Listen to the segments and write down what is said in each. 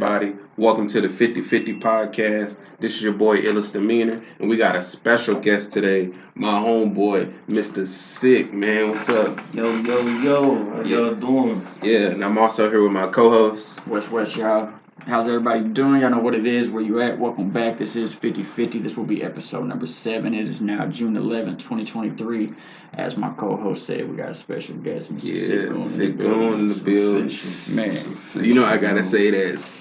everybody? Welcome to the 50-50 podcast. This is your boy Illis Demeanor, and we got a special guest today, my homeboy, Mr. Sick, man. What's up? Yo, how y'all doing? Yeah, and I'm also here with my co-host. What's y'all? How's everybody doing? Y'all know what it is, where you at. Welcome back. This is 50-50. This will be episode number 7. It is now June 11th, 2023. As my co-host said, we got a special guest, Mr. Sick Goon in the building. Man. You know I gotta say that.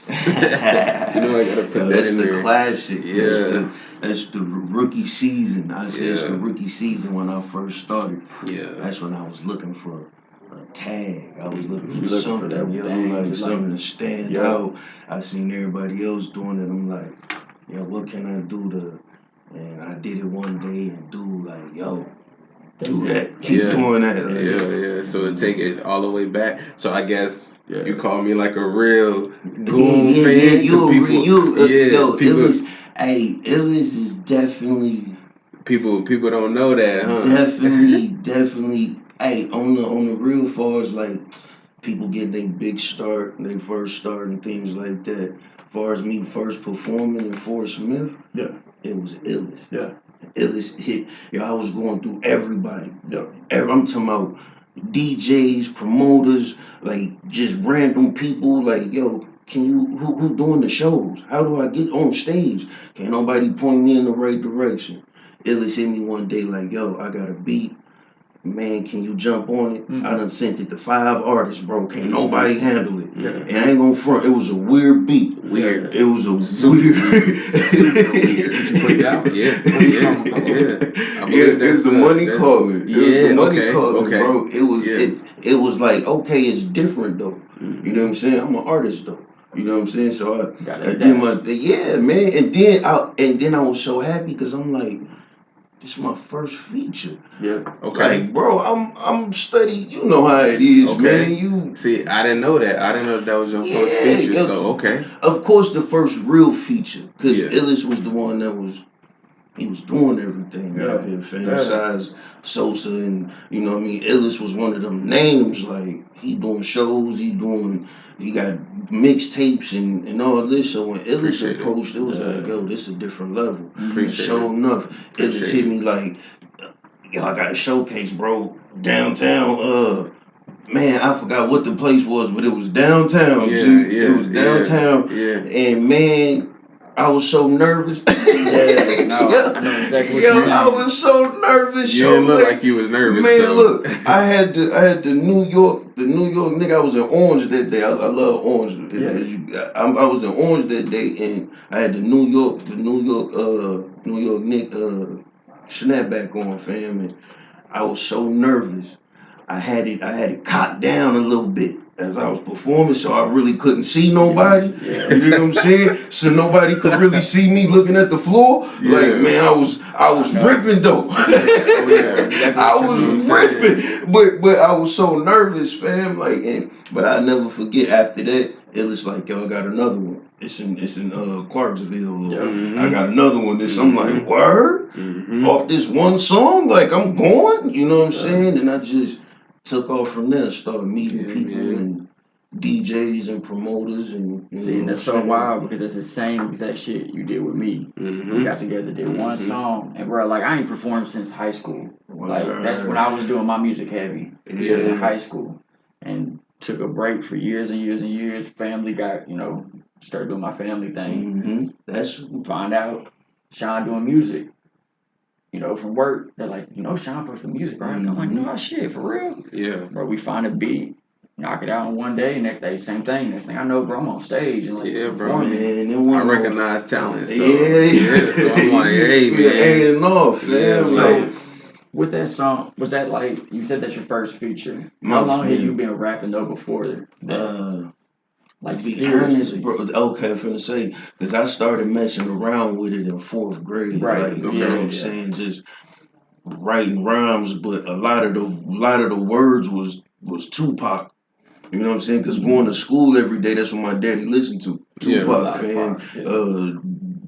You know I gotta put that in there. That's the classic. Yeah. That's the rookie season. I said it's the rookie season when I first started. Yeah. That's when I was looking for a tag. I was looking for for something, that yo, thing, like just something to stand out. I seen everybody else doing it. I'm like, yo, what can I do to? And I did it one day, and dude, like, yo, do that. Keep doing that. Yeah. So take it all the way back. So I guess you call me like a real Goon fan. Yo, people. Illis is definitely. People don't know that, huh? Definitely. Hey, on the real far as like people get their big start, their first start and things like that. As far as me first performing in Fort Smith, it was Illis. Yeah. Illis hit. Yo, I was going through everybody. Yeah. I'm talking about DJs, promoters, like just random people. Like, yo, can you who doing the shows? How do I get on stage? Can't nobody point me in the right direction. Illis hit me one day like, yo, I got a beat. Man, can you jump on it? I done sent it to 5 artists, bro. Can't nobody handle it. Yeah. And I ain't gonna front. It was a weird beat. Weird. It was a Super weird. Did you put it out? Yeah. It's the money calling. Okay. Bro. It was like, okay, it's different though. You know what I'm saying? I'm an artist though. You know what I'm saying? So I did my thing. Man. And then I was so happy because I'm like, this is my first feature. Yeah. Okay. Like, bro, I'm studying. You know how it is, man. You see, I didn't know that. I didn't know that was your first feature. So okay. Of course, the first real feature, because Illis was the one that was. He was doing everything out there, fam. Besides Sosa and, you know what I mean? Illis was one of them names, like, he doing shows, he got mixtapes and all this. So when Illis approached, it was like, yo, this is a different level. Sure enough, Illis hit me like, yo, I got a showcase, bro, downtown, man, I forgot what the place was, but it was downtown. It was downtown. And man, I was so nervous. I know exactly what you mean. I was so nervous. You didn't look like you was nervous. Man, look, I had the New York nigga. I was in Orange that day. I love Orange. I was in Orange that day, and I had the New York Nick snapback on, fam, and I was so nervous. I had it cocked down a little bit as I was performing, so I really couldn't see nobody. You know what I'm saying? So nobody could really see me looking at the floor. Like, man, I was ripping though. I was ripping, but I was so nervous, fam. Like, but I never forget. After that, it was like, yo, I got another one. It's in Clarksville. I got another one. I'm like, word? Off this one song, like I'm going. You know what I'm saying? And I just took off from there, started meeting people and DJs and promoters and see, that's so wild because it's the same exact shit you did with me. We got together, did one song, and bro, like I ain't performed since high school. Like that's when I was doing my music heavy. It was in high school, and took a break for years and years and years. Family got, started doing my family thing. That's find out Sean doing music. From work, they're like, Sean plays for music, right? I'm like, no shit, for real? Yeah. Bro, we find a beat, knock it out in one day, next day, same thing. Next thing I know, bro, I'm on stage and man, I recognize talent. So, so I'm like, hey, man. So, with that song, was that like, you said that's your first feature. How long had you been rapping though before that? Like, seriously, bro. Okay, I'm finna say, because I started messing around with it in 4th grade. Right. Like, you know what I'm saying? Just writing rhymes, but a lot of the words was Tupac. You know what I'm saying? Because going to school every day, that's what my daddy listened to. Tupac, fan.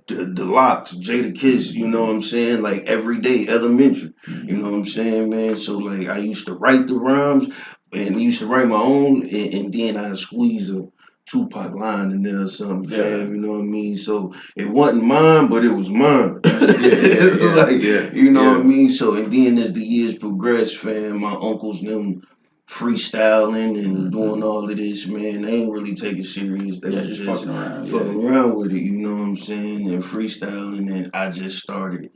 The Locks, Jada Kiss, you know what I'm saying? Like every day, elementary. You know what I'm saying, man? So like I used to write the rhymes and used to write my own, and then I squeeze Tupac line in there or something, fam. You know what I mean? So it wasn't mine, but it was mine. Like, you know what I mean? So, and then as the years progressed, fam, my uncles them freestyling and doing all of this, man. They ain't really take it serious. They was just fucking around with it, you know what I'm saying? And freestyling, and I just started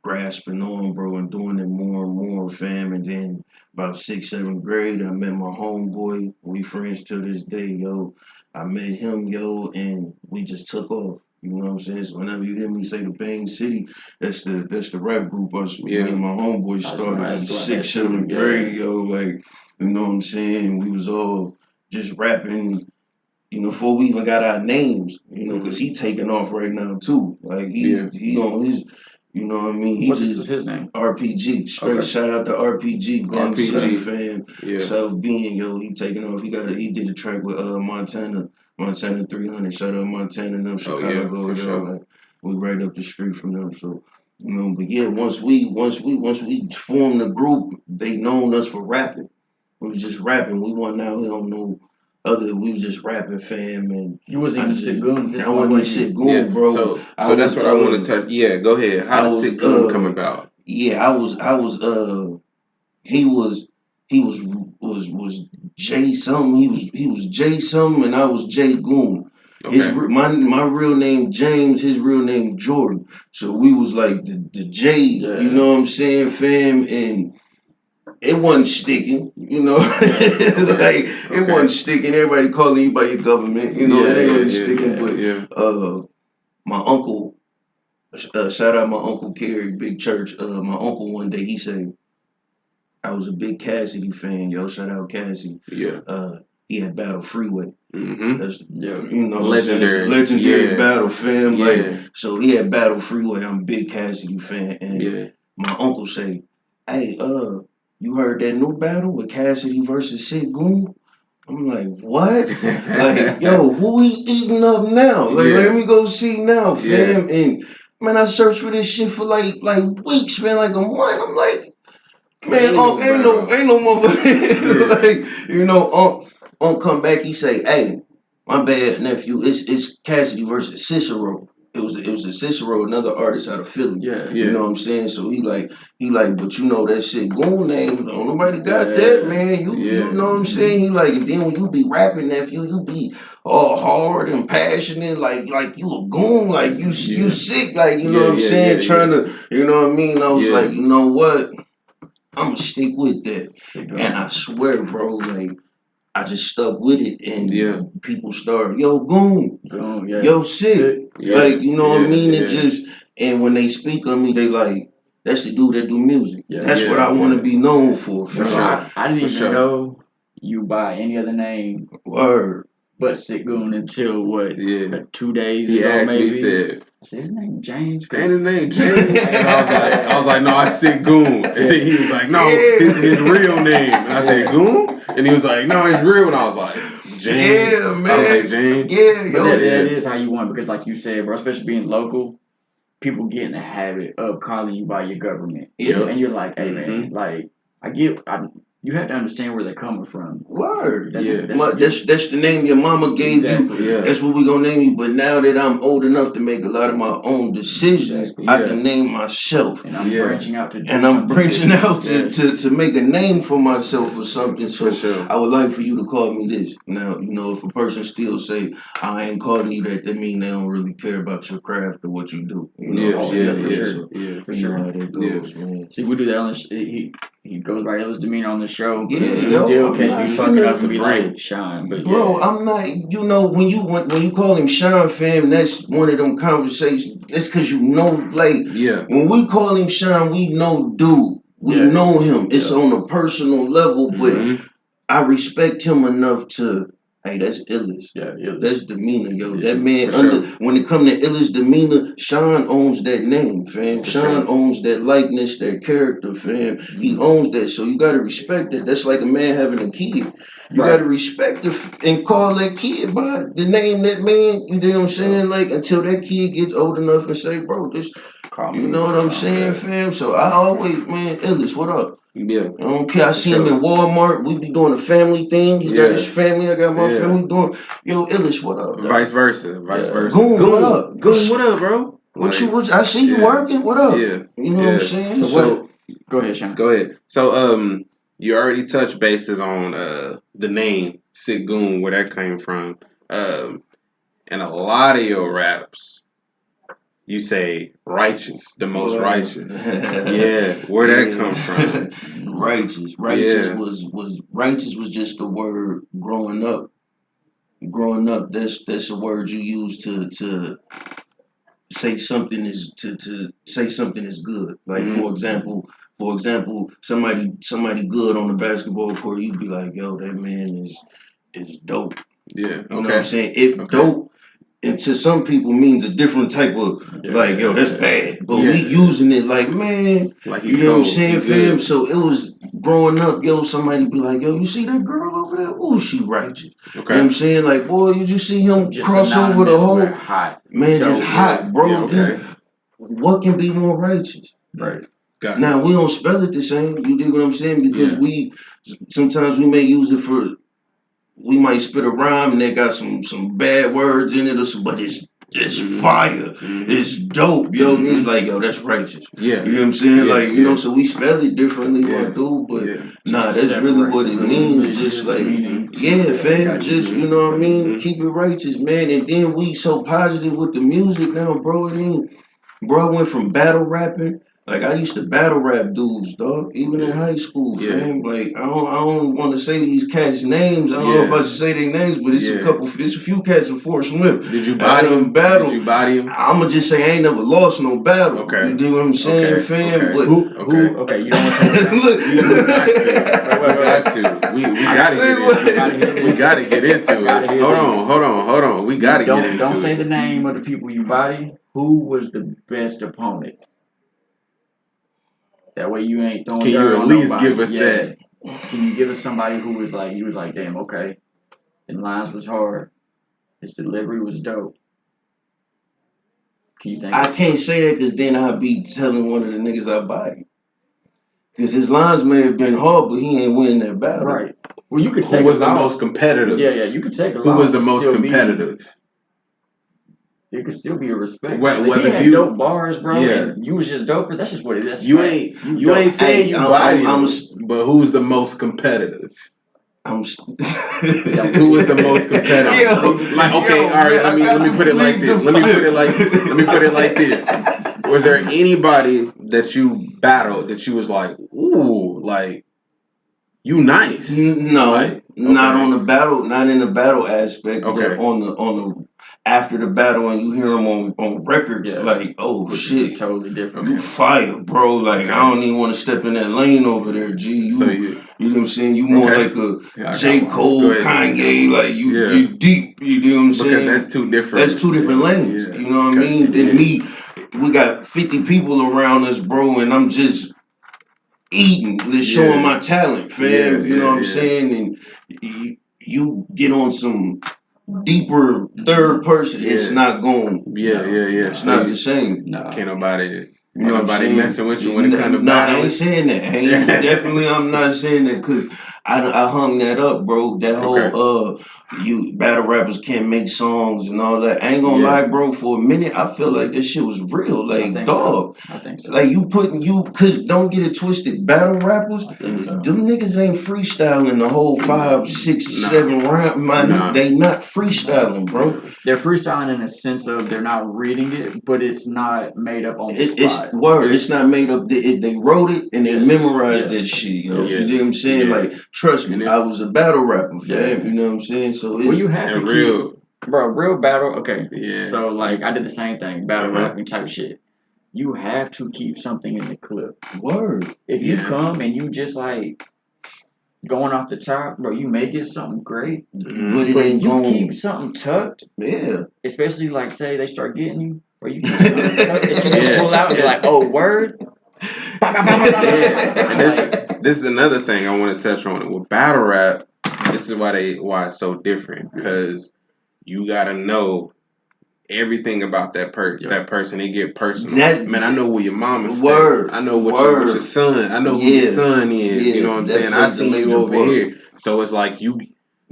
grasping on, bro, and doing it more and more, fam. And then about 6th, 7th grade, I met my homeboy. We friends to this day, yo. I met him, yo, and we just took off. You know what I'm saying? So whenever you hear me say the Bang City, that's the rap group me and my homeboy started in 6th, 7th grade, yo. Like, you know what I'm saying? We was all just rapping, you know, before we even got our names, you know, because he taking off right now too. Like he on his, you know what I mean? What's his name? RPG. Straight shout out to RPG, Gun City fan. South Bend, yo, he taking off. He did a track with Montana 300. Shout out Montana and them, Chicago, yo. Like, we right up the street from them. So, you know, but yeah, once we formed the group, they known us for rapping. We was just rapping. We wasn't out here on no we was just rapping, fam, and you wasn't even Sick Goon. I wasn't even Sick Goon, bro. So that's what I want to touch. Yeah, go ahead. How did Sick Goon come about? Yeah, he was Jay something. He was Jay something, and I was Jay Goon. Okay. My real name James, his real name Jordan. So we was like the J, you know what I'm saying, fam, and it wasn't sticking, you know. It wasn't sticking. Everybody calling you by your government, you know. It ain't really sticking. But my uncle, shout out my uncle Kerry, Big Church. My uncle one day he said, I was a big Cassidy fan, yo. Shout out Cassidy. Yeah. He had Battle Freeway. That's you know legendary Battle fam. Like, so he had Battle Freeway. I'm a big Cassidy fan, and my uncle say, hey, you heard that new battle with Cassidy versus Sick Goon? I'm like, what? Like, yo, who he eating up now? Like, let me go see now, fam. And man, I searched for this shit for like weeks, man, like a month. I'm like, man, ain't no motherfucker. Like, you know, come back. He say, hey, my bad, nephew. It's Cassidy versus Cicero. It was a Cicero, another artist out of Philly. You know what I'm saying? So he like, but you know that shit Goon name. Don't nobody got that, man. You know what I'm saying? He like, and then when you be rapping, nephew, you be all hard and passionate, like you a goon, like you sick, like you know what I'm saying? Trying to, you know what I mean? I was like, you know what? I'm gonna stick with that. And I swear, bro, like I just stuck with it, and people started, yo, Goon, yo, Sick. Like, you know what I mean? It just, and when they speak of me, they like, that's the dude that do music. That's what I want to be known for. Sure. I didn't even know you by any other name. Word. But Sick Goon until what? 2 days he ago, asked maybe. Me, said, I said his name James. Ain't his name James? I was like, no, I Sick Goon. And he was like, no, his real name. And I said, Goon? And he was like, no, it's real. And I was like, James. Yeah, man. I was like, James. But that is how you want, because like you said, bro, especially being local, people get in the habit of calling you by your government. And you're like, hey, man, like, you have to understand where they're coming from. Word. That's the name your mama gave you. That's what we gonna name you. But now that I'm old enough to make a lot of my own decisions, I can name myself. And I'm branching out to do to make a name for myself or something. So I would like for you to call me this. Now, you know, if a person still say, I ain't calling you that mean they don't really care about your craft or what you do. You know for sure. How that goes, man. See, we do that on the he goes by Illis Demeanor on the show. He still catch me fucking up to be like Sean, but bro, I'm not. You know, when you call him Sean, fam, that's one of them conversations. That's because you know, like, when we call him Sean, we know dude. We know him. It's on a personal level, but I respect him enough to. Hey, that's Illis. That's Demeanor, yo. That man, when it comes to Illis Demeanor, Sean owns that name, fam. Sean owns that likeness, that character, fam. He owns that, so you gotta respect it. That's like a man having a kid. You gotta respect it and call that kid by the name that man. You know what I'm saying? Like, until that kid gets old enough and say, bro, this. You know what I'm saying, fam? So I always, man, Illis, what up? Yeah. I don't care. I see him in Walmart. We be doing a family thing. He got his family. I got my family. We doing, yo, Illish, what up? Vice versa. Goon, what up? Goon, what up, bro? What I see you working. What up? Yeah. You know what I'm saying? So go ahead, Sean. Go ahead. So you already touched bases on the name Sick Goon, where that came from. And a lot of your raps, you say righteous, the most righteous. Yeah, where that come from? Righteous was just a word growing up. Growing up, that's a word you use to say something is to say something is good. Like for example, somebody good on the basketball court, you'd be like, yo, that man is dope. Yeah. You know what I'm saying? If dope, and to some people means a different type of yo, that's bad. But we using it like, man, like you know what I'm saying, fam? So it was growing up, yo, somebody be like, yo, you see that girl over there? Oh, she righteous. You know what I'm saying? Like, boy, you just see him just cross over the whole hot. Man, just hot, bro. What can be more righteous? Right. Now we don't spell it the same. You dig what I'm saying? Because we sometimes we may use it for. We might spit a rhyme and they got some bad words in it, or some, but it's fire. It's dope, yo. And he's like, yo, that's righteous. Yeah. You know what I'm saying? Like, you know, so we spell it differently, my dude. But nah, that's really what it means. Just like, fam. Just, you know what I mean? Keep it righteous, man. And then we so positive with the music now, bro. It ain't. Bro, I went from battle rapping. Like I used to battle rap dudes, dog. Even in high school, fam. Like I don't want to say these cats' names. I don't know if I should say their names, but it's a few cats in Fort Smith. Did you body them? Battle. Did you body them? I'ma just say I ain't never lost no battle. Okay. You do what I'm saying, fam? Okay. But who? Okay, you don't want to look. We gotta get into it. Hold on. We gotta get into it. Don't say the name of the people you body. Who was the best opponent? That way you ain't throwing dirt on nobody. Can you at least give us that? Can you give us somebody who was like, damn, okay. Them lines was hard. His delivery was dope. Can you think? I can't say that because then I'd be telling one of the niggas I body. Because his lines may have been hard, but he ain't winning that battle. Right. Well, you could take. Who was the most competitive? Yeah, you could take a Who was the most competitive? It could still be a respect. Whether he had dope bars, bro. And you was just doper. That's just what it is. You ain't saying you body him, but who's the most competitive? Who was the most competitive? All right. Let me put it like this. Let me put it like this. Was there anybody that you battled that you was like, ooh, like you nice? No, not on the battle, not in the battle aspect. Okay. But on the after the battle and you hear them on records, like, oh shit, totally different. You fire, bro. Like I don't even want to step in that lane over there, G. You know what I'm saying? You more like a J. Cole, Kanye, like you deep. You know what I'm saying? Because that's two different. That's two different lanes. You know what I mean? Then me, we got 50 people around us, bro, and I'm just eating, just showing my talent, fam. You know what I'm saying? And you get on some deeper third person, it's not going. It's not the same. No. Can't nobody. You know nobody messing with you when it comes to battle. I ain't saying that. Definitely, I'm not saying that because I hung that up, bro. That whole you battle rappers can't make songs and all that. I ain't gonna lie, bro. For a minute, I felt like this shit was real. Like dog, I think so. Like cause don't get it twisted. Battle rappers, them niggas ain't freestyling the whole 5, 6, 7 round. They not freestyling, bro. They're freestyling in a sense of they're not reading it, but it's not made up on the spot. It's not made up. They wrote it and they memorized that shit. You know what I'm saying? Like, trust me, I was a battle rapper, fam. You know what I'm saying? So you have to keep, real battle. Okay, so like I did the same thing, battle rapping type shit. You have to keep something in the clip. Word. If you come and you just like going off the top, bro, you may get something great, but if you keep something tucked, especially like say they start getting you, or you keep something tucked that you can pull out and you're like, oh, word. And this is another thing I want to touch on. With battle rap, this is why it's so different, because you gotta know everything about that person. They get personal. Man, I know where your mama stay. I know what your son. I know who your son is. You know what I'm saying? I seen you over here. So it's like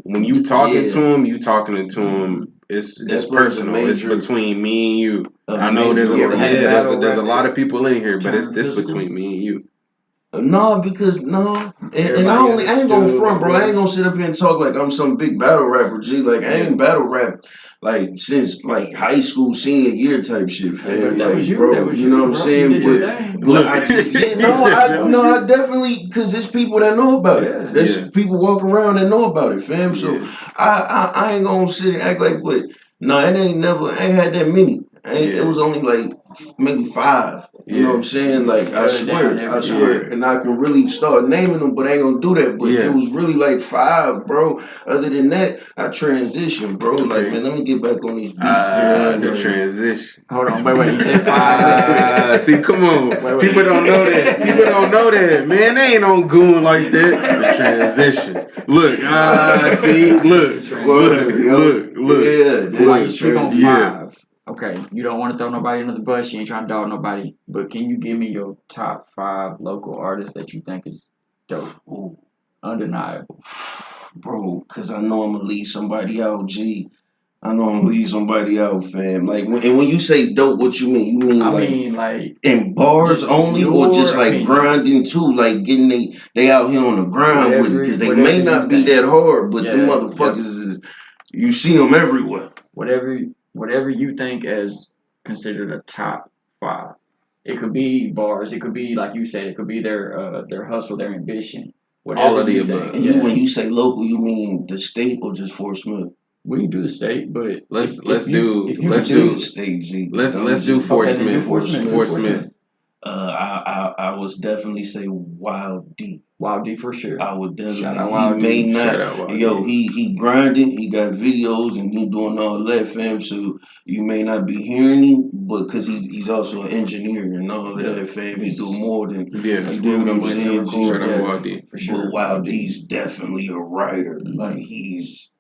when you talking to him, you talking to him. It's personal. It's between me and you. I know there's a lot of people in here, but it's between me and you. No, because and I ain't gonna front, bro. I ain't gonna sit up here and talk like I'm some big battle rapper, G. Like I ain't battle rap like since like high school senior year type shit, fam. That was you, bro. You know what I'm saying? I definitely because there's people that know about it. There's people walking around that know about it, fam. So I ain't gonna sit and act like what. No, it ain't had that many. It was only like maybe 5. You know what I'm saying? Like I swear, and I can really start naming them, but I ain't gonna do that. But it was really like 5, bro. Other than that, I transitioned, bro. Like man, let me get back on these beats. The transition. Hold on, wait. You said 5. See, come on. People don't know that. Man, they ain't on Goon like that. The transition. Look. See. Look. Yeah. Why you speak on 5? Okay, you don't want to throw nobody under the bus. You ain't trying to dog nobody. But can you give me your top 5 local artists that you think is dope? Ooh. Undeniable. Bro, because I know I'm going to leave somebody out, G. I know I'm going to leave somebody out, fam. Like, when you say dope, what you mean? You mean like in bars only or just like grinding too? Like getting they out here on the grind with it? Because they may not be that hard, but them motherfuckers is, you see them everywhere. Whatever you think as considered a top 5. It could be bars. It could be like you said. It could be their hustle, their ambition. Whatever all of the above. And when you say local, you mean the state or just Fort Smith? We can do the state, but let's do the state. G. Let's do Fort Smith. Fort Smith. I would definitely say Wild D. Wild D for sure. I would definitely. Shout out Wild D. Shout out Wild D. He grinding. He got videos and he doing all that, fam. So you may not be hearing him, but because he's also an engineer and all that, fam. He do more than that's you know what I'm saying. Shout out Wild D. For sure. But Wild D's definitely a writer. Like he's.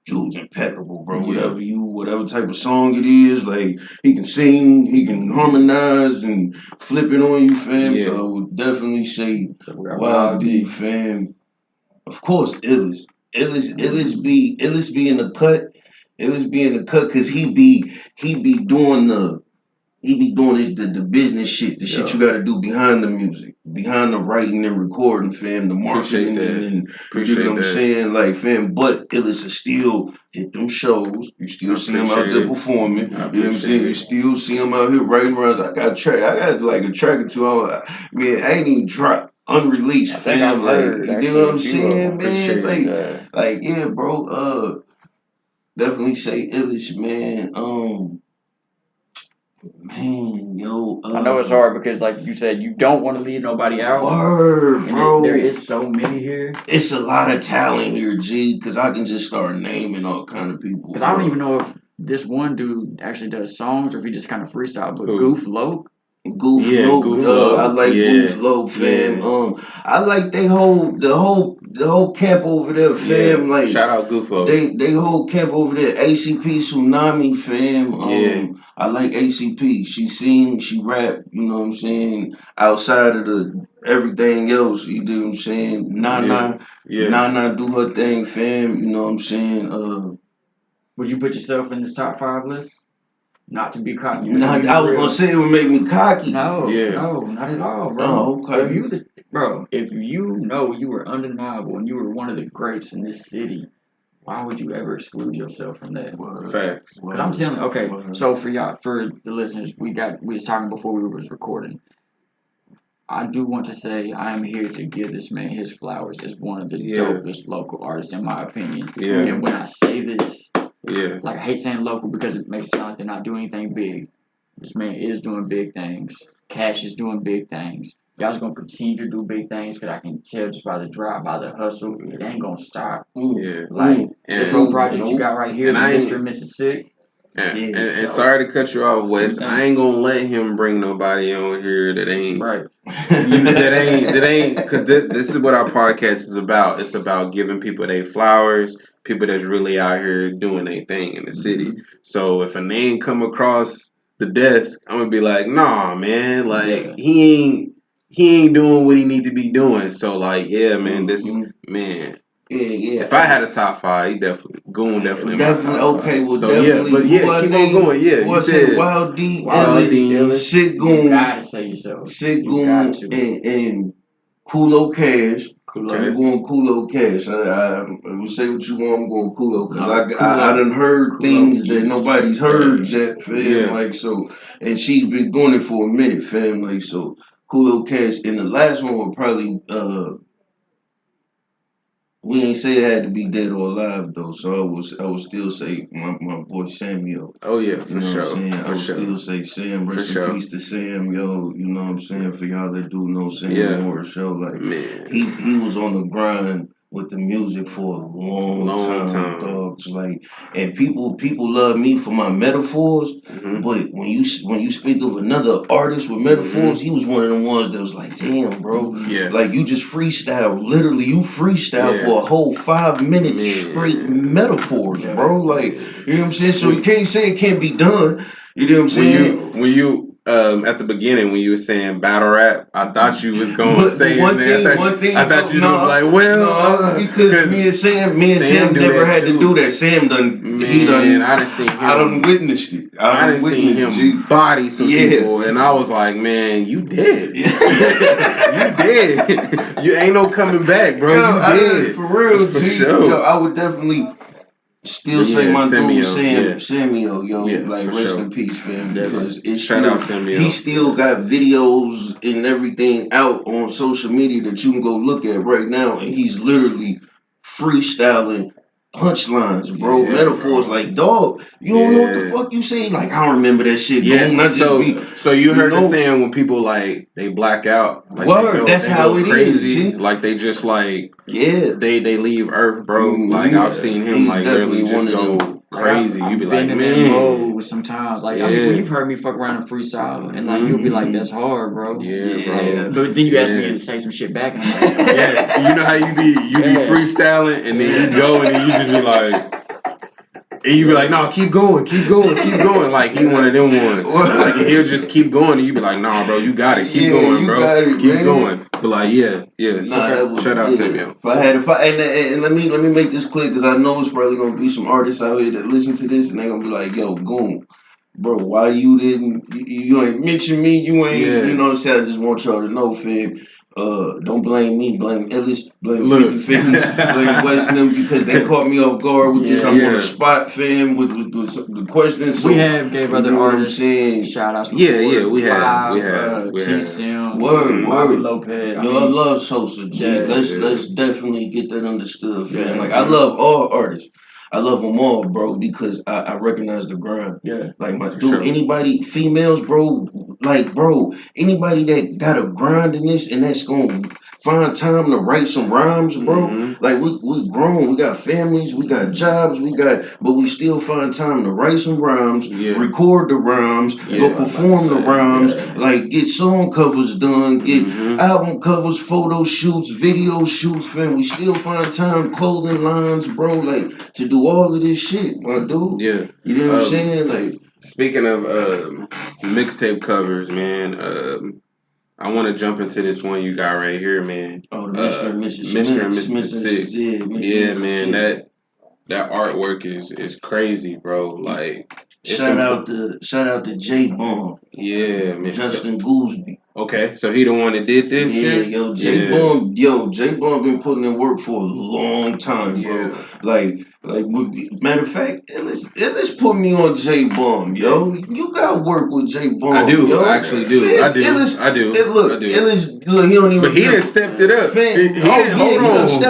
Dude's impeccable, bro. Whatever type of song it is, like he can sing, he can harmonize and flip it on you, fam. So I would definitely say Wild D, fam. Of course, Illis be in the cut. Illis be in the cut because he be doing the business shit, the shit you gotta do behind the music, behind the writing and recording, fam, the marketing and you know what I'm saying? Like, fam, but Illis is still hit them shows. You still see him out there performing. You know what I'm saying? You still see him out here writing runs. I got like a track or two on. Man, I ain't even dropped. Unreleased, fam. Like, you know what I'm saying, man? Like, yeah, bro. Definitely say Illis, man. Man, yo. I know it's hard because, like you said, you don't want to leave nobody out. Word, bro. There is so many here. It's a lot of talent here, G, because I can just start naming all kind of people. Because I don't even know if this one dude actually does songs or if he just kind of freestyle. But Goof Loke. Goof Loke. I like Goof Loke, fam. I like the whole camp over there, fam. Like shout out Goof Loke. They whole camp over there. ACP Tsunami, fam. I like ACP. She sing, she rap, you know what I'm saying? Outside of the everything else, you know what I'm saying? Nana do her thing, fam, you know what I'm saying? Would you put yourself in this top 5 list? Not to be cocky. I was gonna say it would make me cocky. No, not at all, bro. Oh, okay. If you know you were undeniable and you were one of the greats in this city, why would you ever exclude yourself from that? Facts. Because I'm telling you, okay, so for the listeners, we was talking before we was recording. I do want to say I am here to give this man his flowers as one of the dopest local artists, in my opinion. Yeah. And when I say this, like I hate saying local because it makes it sound like they're not doing anything big. This man is doing big things. Cash is doing big things. Y'all's gonna continue to do big things because I can tell just by the drive, by the hustle, it ain't gonna stop. Yeah. Like this whole project you got right here, Mr. Mississippi. And sorry to cut you off, Wes. I ain't gonna let him bring nobody on here that ain't right. that ain't because this is what our podcast is about. It's about giving people their flowers, people that's really out here doing their thing in the city. So if a name come across the desk, I'm gonna be like, nah, man, like he ain't doing what he need to be doing. So like, yeah, man, this man. Yeah. If I had a top 5, he Goon definitely in my top 5. Okay, well, so definitely. But keep on going. Yeah, you said Wild D, Sick Goon. You gotta say yourself. Sick Goon and Kulo Cash. I'm going Kulo Cash. I will say what you want. I'm going Kulo because I done heard things that nobody's heard yet, fam. Like so, and she's been doing it for a minute, fam. Like so, Kulo Cash. And the last one would probably we ain't say it had to be dead or alive though, so I would still say my boy Samuel. Oh yeah, for sure. What I'm saying? I would still say Sam, rest in peace to Sam, yo. You know what I'm saying? For y'all that do know Sam or show, like he was on the grind with the music for a long time, dogs. Like, and people love me for my metaphors, but when you speak of another artist with metaphors, he was one of the ones that was like, damn, bro, like you just freestyle, literally you freestyle for a whole 5 minutes straight metaphors, bro. Like, you know what I'm saying? So you can't say it can't be done. You know what I'm saying? When you at the beginning when you were saying battle rap, I thought you was going to say one thing. I thought you was like, well, because me and Sam never had to do that. Sam done. I done seen him. I done witnessed it. I done seen him body some people, and I was like, man, you dead. You dead. You ain't no coming back, bro. You dead. For real, for sure. Yo, I would definitely still say my dude Samuel, yo, like rest in peace, man. Because it's shout out Samuel. He still got videos and everything out on social media that you can go look at right now, and he's literally freestyling punchlines, bro. Metaphors, bro. Like, dog, you don't know what the fuck you say. Like, I don't remember that shit. So you heard the saying when people like they black out. Like, word, that's how it crazy. Is. Like they just like they leave Earth, bro. Like I've seen him like literally just go crazy. You be like, man. Sometimes, like I mean, you've heard me fuck around and freestyle, and like you'll be like, "That's hard, bro." Yeah, bro. But then you ask me to say some shit back, and I'm like, you know how you be freestyling, and then you go, and then you just be like. And you be like, no, keep going. Like he one of them ones. Like he'll just keep going, and you be like, nah, bro, you got it. Keep going, bro. Keep going. But like, shout out Samuel. And let me make this clear because I know it's probably gonna be some artists out here that listen to this and they're gonna be like, yo, Goon, bro, why you ain't mention me? You ain't, you know what I'm saying? I just want y'all to know, fam. Don't blame me, blame Ellis, blame 50, blame Weston because they caught me off guard with this. I'm on the spot, fam, with the questions. So, we have gave other artists shout outs. We have. T-Sim, Word. Lopez. Yo, I love Sosa, G. Let's definitely get that understood, fam. Like, I love all artists. I love them all, bro, because I recognize the grind. Yeah. Like, my dude, anybody, females, bro, like, bro, anybody that got a grind in this and that's going to find time to write some rhymes, bro. Like, we grown, we got families, we got jobs, but we still find time to write some rhymes, record the rhymes, go perform the rhymes, like, get song covers done, get album covers, photo shoots, video shoots, fam. We still find time, clothing lines, bro, like, to do all of this shit, my dude. Yeah. You know what I'm saying? Like, speaking of mixtape covers, man, I want to jump into this one you got right here, man. Oh, Mr. and Mr. Six. Yeah, man, that artwork is crazy, bro. Like, shout out to J Bomb. Yeah, man. Justin Gooseby. Okay, so he the one that did this shit? J Bomb been putting in work for a long time, bro. Like matter of fact, let's put me on J Bomb, yo. You got work with J Bomb. I do, yo. I actually do. I do. Look, he don't even. But he done stepped it up.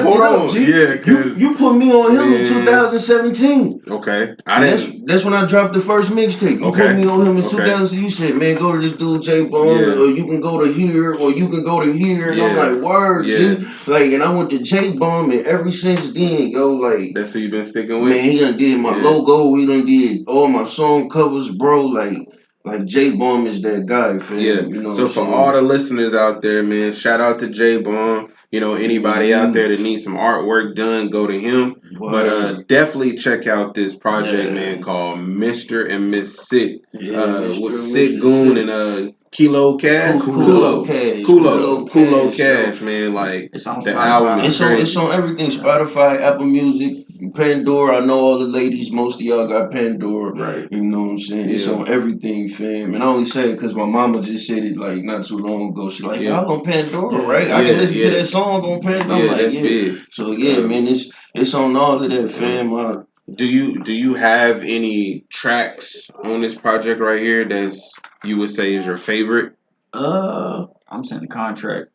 Hold on. Yeah, cause you put me on him in 2017. Okay, That's when I dropped the first mixtape. You put me on him in 2017. You said, man, go to this dude J Bomb, or you can go to here, or you can go to here. And I'm like, word, G. Like, and I went to J Bomb, and ever since then, yo, like, that's who you been been sticking with? Man, he done did my logo. He done did all my song covers, bro. Like J-Bomb is that guy, fam. Yeah. You know so for all the listeners out there, man, shout out to J-Bomb. Anybody out there that needs some artwork done, go to him. Wow. But definitely check out this project, man, called Mr. and Miss Sick. With Sick Goon and Kilo Cash. Kulo Cash, man. Like it's on the album is crazy. It's on everything. Spotify, Apple Music, Pandora. I know all the ladies. Most of y'all got Pandora. Right. You know what I'm saying? It's on everything, fam. And I only say it because my mama just said it like not too long ago. She like, y'all on Pandora, right? I can listen to that song on Pandora. I'm like, big. So man, it's on all of that, fam. Do you have any tracks on this project right here that's you would say is your favorite? I'm saying the contract,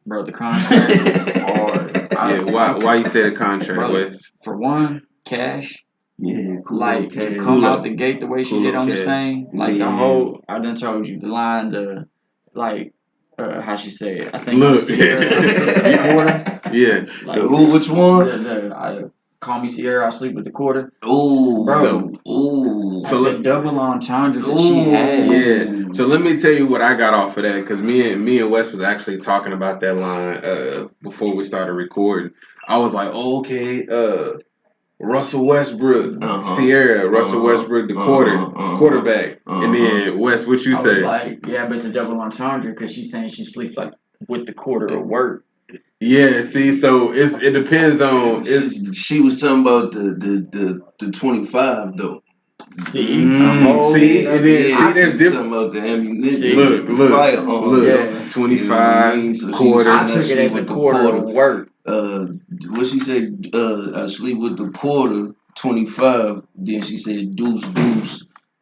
bro. The contract hard. Why you say the contract, bro, Wes? For one, Cash. Yeah, like Cash. To come out the gate the way she did on this thing, like the whole. I done told you the line, how she said. I think. Look, like which one? Call me Sierra, I sleep with the quarter. Ooh, bro. So the double entendres that she had. Yeah. So let me tell you what I got off of that, because me and Wes was actually talking about that line before we started recording. I was like, okay, Russell Westbrook, Sierra, Russell Westbrook, the quarterback, and then Wes, what you say? I was like, yeah, but it's a double entendre because she's saying she sleeps like with the quarter of work. Yeah, see, so it depends on. She was talking about the 25 though. See, there's different about the ammunition. Look, 25 quarter. I took it as a quarter of work. What she said? I sleep with the quarter 25. Then she said deuce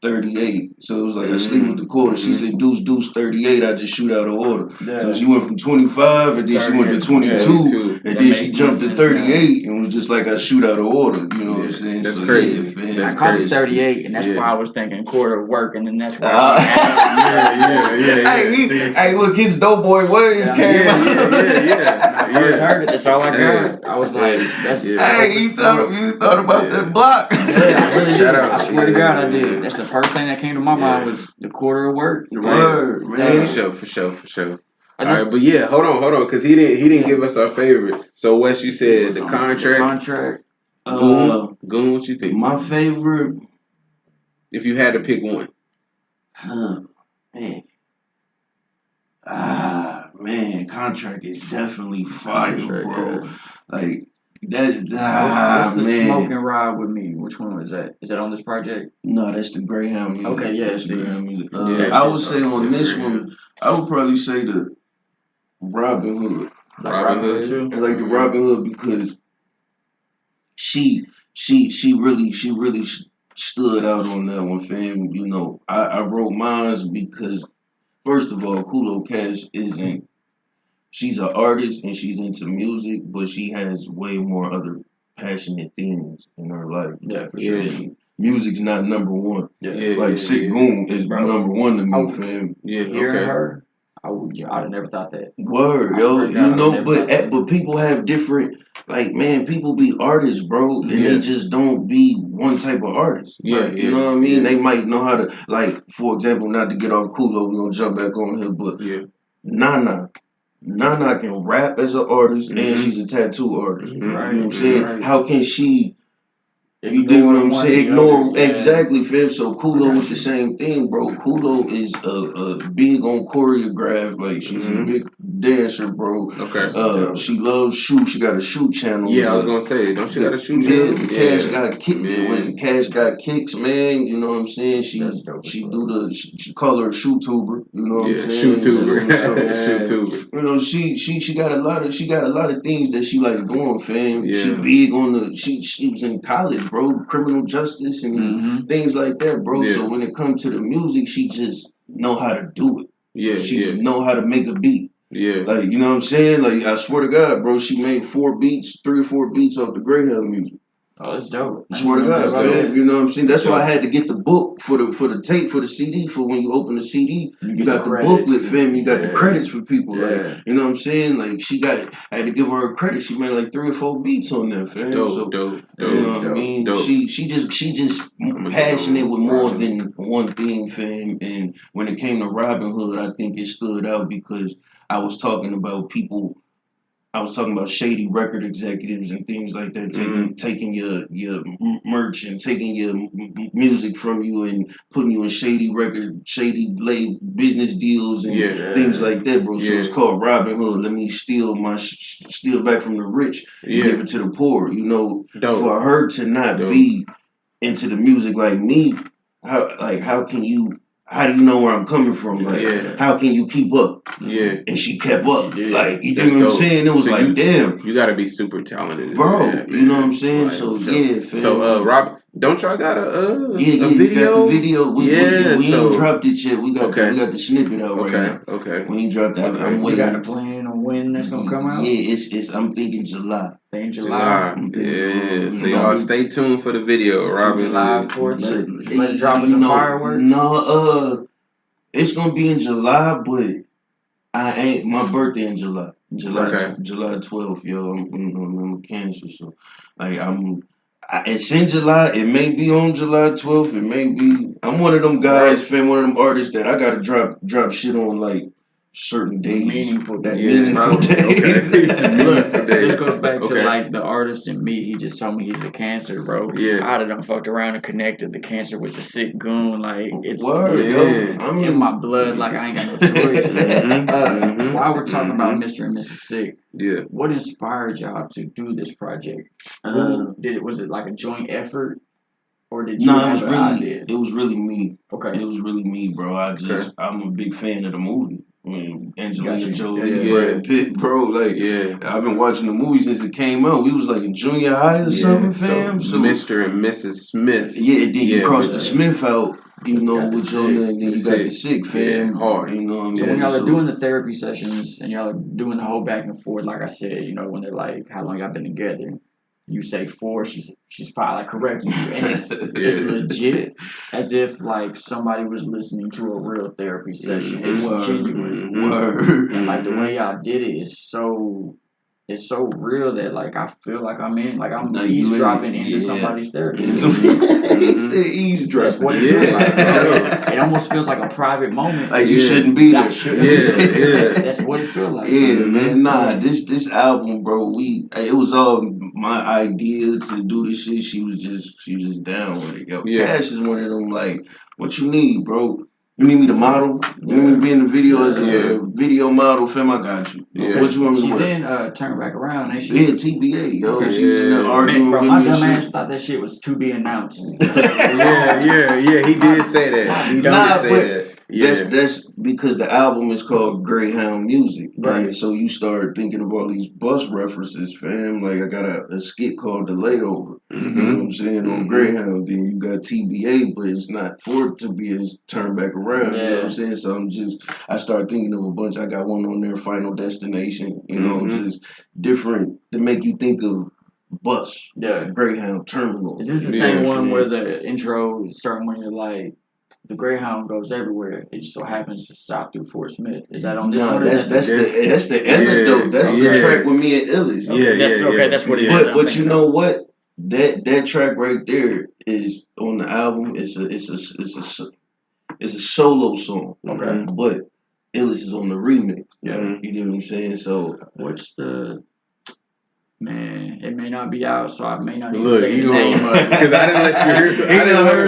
38. So it was like I sleep with the quarter. She said deuce 38. I just shoot out of order. Yeah. So she went from 25 and then she went to 22 and then she jumped to 38 and was just like I shoot out of order. You know what I'm saying? That's crazy. I called it 38 and that's why I was thinking quarter of work and then that's why. Hey, look, his Doughboy Williams came out. I first heard it. That's all I got. I was like, that's. Hey, you thought about that block? Yeah, I really did. I swear to God, I did. That's the first thing that came to my mind was the quarter of work. Word, man. For sure. All right, but yeah, hold on, because he didn't give us our favorite. So Wes, you said the contract. Goon, what you think? My favorite. If you had to pick one. Man, contract is definitely fire, bro. Yeah. Like that. What's the man. Smoke and Ride with Me? Which one was that? Is that on this project? No, that's the Greyhound music. Okay, yeah, that's the Greyhound music. I would say on this one, I would probably say the Robin Hood. Robin Hood too. I like the Robin Hood because she really stood out on that one, fam. You know, I wrote mine because first of all, Kulo Cash she's an artist and she's into music, but she has way more other passionate things in her life. Yeah, for sure. Music's not number one. Sick Goon is number one to me, fam. Yeah, hearing her, I'd have never thought that. Word, yo. You know, but people have different, like, man, people be artists, bro, and they just don't be one type of artist. You know what I mean? Yeah. They might know how to, like, for example, not to get off Kulo, we're going to jump back on here, but Nana can rap as an artist and she's a tattoo artist. You know what I'm saying? Right. How can she... You dig what I'm saying? Ignore exactly, fam. So Kulo was the same thing, bro. Kulo is big on choreograph. Like she's a big dancer, bro. Okay. She loves shoot. She got a shoot channel. Yeah, I was gonna say, don't she got a shoot channel? Cash got kick. When Cash got kicks, man. You know what I'm saying? She call her a shoe tuber. You know what I'm saying? Shoe tuber. Shoe tuber. You know she got a lot of things that she like doing, fam. Yeah. She big on the she was in college, bro, criminal justice and things like that, bro. Yeah. So when it comes to the music, she just know how to do it. Yeah, she know how to make a beat. Yeah, like you know what I'm saying. Like I swear to God, bro, she made 3 or 4 beats off the Greyhound music. Oh, that's dope. Swear to God, man. You know what I'm saying? That's why I had to get the book for the tape, for the CD, for when you open the CD. You got the booklet, fam. You got the credits for people. Like, you know what I'm saying? Like, I had to give her a credit. She made like 3 or 4 beats on that, fam. Dope. You know what I mean? Dope. She just passionate with more than one thing, fam. And when it came to Robin Hood, I think it stood out because I was talking about shady record executives and things like that, taking your merch and taking your music from you and putting you in shady business deals and things like that, bro. So it's called Robin Hood. Let me steal back from the rich and give it to the poor. You know, for her to not be into the music like me, how do you know where I'm coming from? Like, how can you keep up? Yeah. And she kept up. Like, you know what I'm saying? It was so like, damn. You gotta be super talented. Bro, you know what I'm saying? Like, so, yeah, fam. So, Rob, don't y'all got a video? We got the video. We ain't dropped it yet. We got the snippet out right now. Okay. We ain't dropped that. I'm waiting. You got a plan on when that's gonna come out? Yeah, it's I'm thinking July. July. Yeah. So y'all stay tuned for the video, Robin. July 4th. Let it drop some fireworks. No, it's gonna be in July, but my birthday in July. July 12th, yo. I'm a Cancer, so like it's in July. It may be on July 12th. It may be. I'm one of them guys, fam. One of them artists that I gotta drop shit on like certain days. Meaningful days. Meaningful days. This goes back to like the artist in me. He just told me he's a Cancer, bro. Yeah. I'd have done fucked around and connected the Cancer with the sick Goon. Like it's I'm in my blood. Like I ain't got no choice. While we're talking about Mr. and Mrs. Sick, what inspired y'all to do this project? Was it like a joint effort? Or did you have an idea? It was really me. Okay. It was really me, bro. I'm a big fan of the movie. I mean, Angelina Jolie, Brad Pitt, bro. Like, I've been watching the movie since it came out. We was like in junior high or something, fam. So Mr. and Mrs. Smith. Yeah, then you cross the Smith out, you know, with your name, then you got the Sick, fam. Hard. You know what I mean? So when y'all are doing the therapy sessions and y'all are doing the whole back and forth, like I said, you know, when they're like, how long y'all been together? You say 4, she's probably correcting you, and it's legit, as if like somebody was listening to a real therapy session. It's genuine, and like the way y'all did it is so. It's so real that like I feel like I'm eavesdropping into somebody's therapy. Eavesdropping. That's what it feels like. It almost feels like a private moment. Like you shouldn't be there. That's what it feels like. Yeah, man. Nah, this album, bro. It was all my idea to do this shit. She was just down with it. Yo, Cash is one of them. Like, what you need, bro? You need me to model? You need me to be in the video as a video model? Fam, I got you. What you want me to She's in Turn Back Around, ain't she? Yeah, TBA, yo. She's in there arguing bro, with my me. dumb ass thought that shit was to be announced. He did say that. He did say that. Yeah. That's because the album is called Greyhound Music. Right. And so you start thinking of all these bus references, fam. Like I got a skit called The Layover. You know what I'm saying? On Greyhound. Then you got TBA, but it's not for it to be as Turn Back Around. You know what I'm saying? So I start thinking of a bunch. I got one on there, Final Destination, you know, just different to make you think of bus. Greyhound Terminal. Is this the same one where the intro is starting when you're like, the Greyhound goes everywhere. It just so happens to stop through Fort Smith. Is that on this one? That's the antidote. That's the track with me and Illis. That's what it is. But you know what? That track right there is on the album. It's a solo song. Okay. But Illis is on the remix. You know what I'm saying? So what's the Man, it may not be out, so I may not even say the name of it. Because I didn't let you hear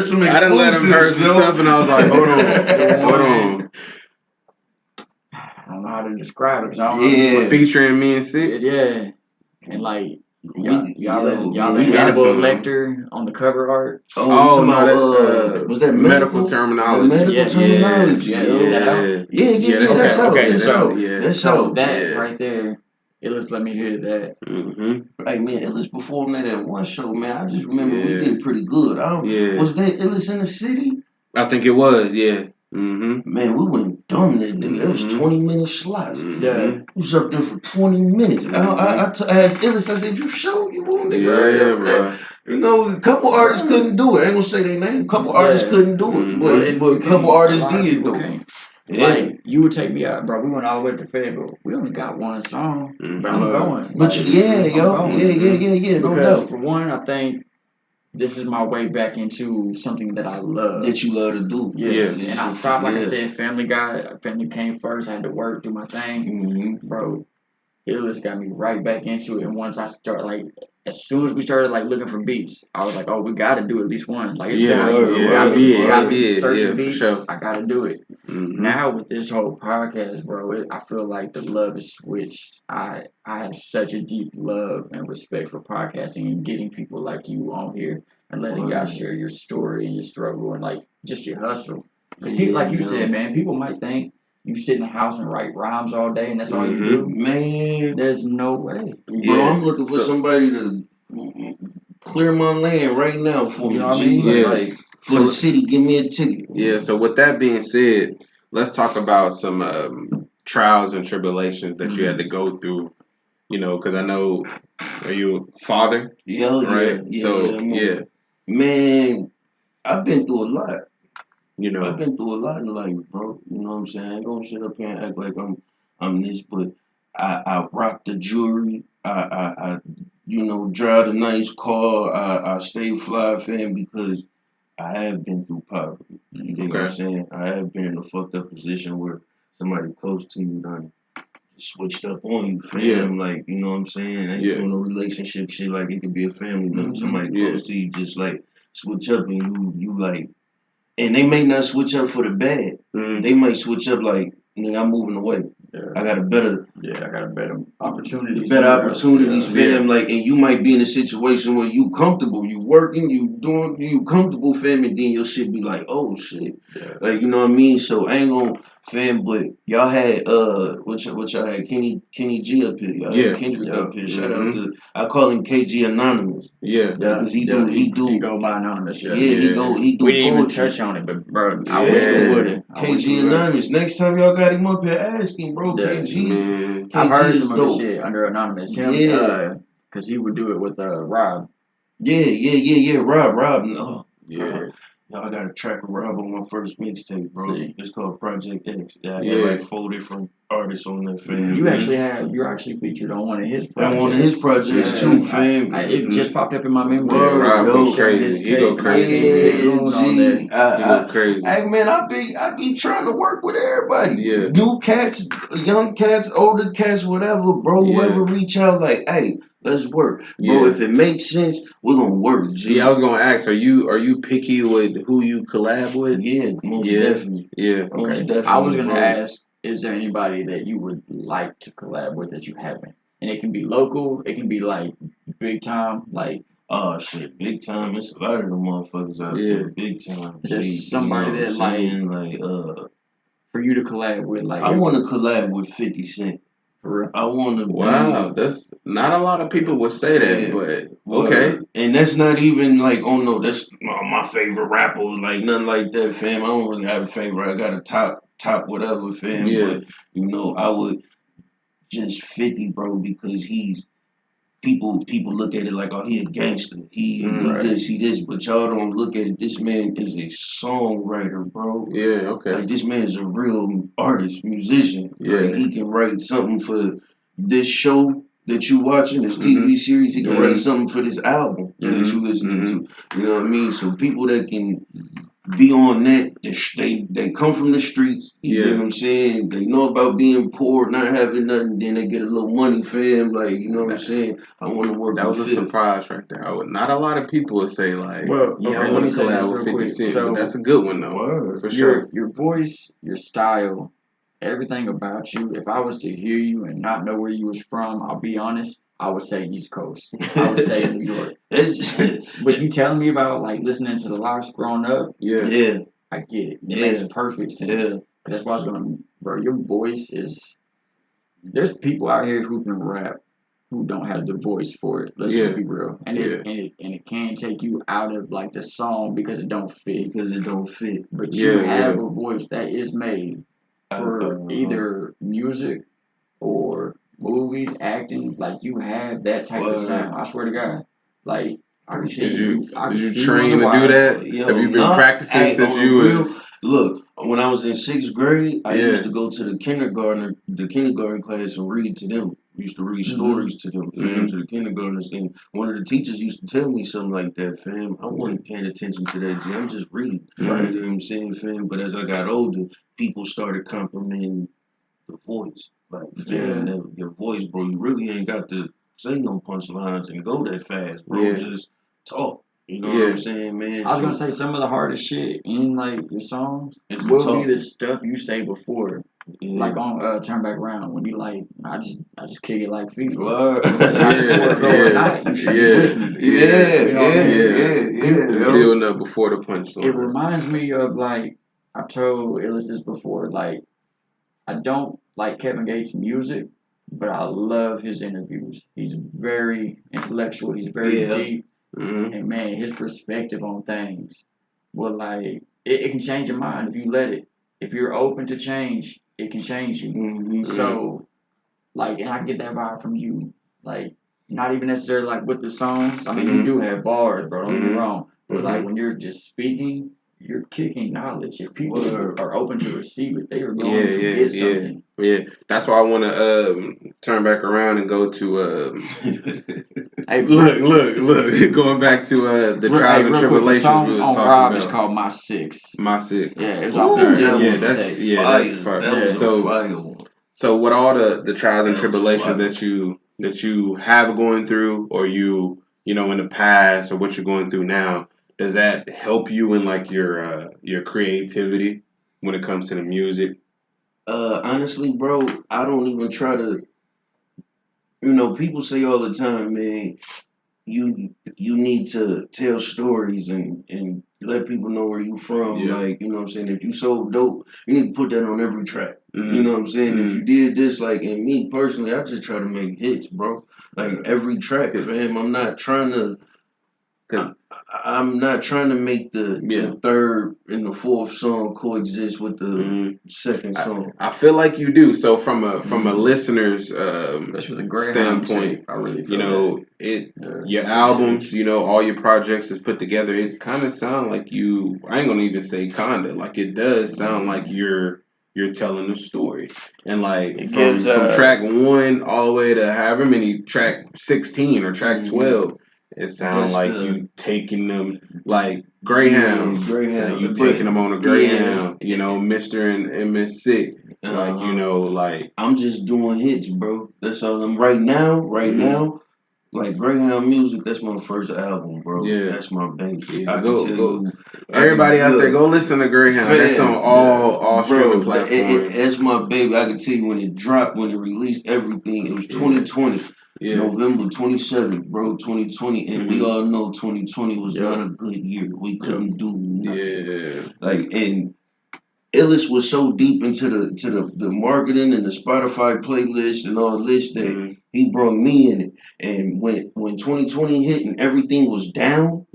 some. I didn't let him hear some stuff, and I was like, hold on. I don't know how to describe it. Cause featuring me and Sid. Yeah, and like y'all let Hannibal Lecter on the cover art. Was that medical terminology? Medical terminology. Yeah. That's out. Okay, so that right there. Illis let me hear that. Hey man, Illis performed that at one show, man. I just remember we did pretty good. Was that Illis in the City? I think it was, Man, we went dumb that day. It was 20-minute slots. Yeah. You was up there for 20 minutes. I asked Illis, I said, you sure you want nigga? Yeah, bro. You know, a couple artists couldn't do it. I ain't gonna say their name. A couple artists couldn't do it, but a couple artists did do it. Yeah. Like, you would take me out, bro. We went all the way to Fayetteville. We only got one song, but I'm going. But like, yeah, yo, going. Yeah. No because doubt. For one, I think this is my way back into something that I love. That you love to do. Yes. And I stopped, like I said, family came first. I had to work, do my thing. Bro, Illis got me right back into it. And once I started, like, as soon as we started, like, looking for beats, I was like, oh, we got to do at least one. Like, it's I did. Searching beats, for sure. I got to do it. Now, with this whole podcast, bro, I feel like the love is switched. I have such a deep love and respect for podcasting and getting people like you on here and letting y'all share your story and your struggle and, like, just your hustle. Because, like you said, man, people might think you sit in the house and write rhymes all day and that's all you do. Man, there's no way. Bro, I'm looking for somebody to clear my land right now for me. You know what I mean? Like, for the city, give me a ticket. Yeah, so with that being said, let's talk about some trials and tribulations that you had to go through. You know, because I know, are you a father? Right? Yeah. Man, I've been through a lot. You know, I've been through a lot in life, bro. You know what I'm saying? I ain't gonna sit up here and act like I'm this, but I rock the jewelry. I drive a nice car. I stay fly fan because I have been through poverty. You know what I'm saying? I have been in a fucked up position where somebody close to you done switched up on you, fam. Like, you know what I'm saying? Ain't no relationship shit. Like, it could be a family member. Somebody close to you just like switch up and you like. And they may not switch up for the bad. They might switch up like, nigga, I'm moving away. I got a better opportunities. Better opportunities, fam. Like, and you might be in a situation where you comfortable, you working, you comfortable, fam, and then your shit be like, oh shit. Like, you know what I mean? So I ain't gonna, fam, but y'all had what y'all had, Kenny G up here. Y'all had Kendrick up here. Shout out to, I call him KG Anonymous. Because he go by Anonymous. He do we didn't even touch on it, but bro, I wish we would. KG Anonymous. Next time y'all got him up here, ask him, bro. KG. I've heard some of his shit under Anonymous. Because he would do it with Rob. Rob. No. I got a track of Rob on my first mixtape, bro. It's called Project X. I got like 4 different artists on that, fam. You're actually featured on one of his projects. On one of his projects too, fam. It just popped up in my memory. Rob go crazy. He go crazy. He go crazy. Hey man, I be trying to work with everybody. New cats, young cats, older cats, whatever, bro. Whoever reach out, like, hey, let's work, bro. If it makes sense, we're gonna work. G. I was gonna ask, are you picky with who you collab with? Yeah, most definitely. Yeah, most definitely. I was gonna ask, is there anybody that you would like to collab with that you haven't? And it can be local, it can be like big time, like. Oh shit, big time. It's a lot of them motherfuckers out there, big time. Just somebody that like for you to collab with, like. I want to collab with 50 Cent. I want to. Wow, that's not a lot of people would say that, but okay. And that's not even like, oh no, that's my favorite rapper, like nothing like that, fam. I don't really have a favorite. I got a top whatever, fam. But you know, I would just 50, bro, because he's people look at it like, oh, he a gangster, he this, but y'all don't look at it. This man is a songwriter, bro. Like, this man is a real artist, musician. Like, he can write something for this show that you watching, this TV series. He can write something for this album that you listening to. You know what I mean? So people that can be on that, they come from the streets. You know what I'm saying? They know about being poor, not having nothing. Then they get a little money, fam. Like, you know what I'm saying? I want to work. That was a surprise right there. Not a lot of people would say like, I want to collab with 50 Cent. So, but that's a good one though, for sure. Your voice, your style, everything about you. If I was to hear you and not know where you was from, I'll be honest, I would say East Coast. I would say New York. But you telling me about like listening to the Lox growing up, I get it. It makes perfect sense. That's why I was going, bro. Your voice is. There's people out here who can rap who don't have the voice for it. Let's just be real. And it can take you out of like the song because it don't fit. But you have a voice that is made for either music or movies, acting. Like you have that type of sound. I swear to God. Like I can see you. Did you train to do that? Yo, have you been practicing since you was? Look, when I was in 6th grade, I used to go to the kindergarten class and read to them. We used to read stories to them, fam, to the kindergartners. And one of the teachers used to tell me something like that, fam. I wasn't paying attention to that, G. I'm just reading. Right. You know what I'm saying, fam? But as I got older, people started complimenting the voice. Like, fam, your voice, bro, you really ain't got to say no punchlines and go that fast, bro. Yeah. Just talk. You know what I'm saying, man? I was gonna say some of the hardest shit in like your songs will be the stuff you say before. Yeah. Like on Turn Back Around when you like I just kick it like FIFA. Building up before the punchline. It reminds me of like I told Illis this before, like I don't like Kevin Gates' music, but I love his interviews. He's very intellectual, he's very deep. And man, his perspective on things will like it can change your mind if you let it. If you're open to change, it can change you. So, like, and I get that vibe from you. Like, not even necessarily like with the songs. I mean, you do have bars, bro. Don't get me wrong. But like when you're just speaking, you're kicking knowledge. If people are open to receive it, they are going to get something. Yeah, that's why I want to turn back around and go to. Hey, look! Going back to the trials and tribulations we was talking Rob about. Is called My Six. My Six. Yeah, it was off the that's fire. So with all the trials and tribulations that you have going through, or you know in the past, or what you're going through now, does that help you in like your creativity when it comes to the music? Honestly, bro, I don't even try to. You know, people say all the time, man, you need to tell stories and let people know where you from. Yeah. Like, you know what I'm saying? If you so dope, you need to put that on every track. You know what I'm saying? If you did this, like, and me personally, I just try to make hits, bro. Like every track, fam. I'm not trying to. I'm not trying to make the third and the fourth song coexist with the second song. I feel like you do. So from a listener's standpoint, I really feel you know your albums, you know all your projects is put together. It kind of sound like you. I ain't gonna even say kinda. Like it does sound like you're telling a story, and like from track 1 all the way to however many track 16 or track 12. It sounds like you taking them like Greyhound. You taking them on a Greyhound. You know, Mr. and Miss Sick. Like you know, like I'm just doing hits, bro. That's all. I'm right now. Like Greyhound music, that's my first album, bro. Yeah, that's my baby. Yeah. Go. Everybody out there, go listen to Greyhound. That's on all streaming platforms. That's my baby. I can tell you when it dropped, when it released, everything. It was 2020. Yeah. November 27th, bro, 2020. And we all know 2020 was not a good year. We couldn't do nothing. Yeah. Like, and Illis was so deep into the marketing and the Spotify playlist and all this that he brought me in it. And when 2020 hit and everything was down,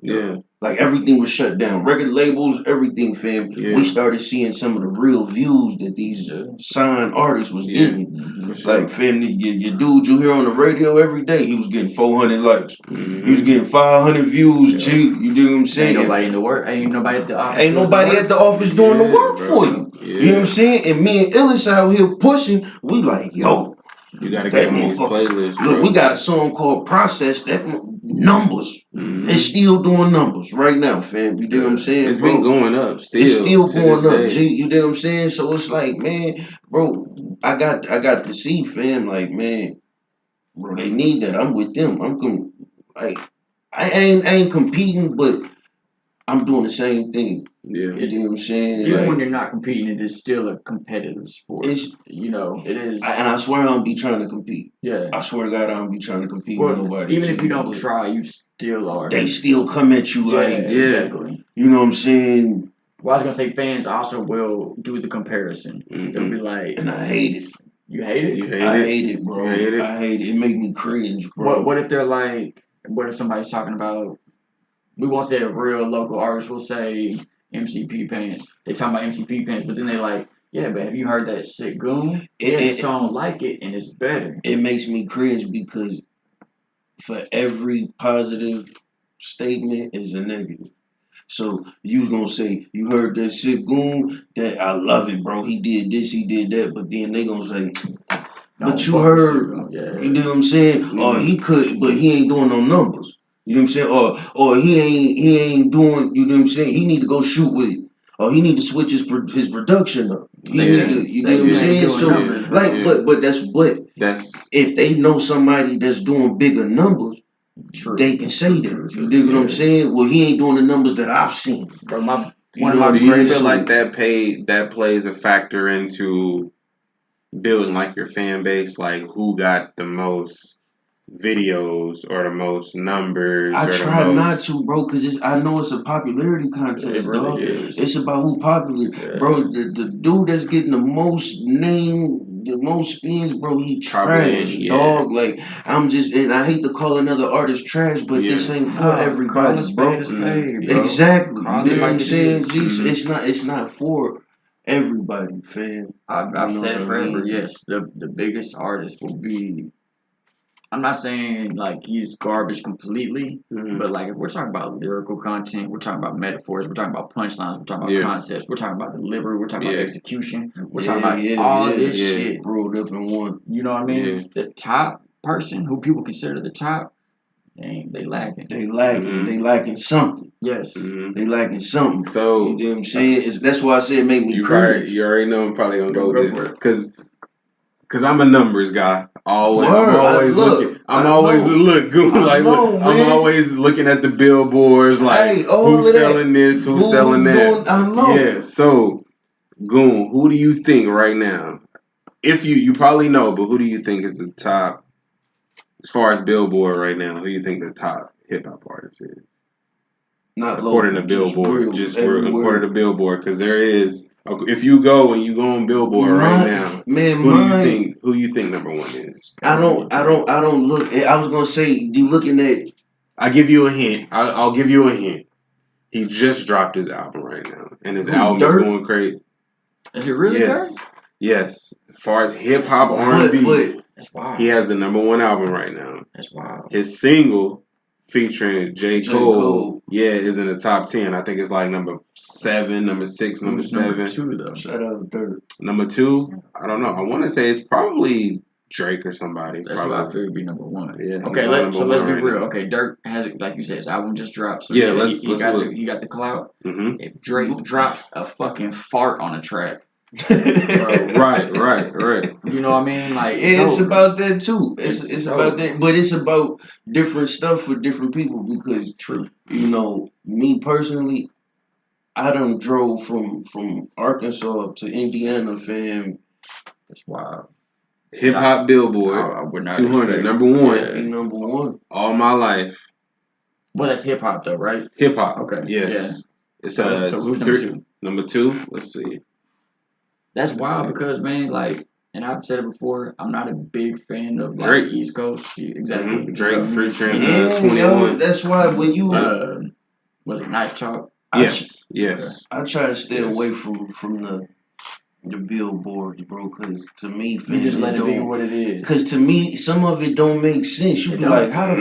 like everything was shut down, record labels, everything, fam. We started seeing some of the real views that these signed artists was getting. Like, fam, your dude you hear on the radio every day, he was getting 400 likes. He was getting 500 views, G. You know what I'm saying? Ain't nobody in the work. Ain't nobody at the office. Ain't nobody at the office doing the work for you. You know what I'm saying? And me and Illis out here pushing, we like, yo. You gotta get on these playlists, bro. Look, we got a song called Process that numbers. It's still doing numbers right now, fam. You know what I'm saying? It's been going up still. It's still going up, G. You know what I'm saying? So it's like, man, bro, I got to see, fam, like, man, bro, they need that. I'm with them. I ain't competing, but I'm doing the same thing. Yeah. You know what I'm saying? Even like, when you're not competing, it is still a competitive sport. It is. And I swear I don't be trying to compete. Yeah. I swear to God I don't be trying to compete with nobody. Even if you don't try, you still are. They still come at you exactly. You know what I'm saying? Well, I was going to say fans also will do the comparison. They'll be like... And I hate it. You hate it? I hate it, bro. I hate it. It make me cringe, bro. What if they're like... What if somebody's talking about... We won't say a real local artist. We'll say... MCP pants. They talking about MCP pants, but then they like Yeah, but have you heard that shit Goon? He had a song like it, and it's better. It makes me cringe because for every positive statement is a negative. So you was gonna say you heard that shit Goon, that I love it, bro. He did this, he did that, but then they gonna say, but you heard, you know what I'm saying? Mm-hmm. Or he could, but he ain't doing no numbers. You know what I'm saying? Or he ain't doing. You know what I'm saying? He need to go shoot with it. Or he need to switch his production up. He need to. You know what I'm saying? So but that's if they know somebody that's doing bigger numbers. True. They can say that. You dig what I'm saying? Well, he ain't doing the numbers that I've seen. Bro, do you feel like that plays a factor into building like your fan base? Like who got the most videos or the most numbers? I try not to, bro, because I know it's a popularity contest, it really dog. Is. It's about who popular, bro. The dude that's getting the most name, the most spins, bro. He trash, dog. Like and I hate to call another artist trash, but this ain't for everybody, bro. Exactly. You know what I'm saying? It's not for everybody, fam. I've said forever. Yes, the biggest artist will be. I'm not saying like he's garbage completely, but like if we're talking about lyrical content, we're talking about metaphors, we're talking about punchlines, we're talking about concepts, we're talking about delivery, we're talking about execution, we're talking about all this shit rolled up in one. You know what I mean? The top person who people consider the top, they lacking. They lacking something. Yes. They lacking something. So you know what I'm saying? That's why I said it make me cringe. You already know I'm probably gonna go with it because I'm a numbers guy. I'm always looking at the billboards, like who's selling this, who's selling that. I know. Yeah. So, Goon, who do you think right now? If you probably know, but who do you think is the top as far as Billboard right now? Who do you think the top hip hop artist is? Not according to Billboard, according to Billboard, because there is. If you go and you go on Billboard right now, man, who you think number one is? I don't look. I was gonna say you looking at. I give you a hint. I'll give you a hint. He just dropped his album right now, and his album is going crazy. Is it really? Yes. As far as hip hop R&B, that's wild. He has the number one album right now. That's wild. His single featuring J. Cole, is in the top 10. I think it's like number 7, number 6, number 7. Number 2 though. Shout out Dirt. Number 2, I don't know. I want to say it's probably Drake or somebody. That's what I figured would be number 1. Yeah. Okay, let's be real. Okay, Dirt has, like you said, his album just dropped. So he got the clout. Mm-hmm. If Drake drops a fucking fart on a track. Right. You know what I mean? Like it's about that too. It's about that, but it's about different stuff for different people because you know, me personally, I done drove from Arkansas to Indiana, fam. That's wild. Hip hop Billboard 200, number 1. Yeah. Number 1 all my life. Well, that's hip hop though, right? Hip hop. Okay. Yes. Yeah. It's so who's number 2? Number 2. Let's see. That's wild because, man, like, and I've said it before, I'm not a big fan of like Drake. East Coast. See, exactly. Mm-hmm. Drake featuring 21. Yo, that's why when you was it Knife Talk? Yes. I try to stay away from the billboards, bro, because to me, you just let it be what it is. Because to me, some of it don't make sense. You be like, how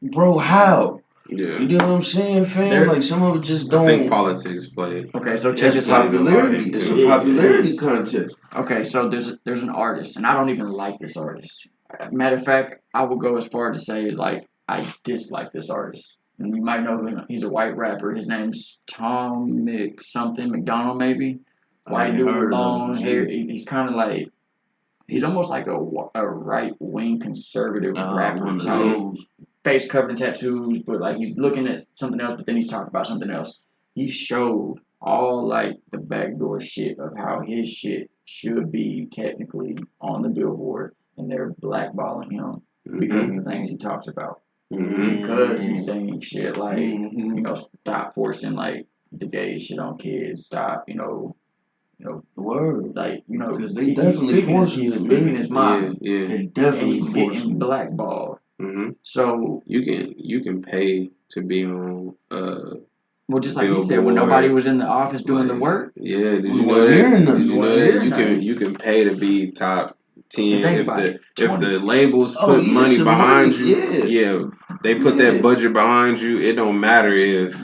bro, how? Yeah. You know what I'm saying, fam? Like some of it just don't. I think politics play. Okay, so check this popularity. It's a popularity contest. Okay, so there's an artist, and I don't even like this artist. Matter of fact, I would go as far to say is like I dislike this artist. And you might know him. He's a white rapper. His name's Tom McDonald maybe. White dude with long hair. He's kind of like he's almost like a right wing conservative rapper type. Face covered in tattoos, but like he's looking at something else, but then he's talking about something else. He showed all like the backdoor shit of how his shit should be technically on the billboard, and they're blackballing him because of the things he talks about. Because he's saying shit like, you know, stop forcing like the gay shit on kids. Stop, you know, word. Like, you know, because they definitely forcing he's speaking his mind. Yeah. They definitely and he's getting blackballed. Mm-hmm. So you can pay to be on Well, just like you said, when nobody was in the office doing the work. Yeah, did you know that you can pay to be top 10 if the labels put money behind you. Yeah, they put that budget behind you. It don't matter if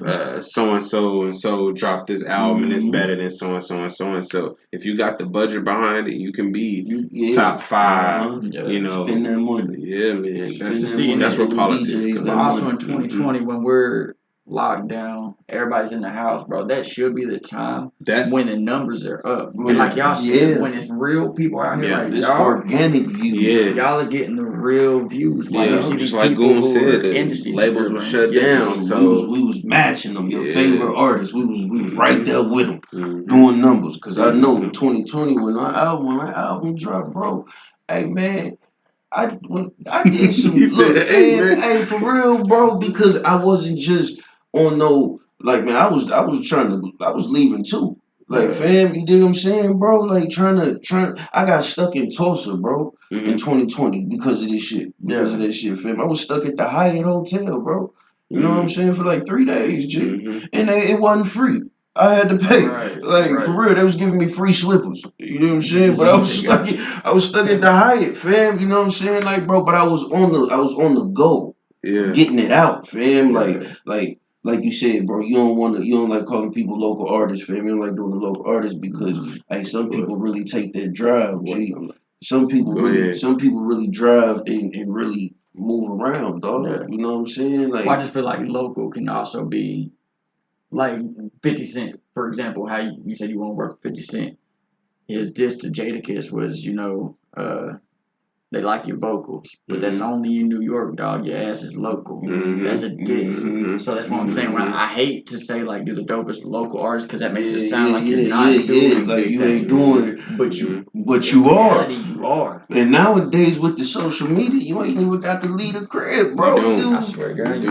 so and so dropped this album and it's better than so and so and so and so. If you got the budget behind it, you can be top 5. You know, spend that money. Yeah, man. That's what politics. But also in 2020, when we're locked down, everybody's in the house, bro. That should be the time when the numbers are up. And like y'all said, when it's real people out here, like this y'all, organic views. Y'all are getting the real views. Like you see just like Goon said, the labels were shut down, so we was matching them. Your favorite artists, we was right there with them, doing numbers. Cause I know in 2020 when my album dropped, bro. Hey man. I did some hey, for real, bro, because I wasn't just on no like man, I was leaving too. Like fam, you dig what I'm saying, bro? Like I got stuck in Tulsa, bro, in 2020 because of this shit. Because of that shit, fam. I was stuck at the Hyatt Hotel, bro. You know what I'm saying? For like 3 days, G. And it wasn't free. I had to pay. For real, they was giving me free slippers. You know what I'm saying? But I was stuck at the Hyatt, fam. You know what I'm saying? Like, bro, but I was on the go. Yeah. Getting it out, fam. Like you said, bro, you don't like calling people local artists, fam. You don't like doing the local artists because some people really take that drive, G. Some people really drive and really move around, dog. Yeah. You know what I'm saying? Like, well, I just feel like local can also be like 50 Cent, for example, how you said you want to work with 50 Cent. His diss to Jadakiss was, they like your vocals, but that's only in New York, dog. Your ass is local. That's a diss. So that's what I'm saying. When I hate to say like you're the dopest local artist because that makes it sound like you're not doing like you ain't doing it, but you are. You are. And nowadays with the social media, you ain't even got to leave the crib, bro. I swear, God, you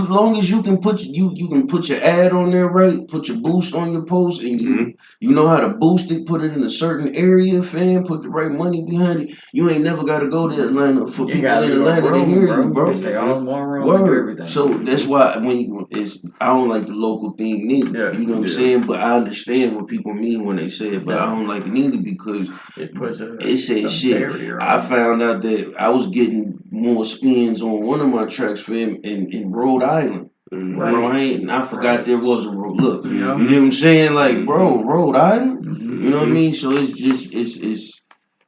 as long as you can put your ad on there, right? Put your boost on your post, and you know how to boost it. Put it in a certain area, fam. Put the right money behind it. You ain't never got to go to Atlanta for people in Atlanta to hear you, bro. Stay all in one room and do everything. So that's why I don't like the local thing neither. You know what I'm saying? But I understand what people mean when they say it. But I don't like it neither because it said shit. I found out that I was getting more spins on one of my tracks, fam, in Rhode Island. Bro, I forgot there was a road. Look, you know what I'm saying? Like, bro, Rhode Island. You know what I mean? So it's just it's.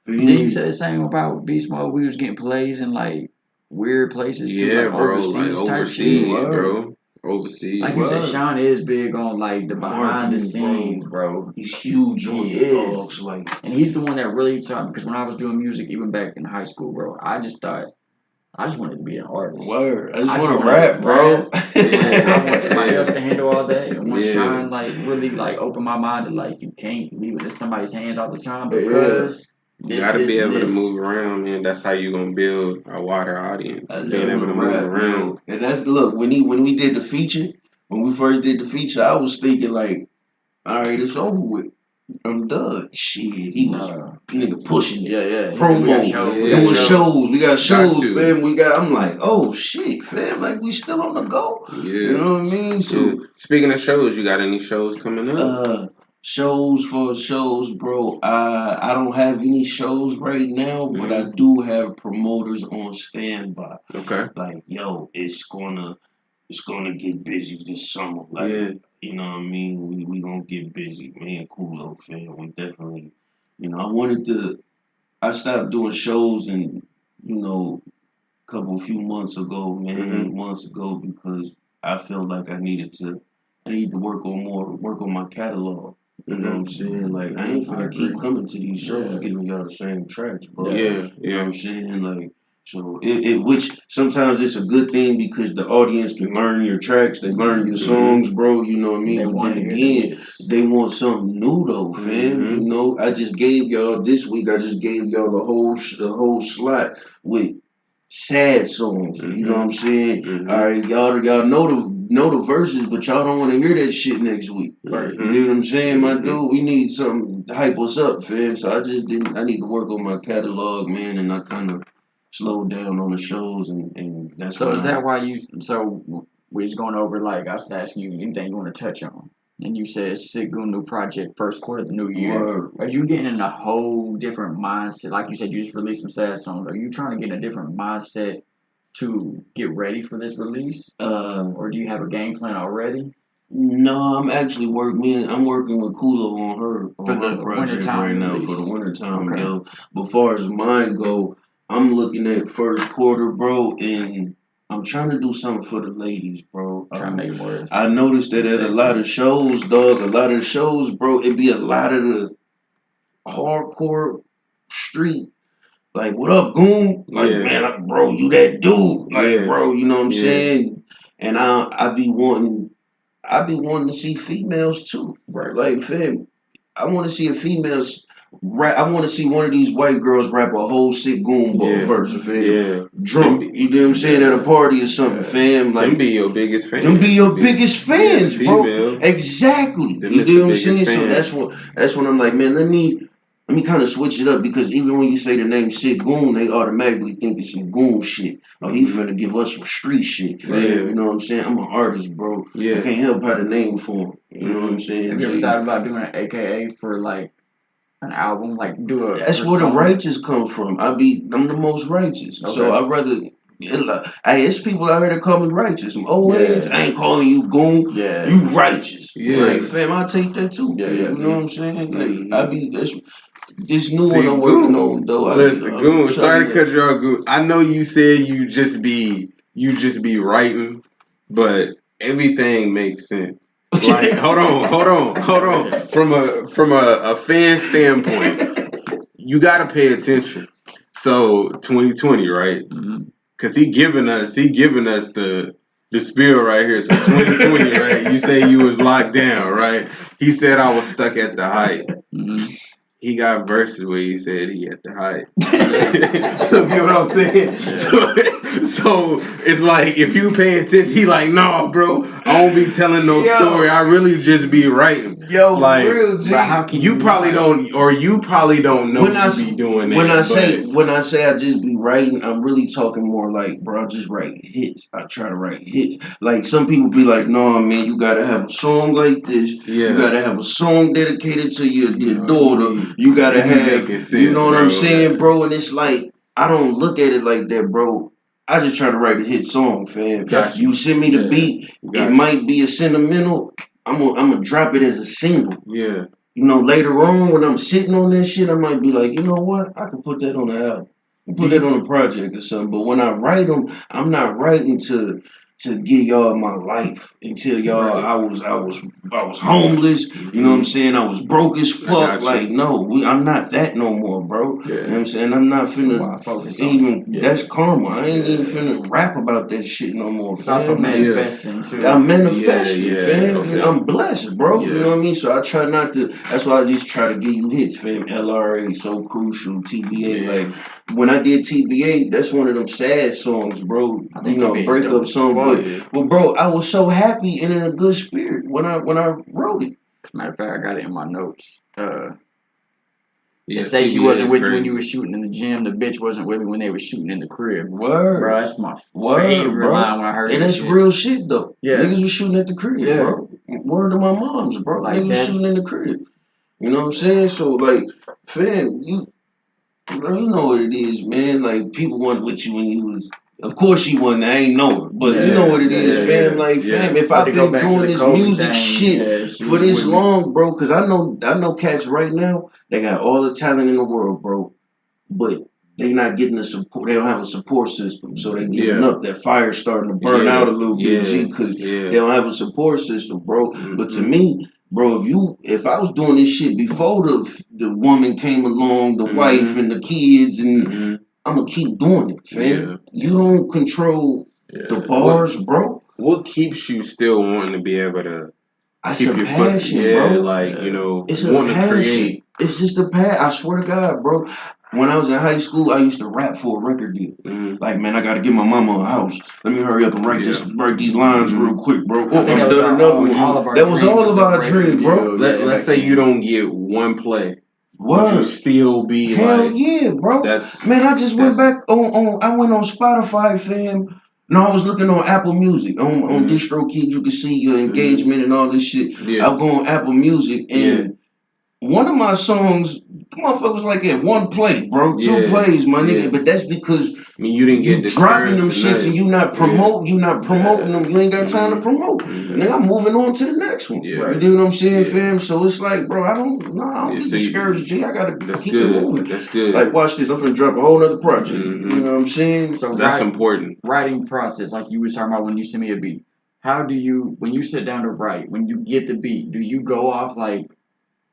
Did you say the same about Beast Mode? We was getting plays in like weird places too, like bro, overseas type shit, bro. Overseas. Like you said, Sean is big on like the behind the scenes, bro. He's huge on the dogs, like, and he's the one that really taught me. Because when I was doing music, even back in high school, bro, I just wanted to be an artist. Word. I just want to rap, bro. I want somebody else to handle all that. And when Sean like really like opened my mind to like you can't leave it in somebody's hands all the time because. You gotta be able to move around, man. That's how you gonna build a wider audience. Being able to move around. And that's look when we did the feature, when we first did the feature, I was thinking like, all right, it's over with. I'm done. Shit, he was nigga pushing it. Promo, doing shows. We got shows, fam. I'm like, oh shit, fam. Like we still on the go. Yeah, you know what I mean. So speaking of shows, you got any shows coming up? Shows, bro. I don't have any shows right now, but I do have promoters on standby. Okay. Like, yo, it's gonna get busy this summer. Like, you know what I mean? We gonna get busy. Me and Kulo, fam. We definitely, I stopped doing shows and, few months ago, months ago, because I felt like I need to work on my catalog. You know what I'm saying? Like, I ain't finna keep coming to these shows giving y'all the same tracks, bro. You know what I'm saying? Like, so which sometimes it's a good thing because the audience can learn your tracks, they learn your songs, bro. You know what I mean? But then again, they want something new though, fam. You know, I just gave y'all this week. I just gave y'all the whole slot with sad songs. You know what I'm saying? All right, y'all know the verses, but y'all don't want to hear that shit next week. Right? You know what I'm saying, my dude? We need something to hype us up, fam. So I need to work on my catalog, man, and I kind of slowed down on the shows, and that's. So is that why we was going over, like, I was asking you anything you want to touch on. And you said Sick Goon new project, first quarter of the new year. Word. Are you getting in a whole different mindset? Like you said, you just released some sad songs. Are you trying to get in a different mindset to get ready for this release? Or do you have a game plan already? No, I'm actually I'm working with Kulo on her project right now release. for the wintertime, Okay. yo. But far as mine go, I'm looking at first quarter, bro, and I'm trying to do something for the ladies, bro. Trying to make it more. I noticed that at a lot of shows, bro, it be a lot of the hardcore street. Like, what up, Goon? Like, man, bro, you that dude. Like, bro, you know what I'm saying? And I be wanting to see females too. Right. Like, fam, I want to see a female's rap. I want to see one of these white girls rap a whole Sick Goon verse, fam. Yeah. Drunk. You know what I'm saying? At a party or something, fam. Like, them be your biggest fans. Them be your biggest fans, bro. Female. Exactly. Them you know what I'm saying? Fans. So that's when I'm like, man, let me kind of switch it up, because even when you say the name Sick Goon, they automatically think it's some goon shit. Oh, he finna give us some street shit, fam. Yeah. You know what I'm saying? I'm an artist, bro. I can't help how the name for him. You know what I'm saying? Have you ever thought about doing an AKA for like an album? Like do a That's where the righteous come from. I'm the most righteous. Okay. So I'd rather hey, it's people out here that call me righteous. I'm heads. I ain't calling you goon. Yeah. You righteous. Yeah. Like, fam, I'll take that too. Yeah. You know what I'm saying? Like, this new one I'm working on though. Listen, Goon, sorry to cut you off, Goon. I know you said you just be writing, but everything makes sense. Like, hold on. From a fan standpoint, you gotta pay attention. So 2020, right? Cause he giving us the spiel right here. So 2020, right? You say you was locked down, right? He said I was stuck at the height. He got verses where he said he at the height. So you know what I'm saying? Yeah. So it's like, if you pay attention, he like, nah, bro, I don't be telling no story. I really just be writing. Yo, like, real G. But how can you probably don't know when you be doing that. When I say I just be writing, I'm really talking more like, bro, I just write hits. I try to write hits. Like, some people be like, no, man, you gotta have a song like this. Yeah. You gotta have a song dedicated to your daughter. You gotta have, sense, you know what I'm saying, bro? And it's like, I don't look at it like that, bro. I just try to write a hit song, fam. You send me the beat, it might be a sentimental. I'm gonna drop it as a single. Yeah. You know, later on when I'm sitting on that shit, I might be like, you know what? I could put that on the album. Put that on a project or something. But when I write them, I'm not writing to give y'all my life and tell y'all I was homeless. You know what I'm saying? I was broke as fuck. Like, no, I'm not that no more, bro. Yeah. You know what I'm saying? I'm not finna even. That's karma. I ain't even finna rap about that shit no more. It's also manifesting too. I'm manifesting, fam. Okay. I'm blessed, bro. You know what I mean? So I try not to. That's why I just try to give you hits, fam. LRA, So Crucial, TBA. Like, when I did TBA, that's one of them sad songs, bro. You know, breakup song. But bro, I was so happy and in a good spirit when I wrote it. As a matter of fact, I got it in my notes. They say she wasn't with you when you were shooting in the gym. The bitch wasn't with me when they were shooting in the crib. Word, bro. That's my favorite line when I heard it. And that's real shit though. Yeah, niggas was shooting at the crib, bro. Word to my moms, bro. Like, niggas was shooting in the crib. You know what I'm saying? So like, fam, you know what it is, man. Like, people weren't with you when you was. Of course she wasn't. I ain't know her, but you know what it is, fam. Like, fam, if I've been doing this music shit for this long, bro, because I know cats right now. They got all the talent in the world, bro, but they not getting the support. They don't have a support system, so they giving up. That fire starting to burn out a little bit, because they don't have a support system, bro. But to me, bro, if I was doing this shit before the woman came along, the wife and the kids, and I'm gonna keep doing it, fam. You don't control the bars, bro. What keeps you still wanting to be able to keep your passion, bro? Like, you know, it's wanting to create. It's just a passion. I swear to God, bro. When I was in high school, I used to rap for a record deal. Like, man, I gotta get my mama a house. Let me hurry up and write these lines real quick, bro. I'm done enough with you. That was all of our dream, bro. Let's say you don't get one play. Would you still be hell yeah, bro? Man, I just went back on I went on Spotify, fam. No, I was looking on Apple Music. On DistroKid, you can see your engagement and all this shit. Yeah. I'll go on Apple Music and one of my songs, the motherfucker was like at one play, bro. 2 plays, my nigga. But that's because you didn't get dropping them shits and you not promoting them. You ain't got time to promote. Nigga, I'm moving on to the next one. You know what I'm saying, fam? So it's like, bro, I don't get discouraged, G. I gotta keep it moving. That's good. Like, watch this. I'm finna drop a whole other project. You know what I'm saying? So that's important. Writing process, like you was talking about when you send me a beat. How do you, when you sit down to write, when you get the beat, do you go off like,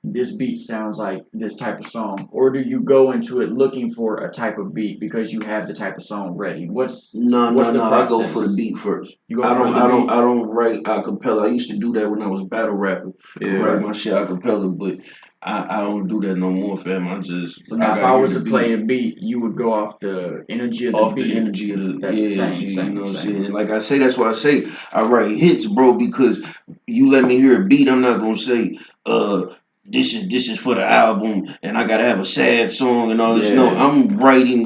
this beat sounds like this type of song, or do you go into it looking for a type of beat because you have the type of song ready? No. I go for the beat first. I don't write a cappella. I used to do that when I was battle rapping. Write my shit a cappella, but I don't do that no more, fam. So now if I was to play a beat, you would go off the energy of the beat. The energy of the same, you know what I'm saying? Like I say, that's why I say I write hits, bro, because you let me hear a beat, I'm not gonna say this is for the album and I gotta have a sad song and all this. No, I'm writing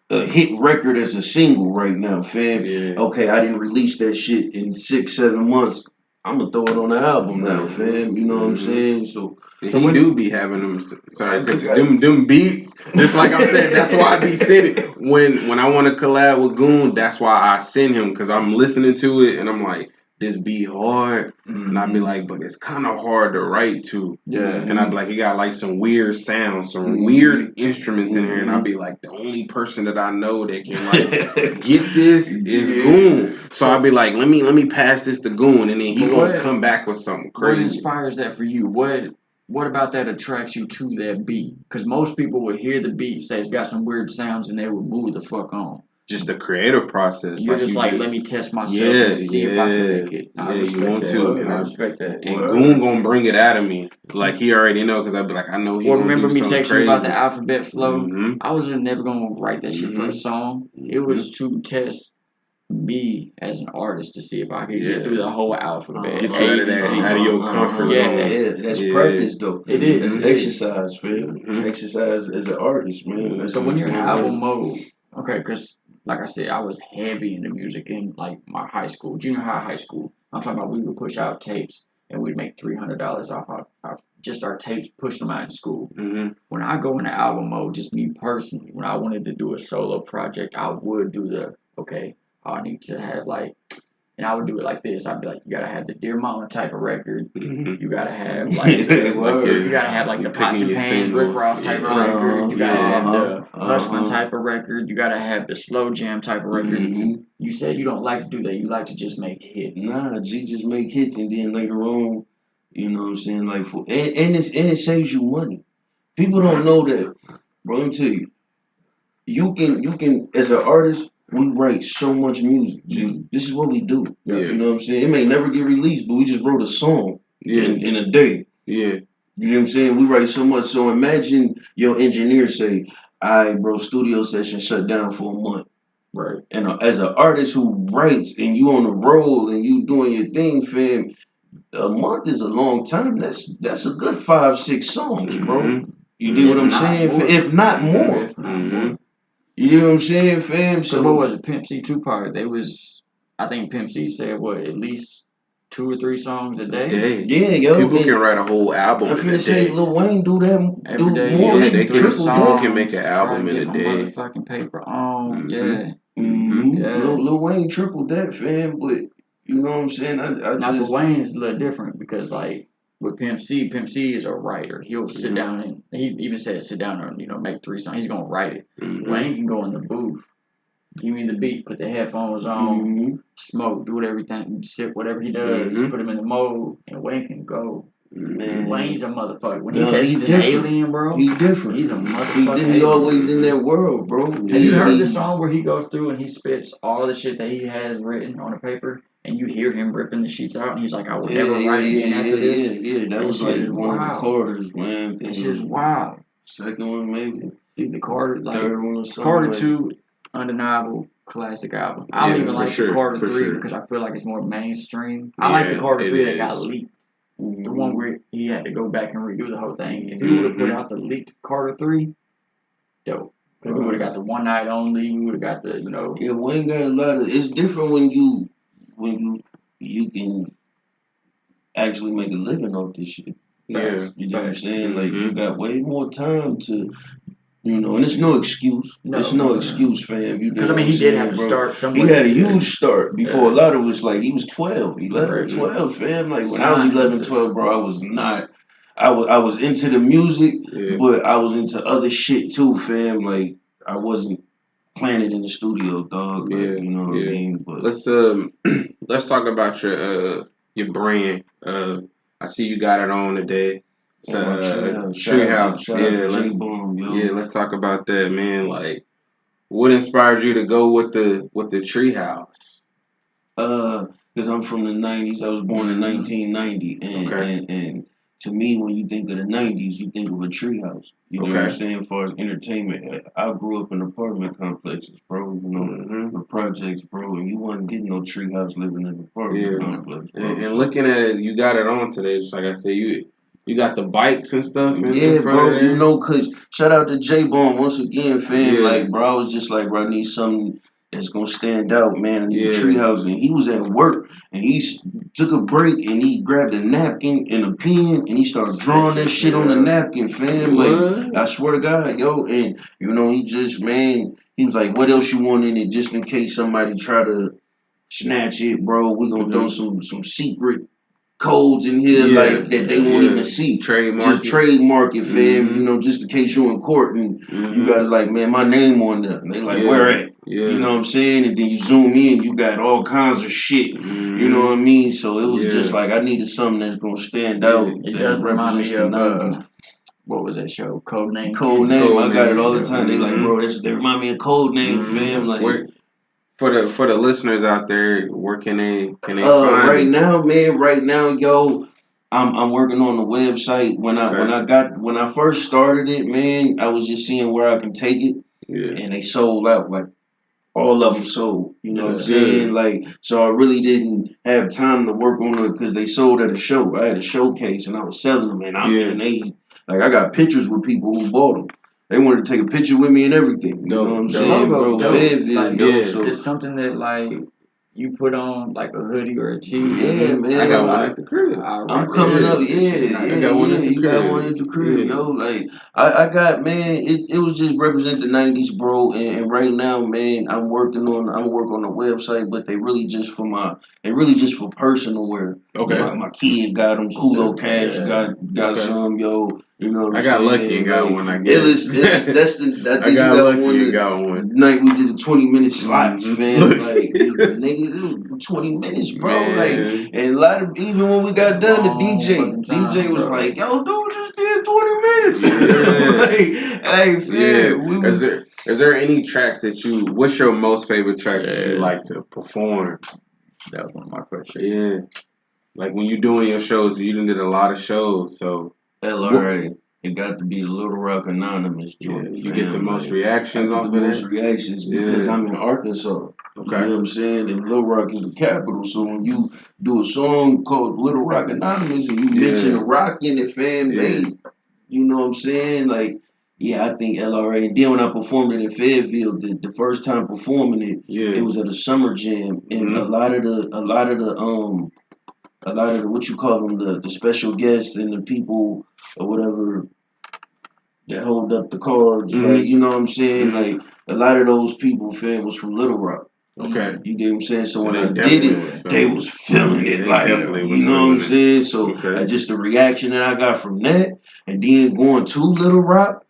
a hit record as a single right now, fam. Okay, I didn't release that shit in 6-7 months. I'm gonna throw it on the album now, fam. You know what I'm saying? So he do be having them. Sorry, them beats. Just like I'm saying, that's why I be sitting when I want to collab with Goon. That's why I send him because I'm listening to it and I'm like, this beat hard, and I'd be like, but it's kind of hard to write to. And I'd be like, he got like some weird sounds, some weird instruments in here, and I'd be like, the only person that I know that can like get this is Goon. So I'd be like, let me pass this to Goon, and then he gonna come back with something crazy. What inspires that for you? What about that attracts you to that beat? Because most people would hear the beat, say it's got some weird sounds, and they would move the fuck on. Just the creative process. You're just like, let me test myself and see if I can make it. You want to. And I respect that. And Goon gonna bring it out of me. Like, he already know, because I'd be like, I know he gonna remember do me texting you about the alphabet flow? I was never gonna write that shit for a song. It was to test me as an artist to see if I could get through the whole alphabet. Get you out of your comfort zone. That's practice, though. It is. That's exercise, man. Exercise as an artist, man. So when you're in album mode, okay, because like I said, I was heavy into music in like my high school, junior high school. I'm talking about we would push out tapes and we'd make $300 off just our tapes, push them out in school. When I go into album mode, just me personally, when I wanted to do a solo project, I would do I need to have like, and I would do it like this. I'd be like, you gotta have the Dear Mama type of record. You gotta have like, you gotta have like the Pots and Pans, Rick Ross type of record. You gotta have the Hustling type of record. You gotta have the Slow Jam type of record. You said you don't like to do that. You like to just make hits. Nah, G, just make hits and then later on, you know what I'm saying? Like and it saves you money. People don't know that, bro. Let me tell you, you can as an artist. We write so much music, G. This is what we do. You know what I'm saying? It may never get released, but we just wrote a song in a day. You know what I'm saying? We write so much. So imagine your engineer say, all right, bro, studio session shut down for a month. Right. And as an artist who writes and you on the roll and you doing your thing, fam, a month is a long time. That's a good 5-6 songs, bro. You do what I'm saying? If not more. You know what I'm saying, fam? So what was it? Pimp C Tupac. I think Pimp C said at least 2 or 3 songs a day. Yeah, yo. People can write a whole album in a day. I say Lil Wayne do that every day. More. They can make an album in a day. Motherfucking paper on. Lil Wayne tripled that, fam. But you know what I'm saying? For Wayne it's a little different because like. With Pimp C is a writer. He'll sit down and he even said sit down and make 3 songs. He's gonna write it. Wayne can go in the booth, give me the beat, put the headphones on, smoke, do everything, sip whatever he does, put him in the mode, and Wayne can go. Man. Wayne's a motherfucker. When he says he's an alien, bro, he's different. He's a motherfucker. He's always in that world, bro. Have you heard the song where he goes through and he spits all the shit that he has written on the paper? And you hear him ripping the sheets out, and he's like, I will never write again after this. Yeah, that was like one of the Carters, man. It's just wild. Second one, maybe. See, the Carter, third one or something. Carter 2, undeniable classic album. I don't even like the Carter 3 because I feel like it's more mainstream. I like the Carter 3 that got leaked. The one where he had to go back and redo the whole thing. If he would have put out the leaked Carter 3, dope. We would have got the one night only. We would have got the, you know. Yeah, Wayne got a lot of. It's different when you can actually make a living off this shit. Yeah, you know what I'm saying. Like you got way more time to. And it's no excuse. It's no excuse, fam. You know because I mean, he did have to start somewhere. He had a huge start before a lot of us. Like he was 12, 11, 12, fam. Like when I was 11, 12, bro, I was not. I was into the music, but I was into other shit too, fam. Like I wasn't playing it in the studio, dog. Like, you know what I mean? But let's talk about your brand. I see you got it on today. Treehouse. Yeah, let's talk about that, man. Like, what inspired you to go with the Treehouse? Because I'm from the '90s. I was born in 1990, and to me, when you think of the '90s, you think of a treehouse. You know what I'm saying? As far as entertainment, I grew up in apartment complexes, bro. You know, the projects, bro, and you wasn't getting no treehouse living in an apartment complex, bro. And looking at it, you got it on today. Just like I said, you got the bikes and stuff. Yeah, bro. You know, cause shout out to J-Bone once again, fam. Like, bro, I was just like, bro, I need something that's gonna stand out, man. I need a treehouse, and he was at work, and he took a break, and he grabbed a napkin and a pen, and he started drawing that shit on the napkin, fam. Like, I swear to God, yo, and he just, man, he was like, what else you want in it, just in case somebody try to snatch it, bro. We gonna throw some secret codes in here like that they won't even see. Just trademark it, fam. Just in case you're in court and you got like, man, my name on there. And they like, where at? You know what I'm saying? And then you zoom in, you got all kinds of shit. You know what I mean? So it was just like I needed something that's gonna stand out. It does remind me of what was that show? Code Name. I got it all the time. They like, bro, they remind me of Code Name, fam. Like. For the listeners out there, where can they find right it? now, man, yo, I'm working on the website. When I first started it, man, I was just seeing where I can take it, and they sold out. Like all of them sold. You know what I'm saying? Like, so I really didn't have time to work on it because they sold at a show. I had a showcase and I was selling them, and I got pictures with people who bought them. They wanted to take a picture with me and everything. You know what I'm saying, bro? It's something that like you put on like a hoodie or a tee. Yeah, man. I got one at the crib. I'm coming up. I got one at the crib. You got one at the crib, yo. Like I got, man. It was just represent the '90s, bro. And right now, man, I'm working on the website, but they really just for personal wear. Okay. My kid got them. Kulo Cash got some, yo. You know what I'm saying? I got lucky and got one. I guess. That's the. I got lucky and got one. The night we did the 20-minute slots, man. Like nigga, it was 20 minutes, bro. Man. Like, and a lot of even when we got done, the DJ was like, "Yo, dude, just did 20 minutes." Hey, fam. Is there any tracks that what's your most favorite track that you like to perform? That was one of my questions. Yeah. Like when you doing your shows, you done did a lot of shows, so. LRA. It got to be the Little Rock Anonymous joint. You get the most reactions off of that? Most reactions because I'm in Arkansas. Okay. You know what I'm saying? And Little Rock is the capital. So when you do a song called Little Rock Anonymous and you mention a rock in it, fam, you know what I'm saying? Like, I think LRA. And then when I performed it in Fayetteville, the first time performing it, it was at a summer jam. And a lot of the what you call them, the special guests and the people or whatever that hold up the cards, like, you know what I'm saying? Like a lot of those people, fam, was from Little Rock. Okay. You get what I'm saying? So when I did it, they was feeling it, like, you know what I'm saying? So just the reaction that I got from that, and then going to Little Rock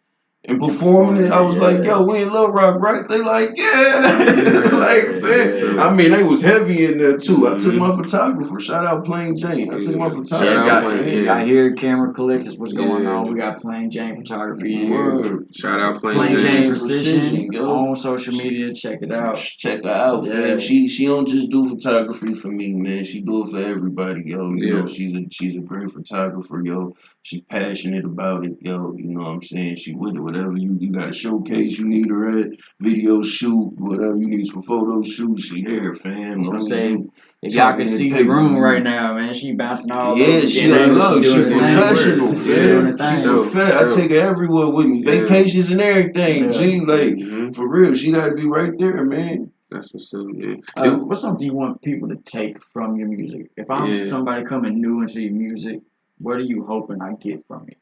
and performing it, I was like, yo, we in Little Rock, right? They like, like, fam. I mean, they was heavy in there too. I took my photographer. Shout out Plain Jane. I took my photographer. I hear Camera Collects is what's going on. We got Plain Jane Photography in here. Shout out Plain Jane Precision on social media. Check it out. Check her out, man. She don't just do photography for me, man. She do it for everybody, yo. You know, she's a great photographer, yo. She's passionate about it, yo. You know what I'm saying? She with it with whatever you got a showcase you need her at, video shoot, whatever you need for photo shoot, she there, fam. I'm saying, if y'all could see the room right now, man, she bouncing all over. She professional, fam. I take her everywhere with me, vacations and everything. G, like for real, she gotta be right there, man. That's what's up, man. What's something you want people to take from your music? If I'm somebody coming new into your music, what are you hoping I get from it?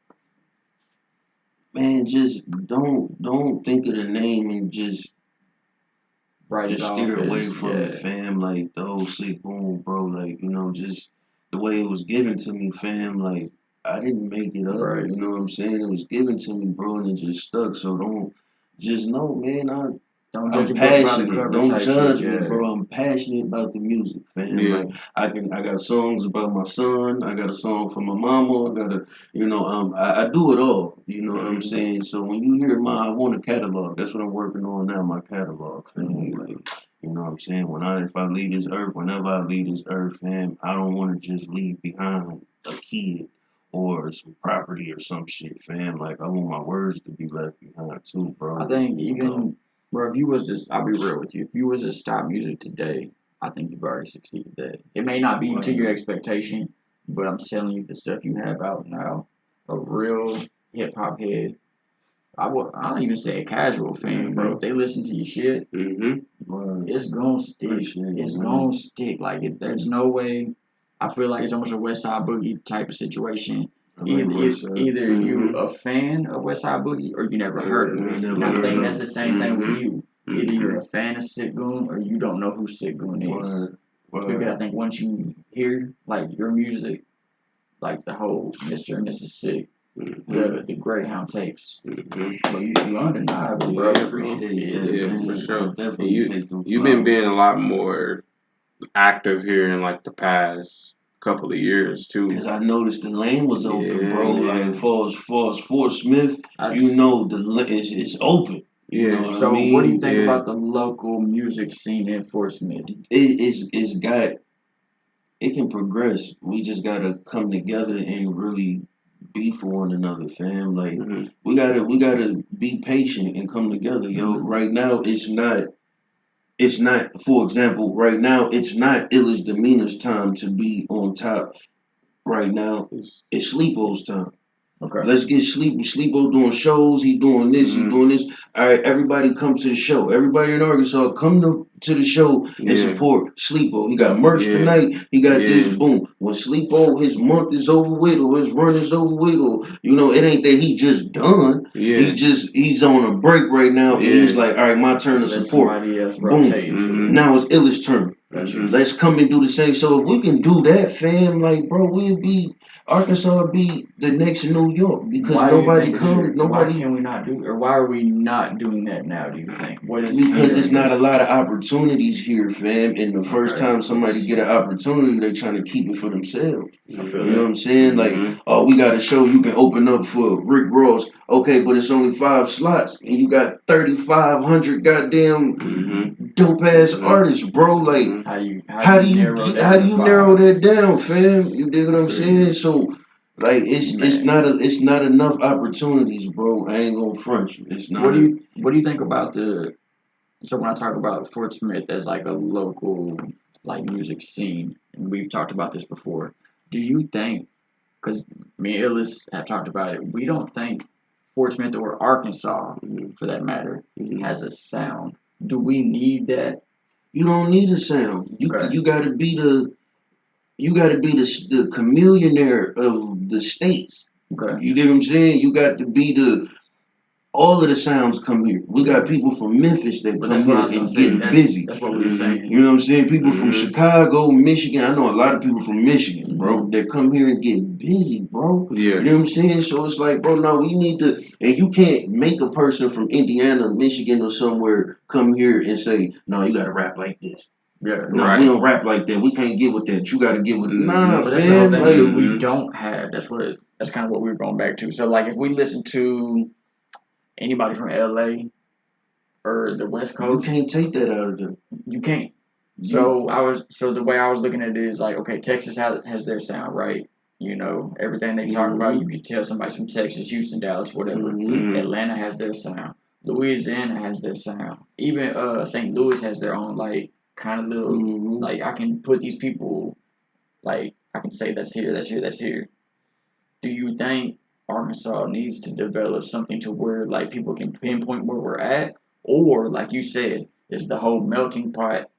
Man, just don't think of the name and just steer away from it, fam. Like the whole sick boom, bro. Like, just the way it was given to me, fam. Like I didn't make it up. Right. You know what I'm saying? It was given to me, bro, and it just stuck. So don't just know, man. I'm passionate. Don't judge me, bro. I'm passionate about the music, fam. Yeah. Like I got songs about my son. I got a song for my mama. I do it all. You know what I'm saying? So when you hear I want a catalog. That's what I'm working on now. My catalog, fam. Like, you know what I'm saying? If I leave this earth, whenever I leave this earth, fam, I don't want to just leave behind a kid or some property or some shit, fam. Like I want my words to be left behind too, bro. I think bro, if you was just, I'll be real with you. If you was to stop music today, I think you've already succeeded. That it may not be to your expectation, but I'm telling you, the stuff you have out now, a real hip hop head. I don't even say a casual fan, bro. If they listen to your shit, it's gonna stick. It's gonna stick. Like there's no way. I feel like it's almost a West Side Boogie type of situation. Either you a fan of West Side Boogie or you never heard of it. And I think that's the same thing with you. Either you're a fan of Sick Goon or you don't know who Sick Goon is. Because I think once you hear like your music, like the whole Mr. and Mrs. Sick, the Greyhound tapes, but you undeniable, bro. Yeah, for sure. You've been being a lot more active here in like the past couple of years too. Because I noticed the lane was open, bro. Like as far as Fort Smith, it's open. You know what I mean? What do you think about the local music scene in Fort Smith? It can progress. We just gotta come together and really be for one another, fam. Like we gotta be patient and come together, yo. Right now it's not, for example, right now it's not Illich Demeanor's time to be on top. Right now it's Sleepo's time. Okay. Let's get Sleepo doing shows. He doing this. He doing this. All right, everybody come to the show. Everybody in Arkansas come to the show and support Sleepo. He got merch tonight. He got this. Boom. When Sleepo, his month is over with or his run is over with, or it ain't that he just done. He's on a break right now, and he's like, all right, my turn to support. Boom. Now it's Illich's turn. Let's come and do the same. So if we can do that, fam, like, bro, Arkansas would be the next New York because nobody comes. Why can we not do, or why are we not doing that now? Do you think? Because it's not a lot of opportunities here, fam. And the first time somebody get an opportunity, they trying to keep it for themselves. You know what I'm saying? Like, oh, we got a show you can open up for Rick Ross. Okay, but it's only 5 slots, and you got 3,500 goddamn dope ass artists, bro. Like, how do you narrow that down, fam? You dig what I'm saying? So, like, it's not enough opportunities, bro. I ain't gonna front you. It's not. What do you think about so when I talk about Fort Smith as like a local like music scene, and we've talked about this before, do you think, because me and Illis have talked about it, we don't think Fort Smith or Arkansas, for that matter, has a sound. Do we need that? You don't need a sound. You gotta be the chameleonaire of the states. Okay. You dig what I'm saying? You got to be all of the sounds come here. We got people from Memphis that come here and get busy. That's what we were saying. You know what I'm saying? People from Chicago, Michigan. I know a lot of people from Michigan, bro, that come here and get busy, bro. Yeah. You know what I'm saying? So it's like, bro, no, we need to, and you can't make a person from Indiana, Michigan, or somewhere come here and say, no, you got to rap like this. Yeah, no, we don't rap like that. We can't get with that. You got to get with but fam. That's the we don't have. That's kind of what we were going back to. So like, if we listen to anybody from LA or the West Coast, you can't take that out of them. You can't. So the way I was looking at it is like, okay, Texas has their sound, right? You know, everything they talk about, you can tell somebody's from Texas, Houston, Dallas, whatever. Atlanta has their sound. Louisiana has their sound. Even St. Louis has their own, like, kind of little, like, I can put these people, like, I can say that's here, that's here, that's here. Do you think Arkansas needs to develop something to where, like, people can pinpoint where we're at? Or, like you said, is the whole melting pot,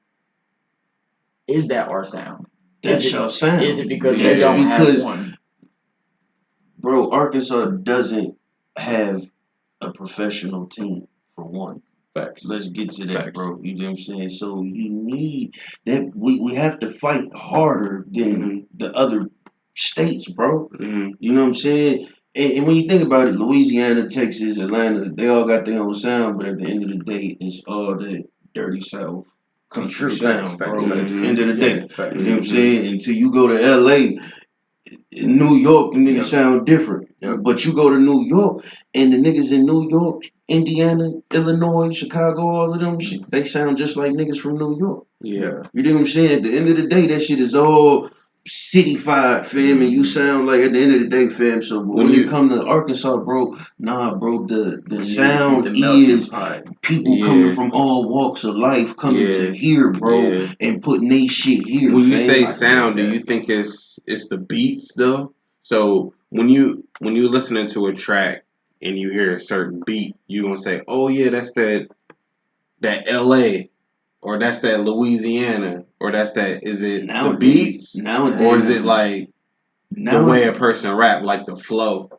is that our sound? That's your sound. Is it because we don't have one? Bro, Arkansas doesn't have a professional team, for one. Facts. Let's get to that, bro. You know what I'm saying? So you need that. We have to fight harder than the other states, bro. You know what I'm saying? And when you think about it, Louisiana, Texas, Atlanta, they all got their own sound, but at the end of the day, it's all that dirty South country sound, bro. At the end of the day, you know what I'm saying? Until you go to LA, New York, the niggas sound different. But you go to New York, and the niggas in New York, Indiana, Illinois, Chicago, all of them shit, they sound just like niggas from New York. Yeah. You know what I'm saying? At the end of the day, that shit is all city-fied, fam, and you sound like, at the end of the day, fam, so when you come to Arkansas, bro, nah, bro, the sound is people coming from all walks of life coming to here, bro, and putting they shit here. When you say sound, do you think it's the beats, though? So when you listening to a track and you hear a certain beat, you gonna say, oh yeah, that's that LA, or that's that Louisiana, or that's that, is it the beats? Or is it like the way a person rap, like the flow?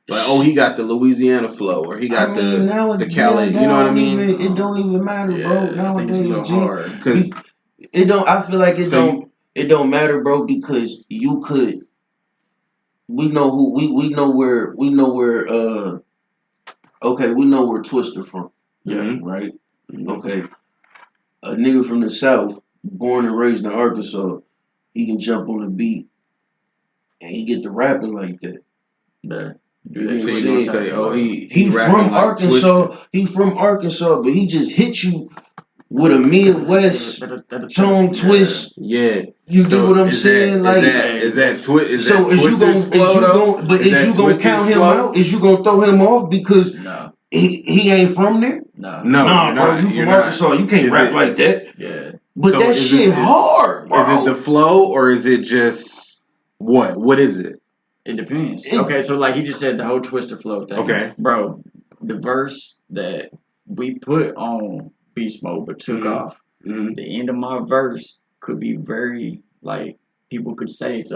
Like, oh, he got the Louisiana flow, or he got the Cali, you know what I mean? It don't even matter, bro. Nowadays, G, it don't, I feel like it don't matter, bro, because you could, we know where okay, we know where Twister from. Right? Okay. A nigga from the South, born and raised in Arkansas, he can jump on a beat and he get to rapping like that. So you gonna say, oh, he from like Arkansas. Twister. He from Arkansas, but he just hit you with a Midwest tone twist. Yeah. You get what I'm saying? Is that Twister's flow, though? Is you gonna count him out? Is you gonna throw him off because he ain't from there? No, bro. You from Arkansas? You can't rap like that. Yeah. But so that shit hard, bro. Is it the flow or is it just what? What is it? It depends. Okay, so like he just said, the whole Twister flow thing. Okay, bro, the verse that we put on Beast Mode but took off. The end of my verse could be very, like, people could say it's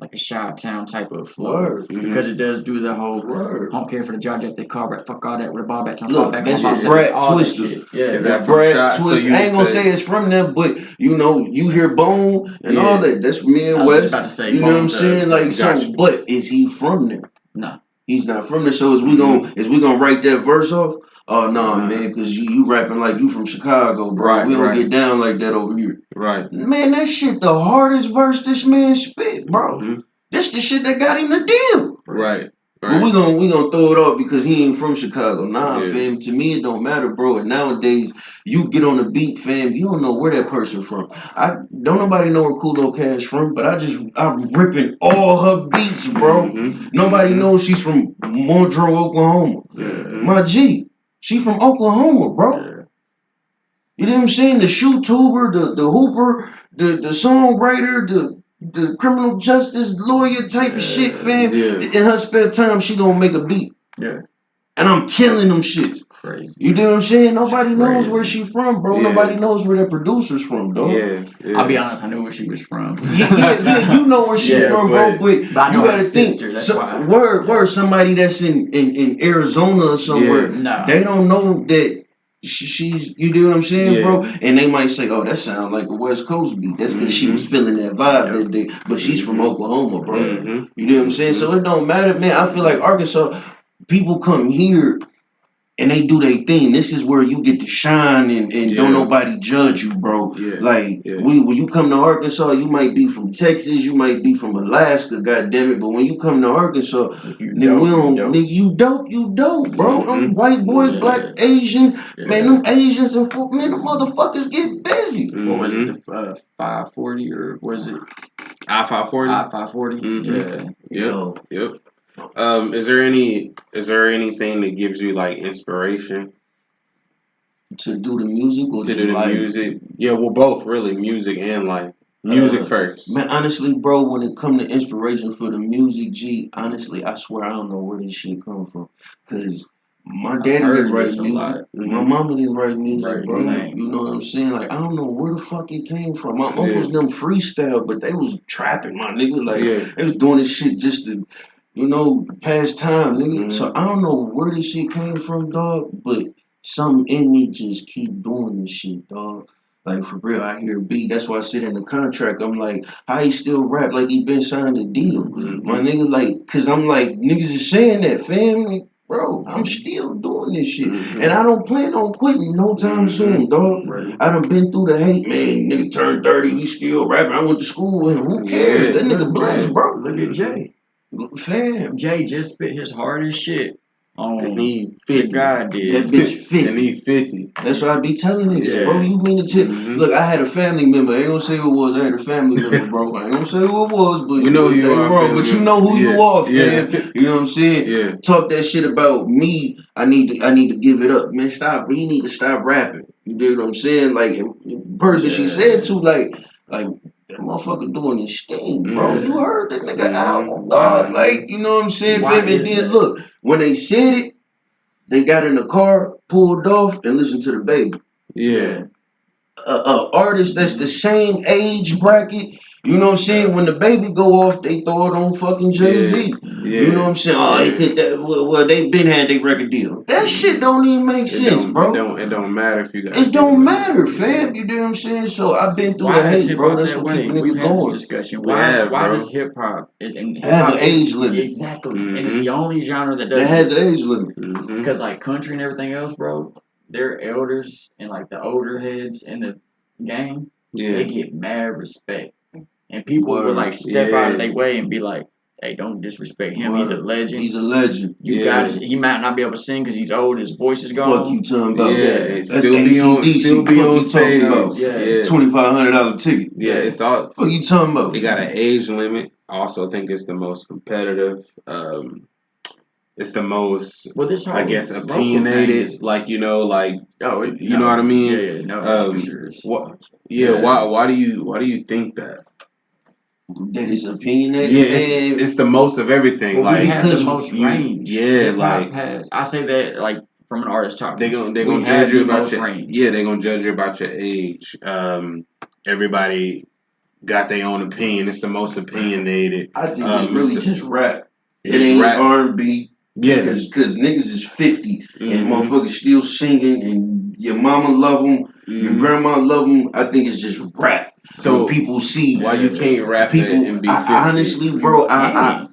like a Chi-Town type of flow. Because it does do the whole I don't care for the Georgia at the car, but fuck all that with a ball back. Look, that's your Brad Twister. Is that Brad Twister? So I ain't gonna say it's from them, but you know, you hear Bone and all that. That's Midwest. I was about to say, you know what I'm saying? Like, so, but is he from there? No. He's not from there. So is we gonna write that verse off? Oh no, man, because you rapping like you from Chicago, bro. We don't get down like that over here. Right. Man, that shit the hardest verse this man spit, bro. This the shit that got him the deal. Right. But we gonna throw it off because he ain't from Chicago. Nah, fam. To me, it don't matter, bro. And nowadays, you get on the beat, fam. You don't know where that person from. Don't nobody know where Kool Cash from, but I'm ripping all her beats, bro. Nobody knows she's from Monroe, Oklahoma. My G, she from Oklahoma, bro. You know what I'm saying? The shoe tuber, the hooper, the songwriter, the criminal justice lawyer type of shit, fam. In her spare time, she gonna make a beat. And I'm killing them shits. Crazy. You know what I'm saying? Nobody knows where she from, bro. Nobody knows where that producer's from, dog. I'll be honest, I knew where she was from. You know where she from, bro. But you gotta think. Word, somebody that's in Arizona or somewhere, they don't know that she's, you know what I'm saying, bro? And they might say, oh, that sounds like a West Coast beat. That's because she was feeling that vibe that day. But she's from Oklahoma, bro. You know what I'm saying? So it don't matter, man. I feel like Arkansas, people come here and they do their thing. This is where you get to shine and don't nobody judge you, bro. Like, when you come to Arkansas, you might be from Texas, you might be from Alaska, goddammit. But when you come to Arkansas, you dope, bro. Them white boys, black, Asian, man, them Asians and man, them motherfuckers get busy. What was it, 540 or was it? I-540. I-540. Yeah. Yep. Is there anything that gives you like inspiration to do the music or to do the music? Yeah, well, both really, music and life. Music first. Man, honestly, bro, when it come to inspiration for the music, honestly, I swear I don't know where this shit come from. Cause my daddy didn't write music. My mama didn't write music, bro. Same. You know what I'm saying? Like, I don't know where the fuck it came from. My uncles them freestyle, but they was trapping, my nigga. Like, they was doing this shit just to, pass time, nigga. So I don't know where this shit came from, dog, but something in me just keep doing this shit, dog. Like, for real, I hear a beat. That's why I sit in the contract. I'm like, how he still rap like he been signed a deal? My nigga, like, cause I'm like, niggas is saying that, family. Bro, I'm still doing this shit. And I don't plan on quitting no time soon, dog. I done been through the hate, man. Nigga turned 30, he still rapping. I went to school with him. Who cares? That nigga blessed, bro. Look at Jay. Fam. Jay just spit his hardest shit. And he 50. God did. That bitch 50. And he 50. That's what I be telling niggas, bro. You mean to look, I had a family member. I ain't gonna say who it was. I had a family member, bro. I ain't gonna say who it was, but we know who you are, wrong. But you know who you are, fam. You know what I'm saying? Yeah. Talk that shit about me. I need to give it up. Man, stop. You need to stop rapping. You know what I'm saying? Like, in person she said to, like that motherfucker doing his thing, bro. You heard that nigga album, dog. Like, you know what I'm saying, fam? And then look, when they said it, they got in the car, pulled off, and listened to the baby. Yeah. Artist that's the same age bracket. You know what I'm saying? When the baby go off, they throw it on fucking Jay-Z. You know what I'm saying? Oh, he could that. Well, they been had their record deal. That shit don't even make sense, bro. It don't matter if you got. It don't matter, fam. You know what I'm saying? So I've been through the hate, bro. That's what keep niggas going. This discussion. Why does hip hop have an age limit? Exactly, and it's the only genre that does. That has an age limit. Because like country and everything else, bro, their elders and like the older heads in the game, they get mad respect. And people will like step out of their way and be like, hey, don't disrespect him. He's a legend. He's a legend. You got it. He might not be able to sing because he's old. His voice is gone. Fuck you talking about? Yeah, still be on stage. Yeah. $2,500 ticket. Yeah, it's all. What you talking about? They got an age limit. I also think it's the most competitive. It's the most, I guess, opinionated. Like you know what I mean? Yeah, no, for sure. Why do you think that? That is opinionated. Yeah, it's the most of everything. Well, like we have the most range. Yeah, like I say that like from an artist talk. They're gonna judge you about your range. Yeah, they're gonna judge you about your age. Everybody got their own opinion. It's the most opinionated. I think it's really just rap. It ain't R&B. Yeah, because niggas is 50 and motherfuckers still singing and your mama love them, your grandma love them. I think it's just rap. So when people see why you can't rap people, and be 50. Honestly, bro, I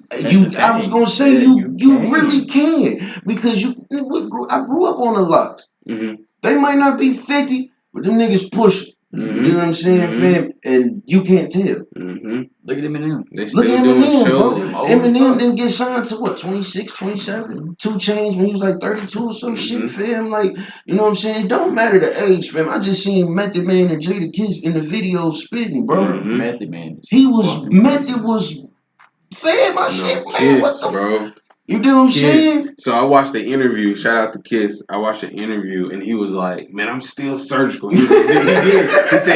was gonna say you really can because I grew up on the locks. They might not be 50, but them niggas push. You know what I'm saying, fam? And you can't tell. Look at Eminem. Look at Eminem, bro. Eminem didn't get signed to what, 26, 27? 2 Chainz when he was like 32 or some shit, fam. Like, you know what I'm saying? It don't matter the age, fam. I just seen Method Man and Jada Kiss in the video spitting, bro. Method Man. Method was, fam. I said, man, what the bro? You know what I'm saying? So I watched the interview. Shout out to Kiss. I watched the interview, and he was like, "Man, I'm still surgical." He did.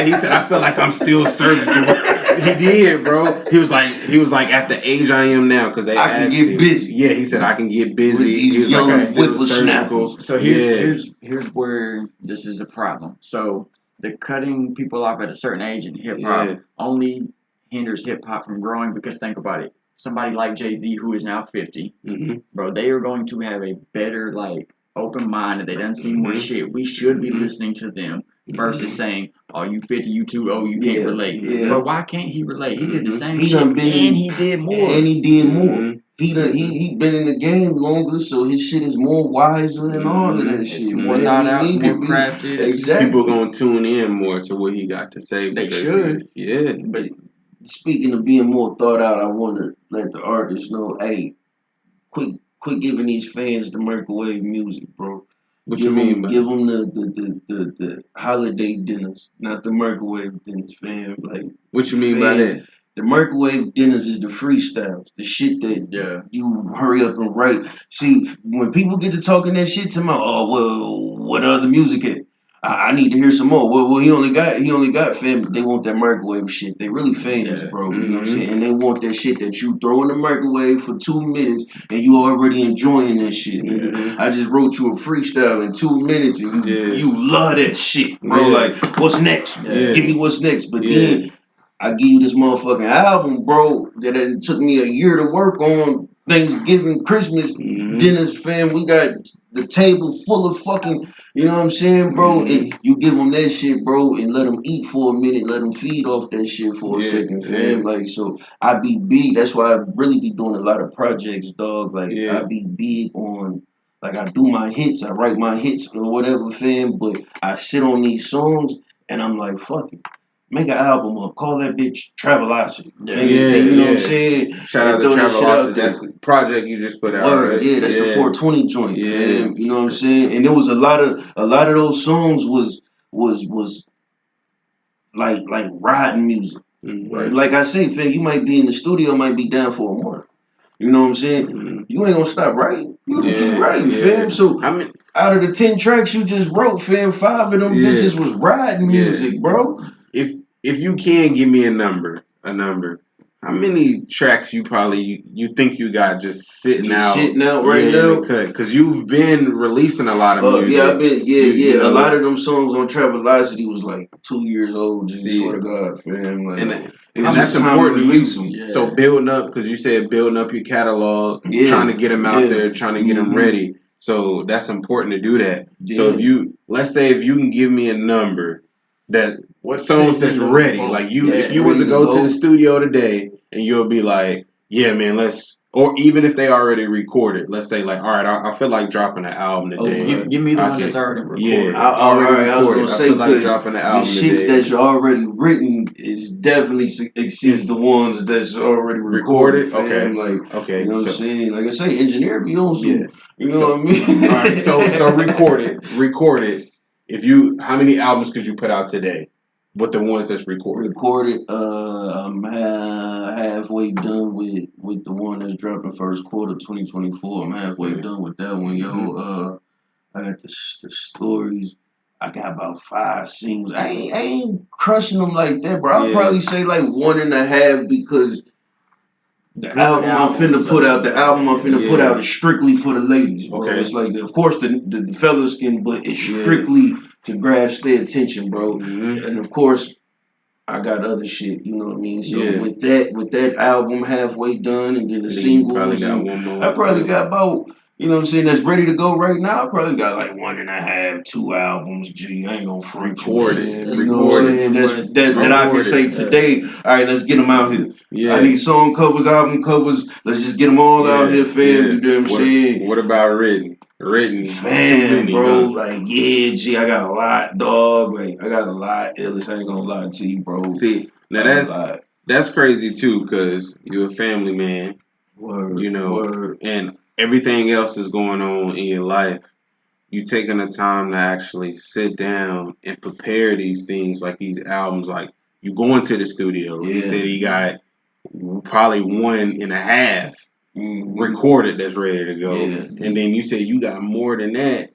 He said, "I feel like I'm still surgical." He did, bro. He was like, at the age I am now, because I can get busy. Yeah, he said I can get busy. With these young whippersnappers. So here's where this is a problem. So the cutting people off at a certain age in hip hop only hinders hip hop from growing, because think about it. Somebody like Jay-Z, who is now 50, bro, they are going to have a better, like, open mind, and they done see more shit. We should be listening to them versus saying, "Oh, you 50, you too old, you can't relate." But why can't he relate? He did the same shit, and he did more. He been in the game longer, so his shit is more wiser than all of that shit. It's more thought out, more crafted. Exactly. People gonna tune in more to what he got to say. They should. But speaking of being more thought out, I want to let the artists know, hey, quit giving these fans the microwave music, bro. What you mean? Give them the holiday dinners, not the microwave dinners, fam. Like, what you mean by that? The microwave dinners is the freestyles, the shit that you hurry up and write. See, when people get to talking that shit to me, oh well, what other music at? I need to hear some more. Well, he only got family. They want that microwave shit. They really famous, bro. You know what I'm saying? And they want that shit that you throw in the microwave for 2 minutes and you already enjoying that shit. I just wrote you a freestyle in 2 minutes and you love that shit, bro. Like, what's next? Give me what's next. But then I give you this motherfucking album, bro, that it took me a year to work on. Thanksgiving, Christmas dinners, fam. We got the table full of fucking, you know what I'm saying, bro? And you give them that shit, bro, and let them eat for a minute, let them feed off that shit for a second, fam. Like, so I be big. That's why I really be doing a lot of projects, dog. Like, I be big on, like, I do my hits, I write my hits or whatever, fam, but I sit on these songs and I'm like, fuck it. Make an album or call that bitch Travelocity. You know what I'm saying? Shout out to Travelocity. That's the project you just put out. Right? Yeah, that's the 420 joint. Yeah. You know what I'm saying? And there was a lot of those songs was like riding music. Right. Like I say, fam, you might be in the studio, might be down for a month. You know what I'm saying? You ain't gonna stop writing. You gonna keep writing, fam. So I mean, out of the 10 tracks you just wrote, fam, 5 of them bitches was riding music, bro. If you can give me a number, how many tracks you think you got just sitting out right now? Because you've been releasing a lot of music. Yeah, I've been you know, a lot of them songs on Travelocity was like 2 years old. Just swear to God, fam. Like, and that's important to release them. Yeah. So building up, because you said building up your catalog, trying to get them out there, trying to get them ready. So that's important to do that. So let's say if you can give me a number that songs that's ready, like if you was to go to the studio today and you'll be like, yeah, man, or even if they already recorded, let's say like, all right, I feel like dropping an album today. Give me the ones that's already recorded. Yeah, I was gonna say, feel like dropping an album today. The shits that's already written is definitely exceeds the ones that's already recorded. Okay. You know what I'm saying? Like I say, engineer be on some. You know what I mean? All right, so record it. How many albums could you put out today with the ones that's recorded? I'm halfway done with the one that's dropping first quarter 2024. I'm halfway done with that one, yo. I got the stories. I got about 5 singles. I ain't crushing them like that, bro. I'll probably say like 1.5 because the album I'm finna put out is strictly for the ladies, bro. Okay. It's like, of course, the fellas can, but it's strictly to grasp their attention, bro. And of course, I got other shit, you know what I mean? So with that album halfway done, and then the singles, I probably got about, you know what I'm saying, that's ready to go right now. I probably got like 1.5, 2 albums. Gee, I ain't gonna freak record it. You know what I'm saying? That I can say today. All right, let's get them out here. I need song covers, album covers. Let's just get them all out here, fam. You know what I'm saying? What about written, fam, bro. Like, G, I got a lot, dog. Like, I got a lot. Ellis, I ain't gonna lie to you, bro. See, now that's crazy too, because you're a family man. Word. And everything else is going on in your life. You taking the time to actually sit down and prepare these things, like these albums. Like, you going to the studio. He said he got probably 1.5 recorded that's ready to go. And then you say you got more than that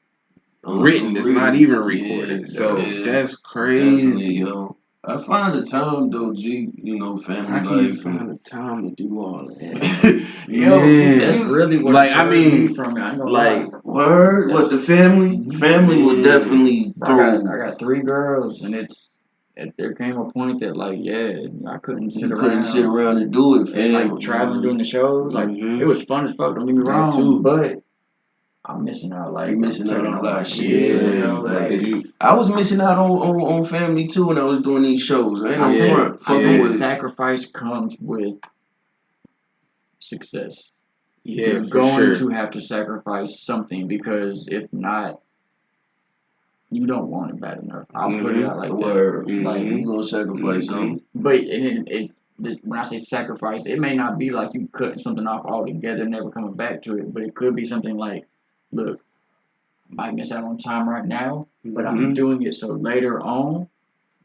written that's not even recorded. So that's crazy, yo. I find the time though, G. You know, family life. How can you find the time to do all of that? That's really what. Like, I mean, from me. I ain't gonna lie. Word. What the family? Family would definitely. I got 3 girls, and there came a point that I couldn't sit around and do it, fam. And like traveling, doing the shows, like it was fun as fuck. Don't get me wrong, but I'm missing out. Like, you're missing out on a lot of shit. I was missing out on family too when I was doing these shows. I think sacrifice comes with success. Yeah, you're going to have to sacrifice something, because if not, you don't want it bad enough. I'll put it out like that. Like, you're gonna sacrifice something. But when I say sacrifice, it may not be like you cutting something off altogether, never coming back to it. But it could be something like, look, I might miss out on time right now, but I'm doing it so later on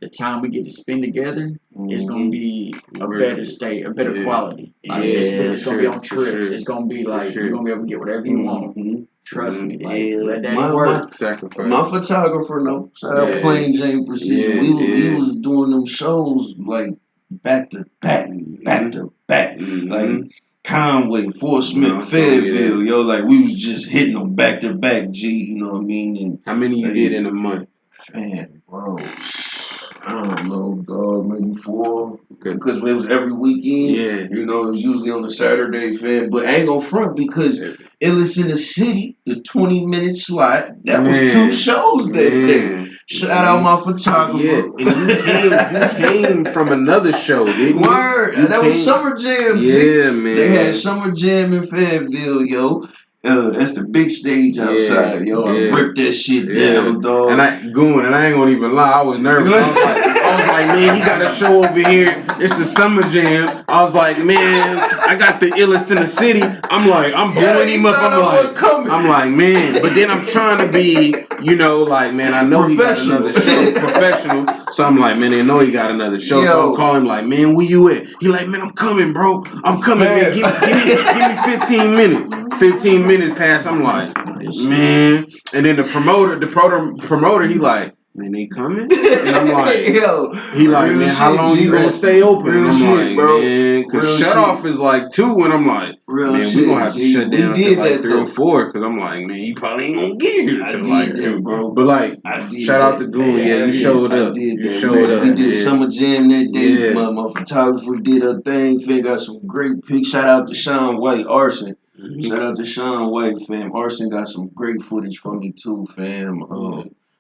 the time we get to spend together is gonna be a better state, a better quality. Like it's gonna be on trips. It's gonna be like you're gonna be able to get whatever you want. Trust me, like let that work. My photographer, no, shout out Plain Jane Precision. We was doing them shows like back to back, like Conway, Fort Smith, Fayetteville, yo, like we was just hitting them back to back. G, you know what I mean? And how many you did in a month? Man, bro, I don't know, dog, maybe 4. Because it was every weekend. Yeah. You know, it was usually on a Saturday, fam. But I ain't gonna front because Illis in the City, the 20-minute slot, that was 2 shows that day. Shout out my photographer. Yeah, and you came from another show, didn't you? Word. That was Summer Jam. Yeah, man. They had Summer Jam in Fayetteville, yo. That's the big stage outside, yo. I ripped that shit down, dog. And I ain't gonna even lie, I was nervous. I was like, man, he got a show over here. It's the Summer Jam. I was like, man, I got the illest in the city. I'm blowing him up. I'm like, man. But then I'm trying to be, you know, like, man, I know he got another show, professional. So I'm like, man, they know he got another show. So I'm calling him like, man, where you at? He like, man, I'm coming, bro. I'm coming, man. Give me 15 minutes. 15 minutes pass. I'm like, man. And then the promoter, he like, man, they coming? And I'm like, he like, man, how long you gonna stay open? And I'm like, man, because shut off is like 2, and I'm like, man, we gonna have to shut down till like 3 or 4, because I'm like, man, you probably ain't gonna get here till like 2, bro. But like, shout out to Goon, you showed up. You showed up. We did Summer Jam that day. My photographer did her thing. Got some great pics. Shout out to Sean White, Arson. Shout out to Sean White, fam. Arson got some great footage from me too, fam.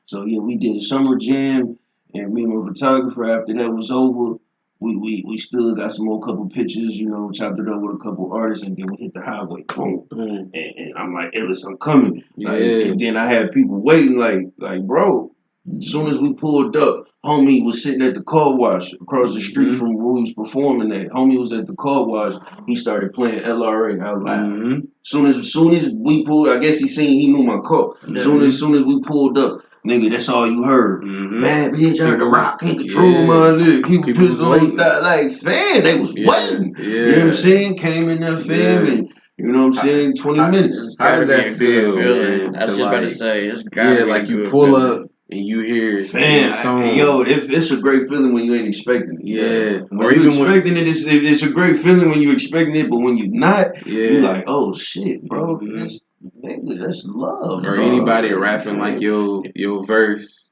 So yeah, we did a Summer Jam, and me and my photographer. After that was over, we still got some more couple pictures, you know, chopped it up with a couple artists, and then we hit the highway, boom. And I'm like, hey, listen, I'm coming. Like, and then I had people waiting, like, bro. As soon as we pulled up, homie was sitting at the car wash across the street from where we was performing at. Homie was at the car wash. He started playing LRA out loud. Soon as we pulled, I guess he knew my car. Soon as we pulled up, nigga, that's all you heard. Bad bitch, I heard the rock, can't control my leg. People pissed that, like, fam, they was waiting. You know what I'm saying? Came in there, fam, and you know what I'm saying? 20 minutes. How does that feel? I was just about to say, it's gotta be like you pull up and you hear song. Yo, it's a great feeling when you ain't expecting it. Yeah. When you're expecting it, it's a great feeling when you're expecting it, but when you're not, you're like, oh shit, bro, that's love. Or anybody rapping like your verse.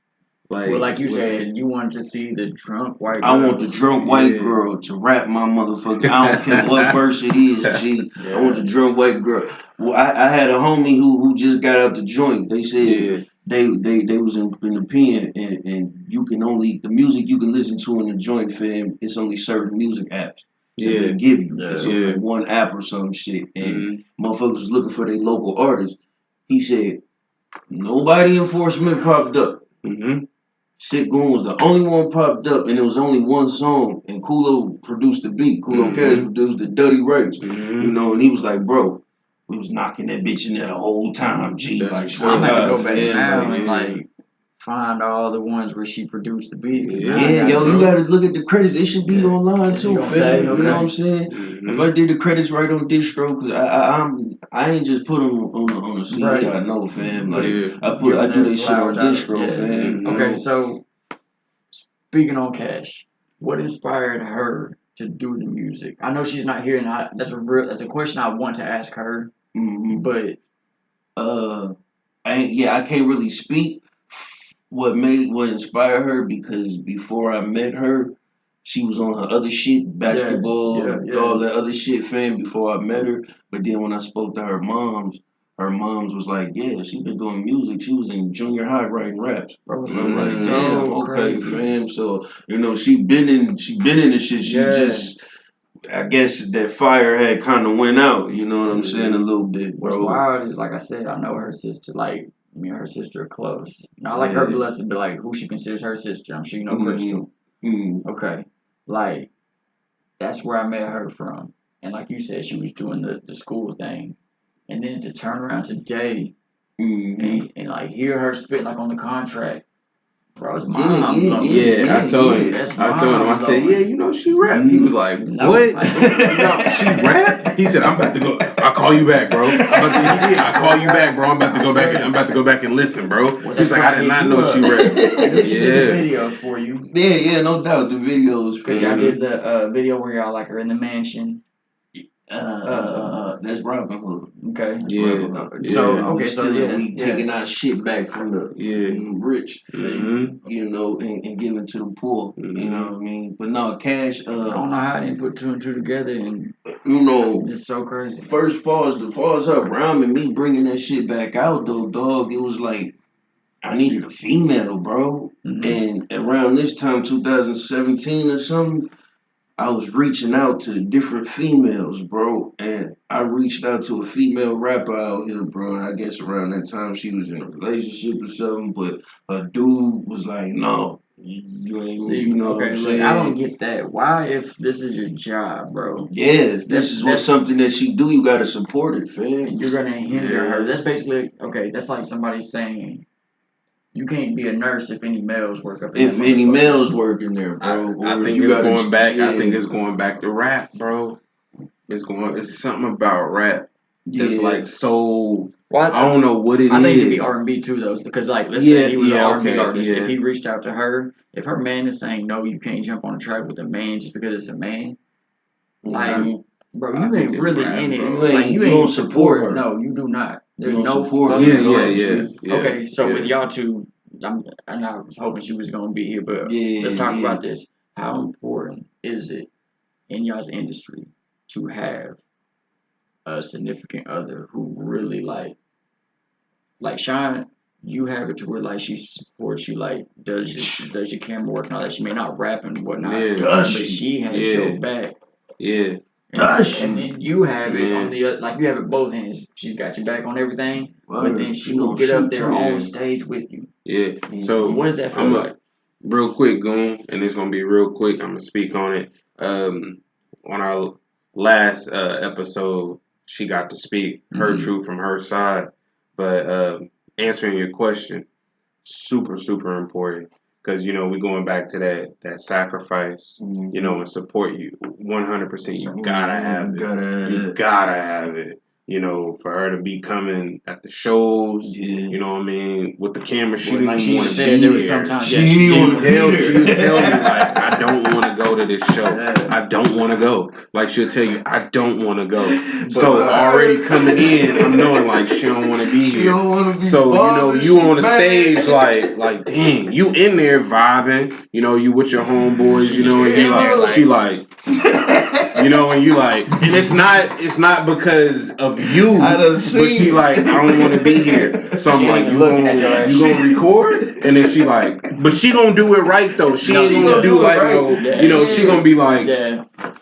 Like you said, you wanted to see the drunk white girl. I want the drunk white girl to rap my motherfucker. I don't care what verse it is, G. I want the drunk white girl. Well, I had a homie who just got out the joint. They said they was in the pen, and you can only, the music you can listen to in the joint, fam, it's only certain music apps that they give you. It's only one app or some shit. And motherfuckers was looking for their local artists. He said, nobody in Fort Smith popped up. Sick Goon was the only one popped up, and it was only one song, and Kulo produced the beat. Kulo Cash produced the Dirty Rights. You know, and he was like, bro, we was knocking that bitch in there the whole time, G. Like, swear I'm gonna go back now and like find all the ones where she produced the beats. Yo, you gotta look at the credits. It should be online too, fam. You know what I'm saying? If I did the credits right on distro, cause I ain't just put them on the CD. I know, fam. Like I do this shit on distro, fam. Okay, so speaking on Cash, what inspired her to do the music? I know she's not here, and that's a question I want to ask her. But I can't really speak what inspired her, because before I met her, she was on her other shit, basketball, all that other shit, fam, before I met her. But then when I spoke to her moms was like, yeah, she been doing music. She was in junior high writing raps. And I'm like, damn, okay, fam. So, you know, she been in the shit. She just, I guess that fire had kind of went out. You know what I'm saying? A little bit, bro. What's wild is, like I said, I know her sister, like, me and her sister are close. Not like her blessed, but like who she considers her sister. I'm sure you know Crystal. Okay. Like, that's where I met her from. And like you said, she was doing the school thing. And then to turn around today and like hear her spit like on the contract, Bro, it's moms. I told him. I said, yeah, you know she rap. He was like, what? No, she rap? He said, I'm about to go. I'll call you back, bro. I'll call you back, bro. I'm about to go back. I'm about to go back and listen, bro. He was like, I did not know she rap. She did the videos for you. Yeah, no doubt the videos. Because y'all did the video where y'all like are in the mansion. That's Robin Hood. Okay. Yeah. So we taking our shit back from the rich, you know, and giving to the poor. You know what I mean? But no, Cash. I don't know how I didn't put 2 and 2 together, and you know, it's so crazy. First, far as her rhyming and me bringing that shit back out though, dog, it was like I needed a female, bro. And around this time, 2017 or something, I was reaching out to different females, bro, and I reached out to a female rapper out here, bro. And I guess around that time she was in a relationship or something, but a dude was like, "No, you ain't." See, you know what I'm saying? I don't get that. Why, if this is your job, bro? Yeah, if this is something that she do, you gotta support it, fam. You're gonna hinder her. That's basically that's like somebody saying, you can't be a nurse if any males work up in If any males working there, bro. I think it's going back. I think it's going back to rap, bro. It's something about rap. It's like so. Well, I don't know what it is. I think it'd be R&B too, though, because like let's say he was an R&B artist. If he reached out to her, if her man is saying no, you can't jump on a track with a man just because it's a man. Like, bro, you ain't really in it. You ain't support her. No, you do not. There's no support. Yeah. Okay, so with y'all two, I was hoping she was gonna be here, but let's talk about this. How important is it in y'all's industry to have a significant other who really like Sean? You have it to where like she supports you, like does your camera work and all that. She may not rap and whatnot, but she has your back. Yeah. And then you have it on the like you have it both hands. She's got your back on everything, but then she will get up there on stage with you. Yeah. So what does that feel like? Real quick, Goon, and it's gonna be real quick. I'm gonna speak on it. On our last episode, she got to speak her truth from her side, but answering your question, super important. Because, you know, we're going back to that sacrifice, you know, and support you 100%. You gotta have it. You gotta have it. You know, for her to be coming at the shows, you know what I mean, with the camera, she didn't even want to be there. She would tell me, like, I don't want to go to this show. I don't want to go. Like, she'll tell you, I don't want to go. So, already coming in, I'm knowing, like, she don't want to be here. So, you know, you on the stage, like, dang, you in there vibing, you know, you with your homeboys, you know, and you like, she like, you know, and you like, and it's not because of you, but she like, I don't want to be here. So I'm like, you gonna record? And then she like, but she gonna do it right though. She ain't gonna do like you know, she gonna be like,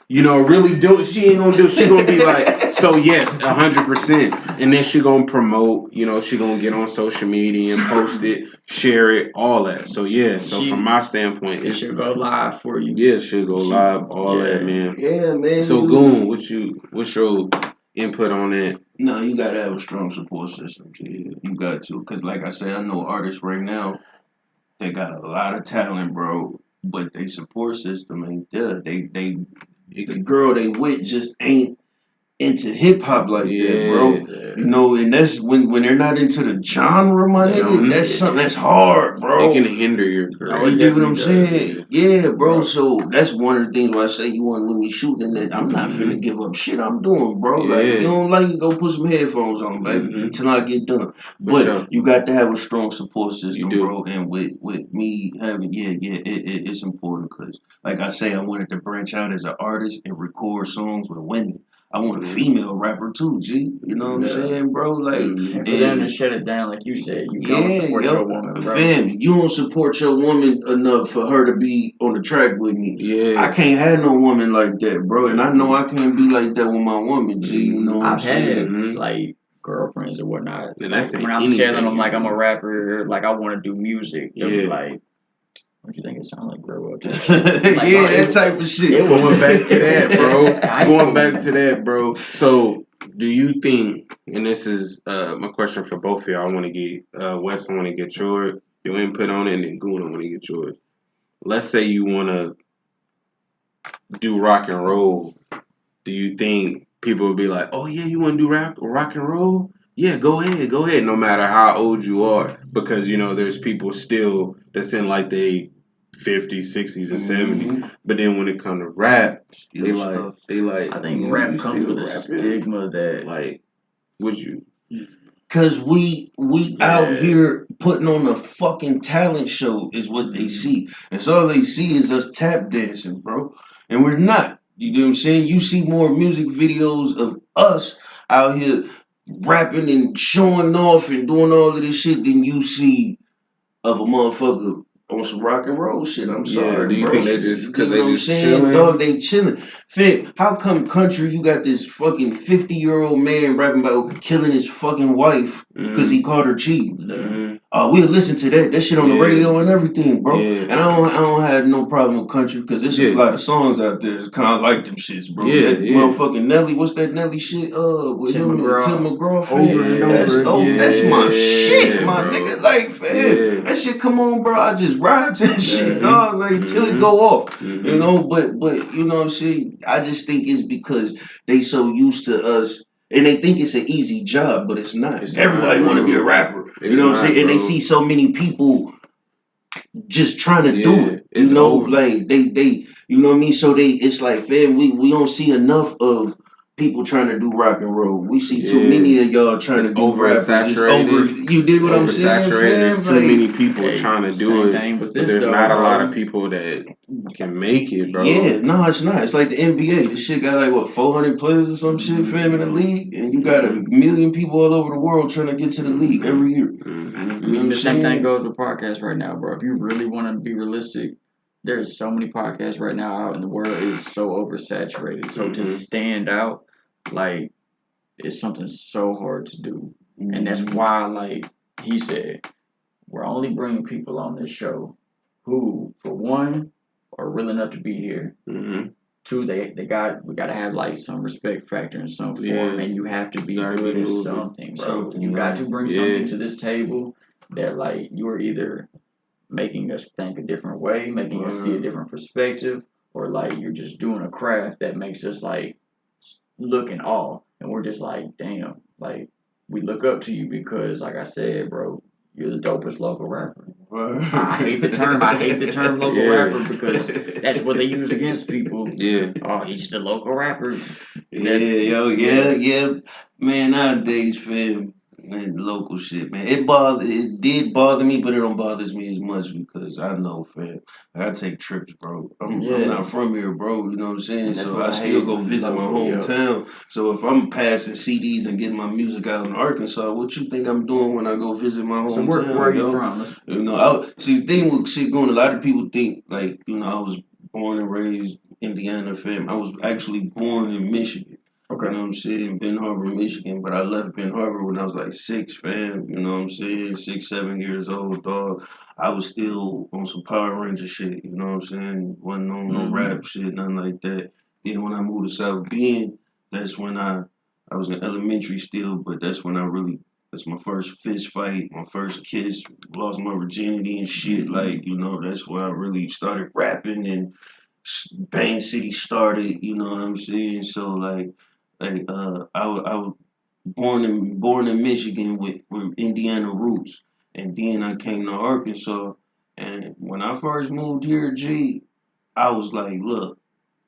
you know, really do it. She ain't gonna do it. She gonna be like, so yes, 100%. And then she gonna promote, you know, she gonna get on social media and post it, share it, all that. So yeah, so from my standpoint, it should go live for you. Yeah, it should go live, all that, man. Yeah, man. So Goon, what's your input on that? No, you gotta have a strong support system, kid. You got to, cause like I said, I know artists right now, they got a lot of talent, bro, but they support system ain't there. The girl they with just ain't into hip hop like that, bro. Yeah. You know, and that's when they're not into the genre, my nigga. That's something that's hard, bro. It can hinder your career. You get what I'm saying? Yeah, bro. So that's one of the things why I say you want to let me shoot, and that I'm not finna give up shit I'm doing, bro. Like you don't like it, go put some headphones on, baby, until I get done. But you got to have a strong support system, bro. And with me having, it's important because, like I say, I wanted to branch out as an artist and record songs with women. I want a female rapper too, G. You know what I'm saying, bro? Like, and for them to shut it down, like you said, you don't support your woman, bro. Fam, you don't support your woman enough for her to be on the track with me. Yeah, I can't have no woman like that, bro. And I know I can't be like that with my woman, G. You know what I'm saying? I've had like girlfriends or whatnot. And that's when I'm telling them like I'm a rapper, like I want to do music. They'll be like, what you think it sounds like, grow up? Like, that type of shit. Going back to that, bro. So, do you think, and this is my question for both of y'all, I want to get, Wes, I want to get your your input on it, and then Goon, I want to get yours. Let's say you want to do rock and roll. Do you think people would be like, "Oh yeah, you want to do rock and roll? Yeah, go ahead." No matter how old you are, because there's people still that's in like they 50s, 60s, and 70s. But then when it comes to rap, they like. I think rap comes with a stigma that like, would you? Cause we out here putting on a fucking talent show is what they see. And so all they see is us tap dancing, bro. And we're not. You know what I'm saying? You see more music videos of us out here rapping and showing off and doing all of this shit than you see of a motherfucker on some rock and roll shit. I'm sorry, do you bro. think they just because they just chilling? Dog, they chilling. Fam, how come country you got this fucking 50-year-old man rapping about killing his fucking wife because he caught her cheating? We'll listen to that shit on the radio and everything, bro. And I don't have no problem with country because there's a lot of songs out there that's kind of like them shits, bro. That motherfucking Nelly, what's that Nelly shit? With Tim McGraw, over and over. That's my shit, my nigga. Like, fam, that shit come on, bro. I just ride to that shit, dog, like till it go off. You know, but you know what I'm saying? I just think it's because they so used to us. And they think it's an easy job, but it's not. Everybody want to be a rapper. You know what I'm saying? And they see so many people just trying to do it. You know, like they you know what I mean? So it's like, fam, we don't see enough of people trying to do rock and roll. We see too many of y'all trying to do oversaturated. You did what I'm saying? There's too many people trying to do it, but there's not a lot of people that can make it, bro. Yeah, no, it's not. It's like the NBA. This shit got like what 400 players or some shit, fam, in the league, and you got 1 million people all over the world trying to get to the league every year. The same thing goes with podcasts right now, bro. If you really want to be realistic, there's so many podcasts right now out in the world. It's so oversaturated. So to stand out, like, it's something so hard to do. And that's why, like he said, we're only bringing people on this show who, for one, are real enough to be here. Two, we got to have like some respect factor in some form, and you have to be good at something, bro. You got to bring something to this table that like you're either making us think a different way, making us see a different perspective, or like you're just doing a craft that makes us like look in awe, and we're just like, damn, like we look up to you because, like I said, bro, you're the dopest local rapper. I hate the term local rapper because that's what they use against people. Yeah. Oh, he's just a local rapper. Yeah. Man, nowadays, fam, man, local shit, man. It did bother me, but it don't bother me as much because I know, fam. I gotta take trips, bro. I'm not from here, bro. You know what I'm saying? So I still go visit my hometown. So if I'm passing CDs and getting my music out in Arkansas, what you think I'm doing when I go visit my hometown? So where are you from? You know, see the thing with shit going, a lot of people think like, you know, I was born and raised Indiana, fam. I was actually born in Michigan. Okay. You know what I'm saying? Ben Harbor, Michigan, but I left Ben Harbor when I was like 6, fam. You know what I'm saying? 6, 7 years old, dog. I was still on some Power Ranger shit. You know what I'm saying? Wasn't on no rap shit, nothing like that. Then when I moved to South Bend, that's when I was in elementary still, but that's my first fist fight, my first kiss, lost my virginity and shit. Like, you know, that's where I really started rapping and Bang City started. You know what I'm saying? So I was born in Michigan with Indiana roots, and then I came to Arkansas. And when I first moved here, I was like, look,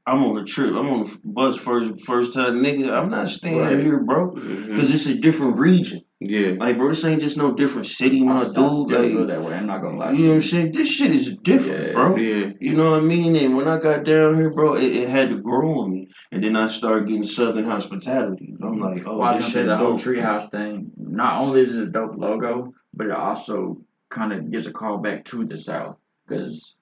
I'm on a trip. I'm on a bus first time, nigga. I'm not staying here, bro, because it's a different region. Yeah, like, bro, this ain't just no different city, my dude. Like, feel that way. I'm not gonna lie. You know what I'm saying? This shit is different, bro. Yeah. You know what I mean? And when I got down here, bro, it had to grow on me. And then I started getting Southern hospitality. I'm like, oh, I was gonna say the whole treehouse thing. Not only is it a dope logo, but it also kind of gives a call back to the South. Because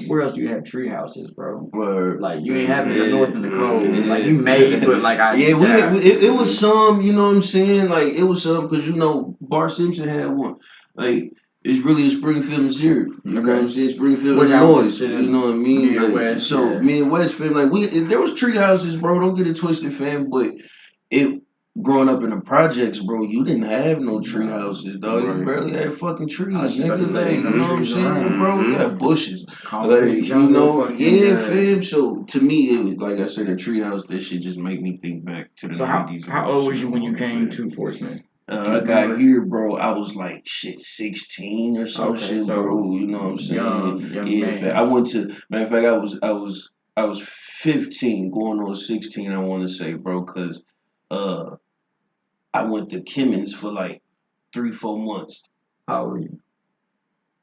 where else do you have tree houses, bro? Word. Like, you ain't having the north and the cold. Like, you may, but like it was some, you know what I'm saying? Like, it was some, because, you know, Bart Simpson had one. Like, it's really a Springfield, Missouri. You know what I'm saying? Springfield, Illinois. You know what I mean? Midwest, Midwest, fam. Like, there was tree houses, bro. Don't get it twisted, fam. But growing up in the projects, bro, you didn't have no tree houses, dog. You barely had fucking trees, nigga. Like, you know what I'm saying, bro? You had bushes. Like, you know, fam. So to me, it was like I said, a tree house. This shit just make me think back to the 90s. How old was you when you came to Fort Smith? I got here, bro. I was like 16 or some shit, bro. You know what I'm saying? Young I went to. Matter of fact, I was 15, going on 16. I want to say, bro, because I went to Kimmons for like 3-4 months. How old are you?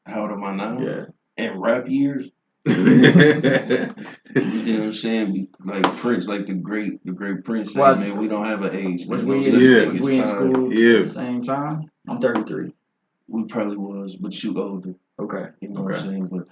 How old am I now? Yeah. In rap years. You know what I'm saying? Like Prince, like the great Prince said, man, we don't have an age. Was we in school at the same time? I'm 33. We probably was, but you older. Okay. You know what I'm saying? But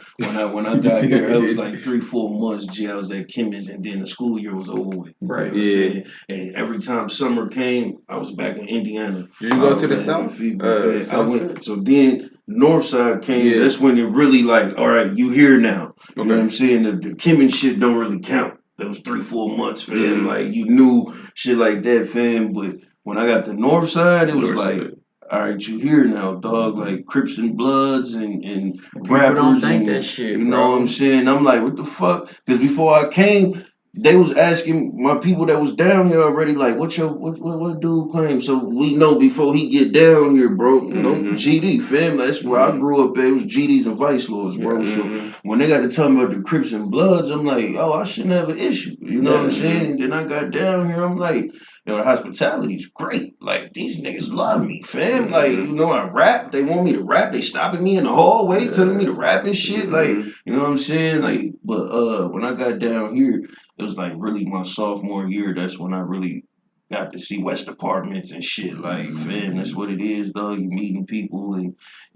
when I got here, it was like 3-4 months. I was at Kimmons, and then the school year was over with. Right. You know what I'm saying? And every time summer came, I was back in Indiana. Did you go to the South? I went. So then North Side came. Yeah. That's when it really like, all right, you here now. You know what I'm saying? The Kimmons shit don't really count. That was 3-4 months, fam. Mm-hmm. Like you knew shit like that, fam. But when I got to North Side, it was like. All right, you here now, dog. Like Crips and Bloods and rappers. Don't think that shit, you know what I'm saying? I'm like, what the fuck? Because before I came, they was asking my people that was down here already, like, what dude claim? So we know before he get down here, bro. You know, GD, fam. That's where I grew up at. It was GDs and Vice Lords, bro. So when they got to tell me about the Crips and Bloods, I'm like, oh, I shouldn't have an issue. You know what I'm saying? And then I got down here, I'm like, you know, the hospitality's great. Like, these niggas love me, fam. Like, you know, I rap. They want me to rap. They stopping me in the hallway, telling me to rap and shit. Like, you know what I'm saying? Like, but when I got down here, it was like really my sophomore year. That's when I really got to see West Apartments and shit. Like, fam, that's what it is, though. You meeting people.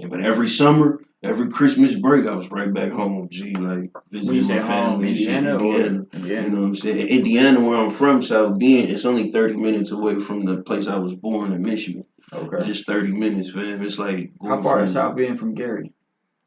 But every summer, every Christmas break, I was right back home, G, like, visiting my family and shit. Indiana. You know what I'm saying? Indiana, where I'm from, South Bend, it's only 30 minutes away from the place I was born in Michigan. Okay. Just 30 minutes, fam. It's like... How far is South Bend from Gary?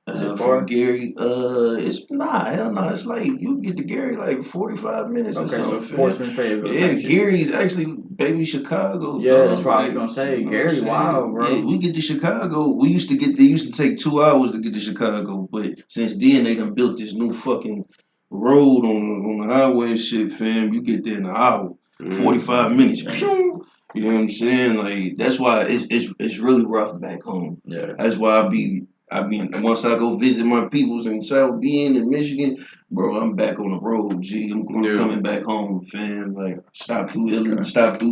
Is it far? From Gary, it's hell no. It's like you get to Gary like 45 minutes or something. So Portsmouth, Fayetteville. Yeah, Gary's actually baby Chicago. Yeah, that's what I was gonna say. Gary, wow, bro. Yeah, we get to Chicago. They used to take 2 hours to get to Chicago, but since then they done built this new fucking road on the highway and shit, fam. You get there in an hour, 45 minutes. Pew! You know what I'm saying? Like that's why it's really rough back home. Yeah, that's why once I go visit my peoples in South Bend in Michigan, bro, I'm back on the road, G. I'm coming back home, fam. Like, stop through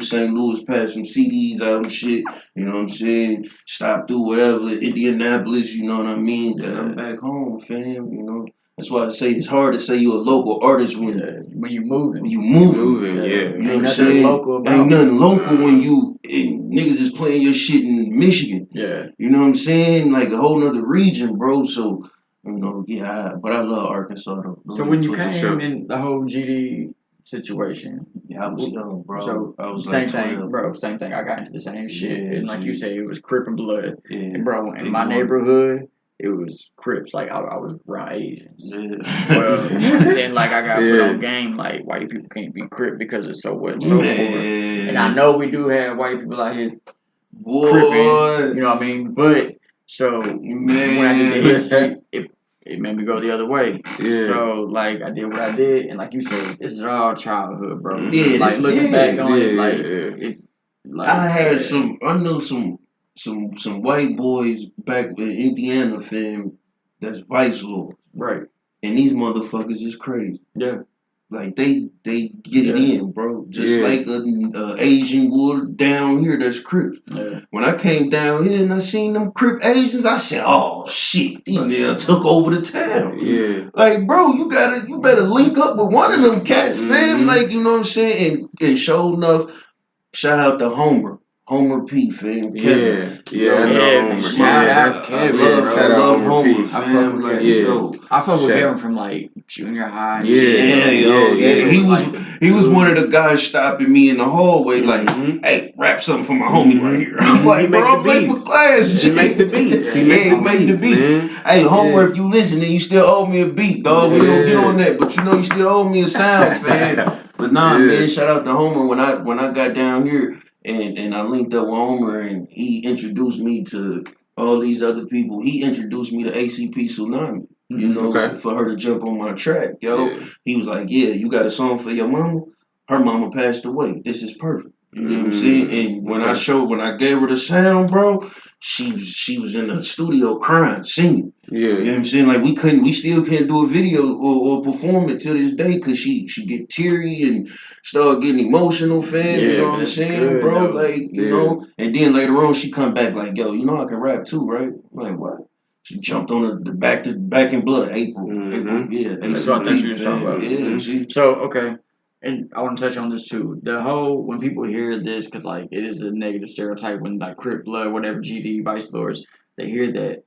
St. Louis, pass some CDs out and shit. You know what I'm saying? Stop through whatever, Indianapolis, you know what I mean? Then I'm back home, fam, you know. That's why I say it's hard to say you're a local artist when you moving. When you moving, yeah. You know what I'm saying? Ain't nothing local when you niggas is playing your shit in Michigan. Yeah. You know what I'm saying? Like a whole nother region, bro. So, you know, but I love Arkansas though. So when you came in the whole GD situation, I was young, bro. So I was same like thing, bro. Same thing. I got into the same shit, and like you say, it was Crip and Blood. Yeah. And bro, in my neighborhood, it was Crips. Like I was around Asians. Yeah. Well, then like I got put on game. Like white people can't be Crip because of so what and so forth. And I know we do have white people out here cripping. You know what I mean? But so when I did the history, it made me go the other way. Yeah. So like I did what I did, and like you said, this is all childhood, bro. Yeah. Like looking back on it, like I know some white boys back in Indiana, fam, that's Vice Lords. Right. And these motherfuckers is crazy. Yeah. Like they get it in, bro. Just like a Asian would down here that's Crips. Yeah. When I came down here and I seen them Crip Asians, I said, oh shit, these niggas took over the town. Yeah. Like, bro, you better link up with one of them cats, fam. Like, you know what I'm saying? And sure enough, shout out to Homer P, fam. Kevin. Shout out Kevin. I love Homer, fam. I fuck with Kevin from like junior high. He was one of the guys stopping me in the hallway, like, hey, rap something for my homie right here. I'm like, bro, I'm late for class. He make the beats. He make the beats. Hey, Homer, if you listening, you still owe me a beat, dog. We don't get on that, but you know you still owe me a sound, fam. But nah, man, shout out to Homer. When I got down here, and I linked up with Homer, and he introduced me to all these other people. He introduced me to ACP Tsunami. You know, for her to jump on my track, yo. Yeah. He was like, "Yeah, you got a song for your mama? Her mama passed away. This is perfect." You know what I'm saying? And when I gave her the sound, bro, she was in the studio crying, singing. Yeah. You know what I'm saying? Like we still can't do a video or perform it till this day because she get teary and start getting emotional, fam. You know what I'm saying, good, bro? Though. Like, you know, and then later on she come back like, yo, you know I can rap too, right? I'm like, what? She jumped on the back in blood, April. Yeah. That's what I thought you were talking about. Yeah. So, okay. And I want to touch on this too. The whole, when people hear this, because like it is a negative stereotype when like Crip Blood, whatever, GD, Vice Lords, they hear that,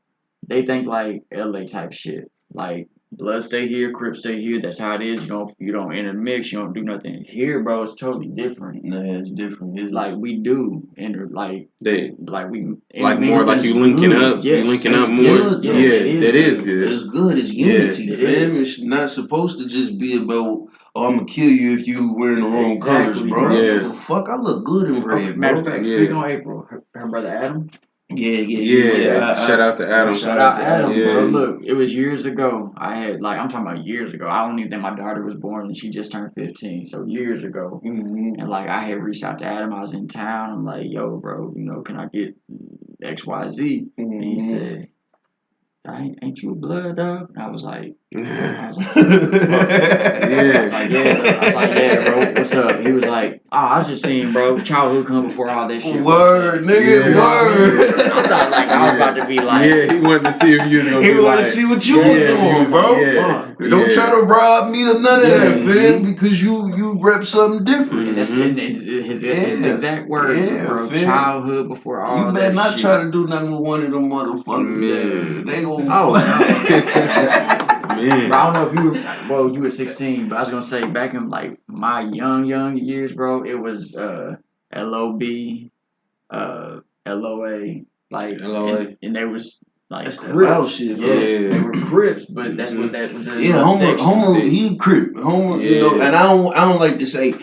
they think like LA type shit. Like Blood stay here, Crip stay here. That's how it is. You don't intermix. You don't do nothing here, bro. It's totally different. Nah, it's different. Isn't like we do enter like they like we like more like you linking up. Yes, you linking up more. Good, yeah, that is good. It's good. It's unity, fam. It's not supposed to just be about. Oh, I'm gonna kill you if you wearing the wrong colors, bro. Yeah. Fuck, I look good in red, Matter of fact, speaking on April, her brother Adam. Yeah. Shout out to Adam. Shout out Adam, bro. Look, it was years ago. I had I'm talking about years ago. I don't even think my daughter was born, and she just turned 15. So years ago, and like I had reached out to Adam. I was in town. I'm like, yo, bro, can I get XYZ? And he said, ain't you a blood dog? And I was like, yeah. I was like, yeah, bro. What's up? He was like, oh, I was just saying, bro. Childhood come before all this shit. Word, nigga, word. I thought I was about to be like, yeah. He wanted to see if you was gonna. He wanted to see what you was doing, bro. Don't try to rob me or none of that, fam, because you rep something different. And his exact words, bro. Fam. Childhood before all that. You better not try to do nothing with one of them motherfuckers. They gonna. Oh no. Man. Bro, I don't know if you were 16, but I was gonna say back in like my young years, bro, it was LOB, LOA, like LOA. And there was like Crips. Shit, they were Crips, but that's what that was. Homer, he Crip. Homer, you know, and I don't like to say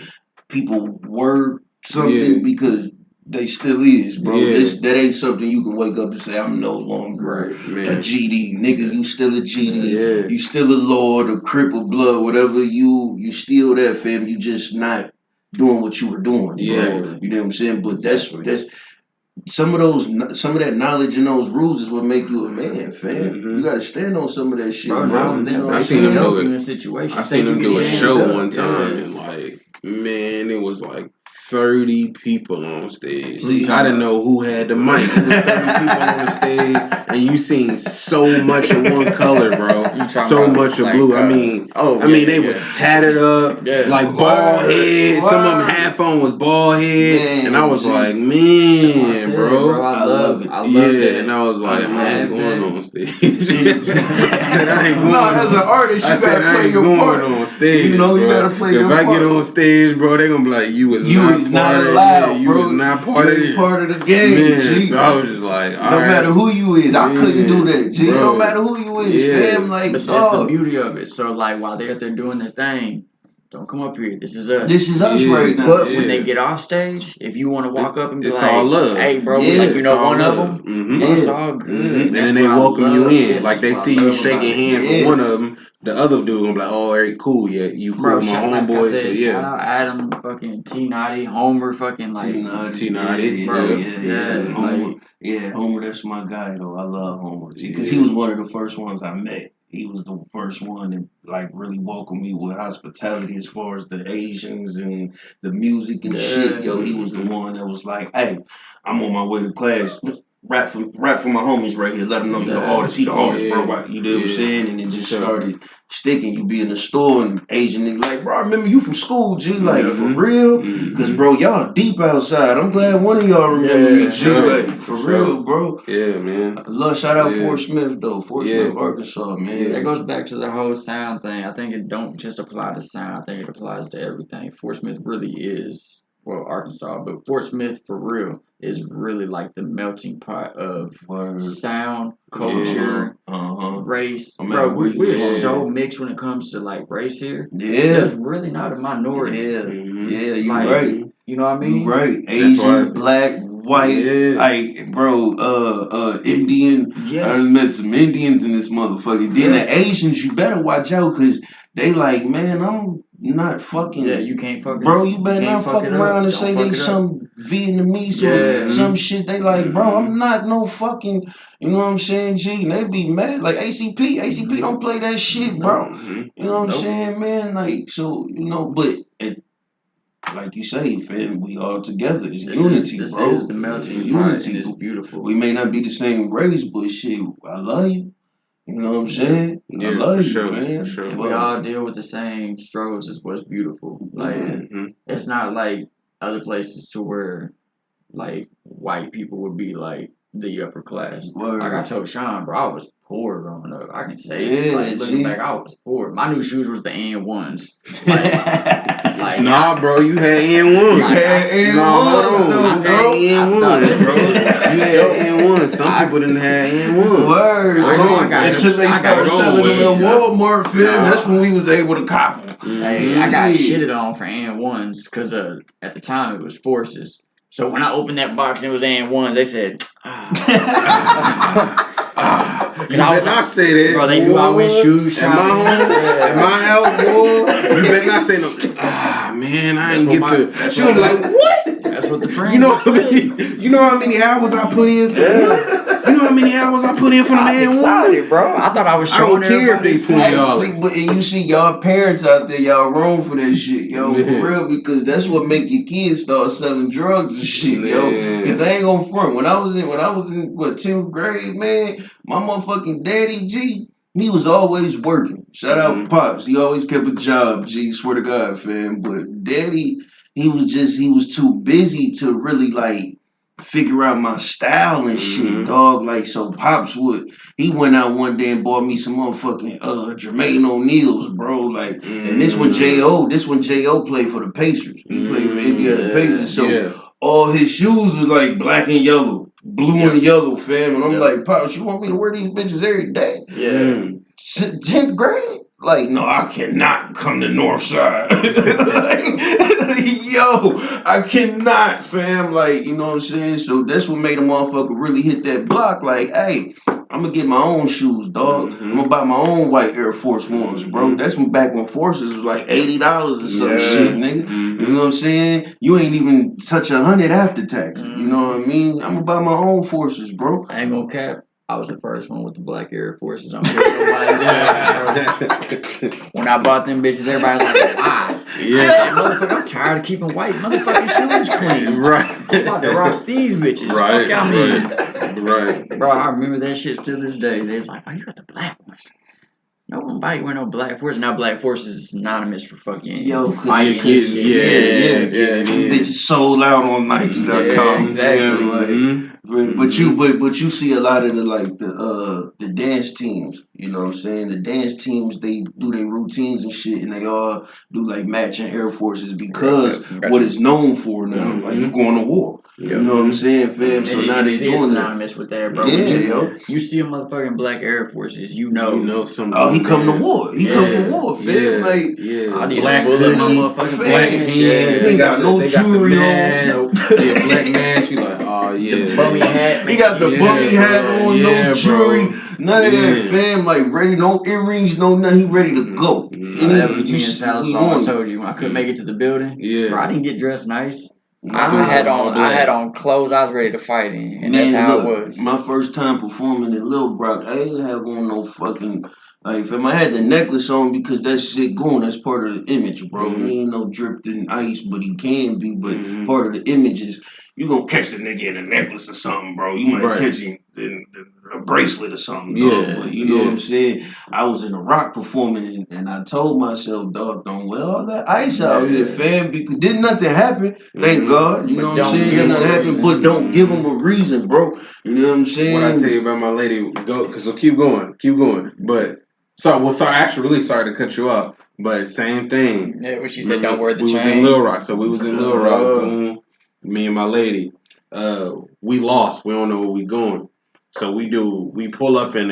people were something because they still is, bro. That ain't something you can wake up and say, I'm no longer a GD. Nigga, you still a GD. You still a Lord, a Crip of blood, whatever. You still that, fam. You just not doing what you were doing, bro. You know what I'm saying? But that's some of that knowledge and those rules is what make you a man, fam. You gotta stand on some of that shit, bro. I seen him do it. I seen him do a show one time, and like, man, it was like 30 people on stage. I didn't know who had the mic. It was 30 people on the stage, and you seen so much of one color, bro. So much of blue. I mean, they was tatted up, like bald head. Some of them half on was bald head, and I was like, man, bro. I love it. And I was like, I ain't going on stage. As an artist, you gotta play your part on stage. You know, you gotta play your part. If I get on stage, bro, they gonna be like, you was not allowed, you bro. was not part of this. Part of the game, man. So I was just like, no matter who you is, I couldn't do that, G. Bro. No matter who you is, fam, like, but that's the beauty of it. So like while they're out there doing their thing, don't come up here. This is us. This is us right now. But when they get off stage, if you want to walk up and be it's all love. Hey, bro, like, you know one of them? It's all good. And then they welcome you in. Like they see you shaking hands with one of them. The other dude gonna be like, oh, all right, cool, you cool, my homeboy. So, shout out Adam, fucking T Naughty, Homer, fucking like T Naughty, bro. Homer, that's my guy though. I love Homer because he was one of the first ones I met. He was the first one that like really welcomed me with hospitality as far as the Asians and the music and shit. Yo, he was the one that was like, hey, I'm on my way to class. Rap for my homies right here. Let them know you're the artist. He the artist, bro. You know what I'm saying? And it just started sticking. You be in the store and Asian nigga like, bro, I remember you from school, G. Like, for real? Because, bro, y'all deep outside. I'm glad one of y'all remember me, G. Like, for real, bro. Yeah, man. Shout out Fort Smith, though. Fort Smith, Arkansas, man. That goes back to the whole sound thing. I think it don't just apply to sound. I think it applies to everything. Fort Smith really is, well, Arkansas, but Fort Smith, for real, is really like the melting pot of sound, culture, race. Bro, we're so mixed when it comes to like race here. Yeah. There's really not a minority. Yeah, you're right. You know what I mean? Right. Asian, black, white, like, bro, Indian. Yes. I done met some Indians in this motherfucker. Then the Asians, you better watch out because they like, man, I'm not fucking. Yeah, you can't fuck it. Bro, you better not fuck around and say they some Vietnamese or some shit. They like, bro, I'm not no fucking, you know what I'm saying, G? And they be mad. Like ACP don't play that shit, bro. You know what I'm saying, man? Like, so, you know, but like you say, fam, we all together. It's unity, this bro. Is the melting it's pot, unity. And it's beautiful. We may not be the same race, but shit, I love you. You know what I'm saying? Yeah, I love you, sure, fam. For sure. We all deal with the same struggles. Is what's beautiful. Like it's not like other places to where like white people would be like the upper class. Word. Like I told Sean, bro, I was poor growing up. I can say, like looking back, I was poor. My new shoes was the N1s. Like nah, bro, you had N1. You had N1, bro. You had N1. Some people didn't have N1. Word. Until they started selling them in Walmart, fam. That's when we was able to cop them. Hey, I got shitted on for N1s because at the time it was forces. So when I opened that box and it was N1s, they said, you better not say that. Bro, they knew I went shoes shopping. At my house, boy. You better not say no. Man, I didn't get the. She was like, what? That's what the friends. You know how many hours I put in? You know how many hours I put in for the man excited, bro. I thought I was showing. I don't care if they $20. But you see y'all parents out there, y'all wrong for that shit, yo, for real, because that's what make your kids start selling drugs and shit, yo. Because I ain't gonna front. When I was in what 10th grade, man, my motherfucking daddy G. He was always working. Shout out Pops. He always kept a job, G. Swear to God, fam. But Daddy, he was too busy to really like figure out my style and shit, dog. Like, so Pops he went out one day and bought me some motherfucking Jermaine O'Neal's, bro. Like, and this one J.O. played for the Pacers. He played for Indiana Pacers. So all his shoes was like black and yellow. Blue and yellow, fam. And I'm like, Pops, you want me to wear these bitches every day? Yeah. 10th grade? Like, no, I cannot come to Northside. Yo, I cannot, fam. Like, you know what I'm saying? So that's what made a motherfucker really hit that block. Like, hey, I'm gonna get my own shoes, dog. I'm gonna buy my own white Air Force Ones, bro. That's back when Forces was like $80 or some shit, nigga. You know what I'm saying? You ain't even touch 100 after tax. You know what I mean? I'm gonna buy my own Forces, bro. I ain't gonna cap. I was the first one with the black Air Forces on. When I bought them bitches, everybody was like, why? Yeah. Motherfucker, I'm tired of keeping white motherfucking shoes clean. Right. I'm about to rock these bitches. Right. Fuck Right. Bro, I remember that shit still this day. They was like, oh, you got the black ones. No one wear no black forces. Now black forces is synonymous for fucking fighting and shit. Yeah. Bitches sold out on Nike.com. Exactly. But you see a lot of the dance teams, you know what I'm saying? The dance teams, they do their routines and shit, and they all do like matching Air Forces because what it's known for now, like you going to war. You know what I'm saying, fam? So now they doing synonymous with that, bro. Yeah, you see a motherfucking black Air Forces, you know something. Oh, he come to war. He come for war, fam. Like, I need black bullet, my motherfucking black hands. He ain't got no jewelry on. Black man. She like, oh yeah. The bummy hat. He got the bummy hat on, no jewelry, none of that, fam. Like ready, no earrings, no nothing. He ready to go. That was me and Salazar. I told you when I couldn't make it to the building. Yeah, bro, I didn't get dressed nice. I had on clothes I was ready to fight in, and that's how it was. My first time performing at Lil Brock, I didn't have on no fucking fam. I had the necklace on because that shit Goon. That's part of the image, bro. He ain't no dripped in ice, but he can be. But part of the image is you gonna catch the nigga in a necklace or something, bro. You might catch him in a bracelet or something, dog. But you know what I'm saying? I was in a rock performing, and I told myself, dog, don't wear all that ice out here, fam. Because didn't nothing happen, thank God. You know what I'm saying? Didn't nothing happen, but don't give them a reason, bro. You know what I'm saying? What I tell you about my lady, because we'll keep going. But really sorry to cut you off, but same thing. Yeah, when she said don't wear the chain. We was in Little Rock, so we was in Little Rock. Me and my lady, we lost. We don't know where we going. So we pull up in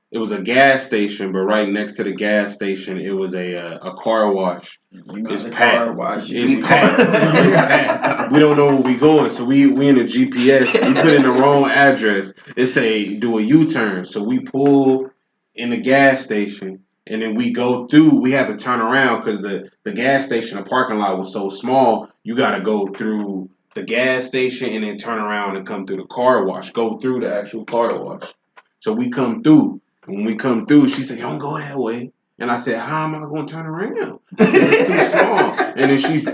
It was a gas station, but right next to the gas station, it was a car wash. It's packed. Car wash. It's packed. It's packed. We don't know where we going, so we in the GPS. We put in the wrong address. It say do a U-turn, so we pull in the gas station, and then we go through. We have to turn around because the gas station, the parking lot was so small. You got to go through the gas station and then turn around and come through the car wash. Go through the actual car wash. So we come through. When we come through, she said, "Don't go that way." And I said, "How am I going to turn around? I said, it's too small." And then she's,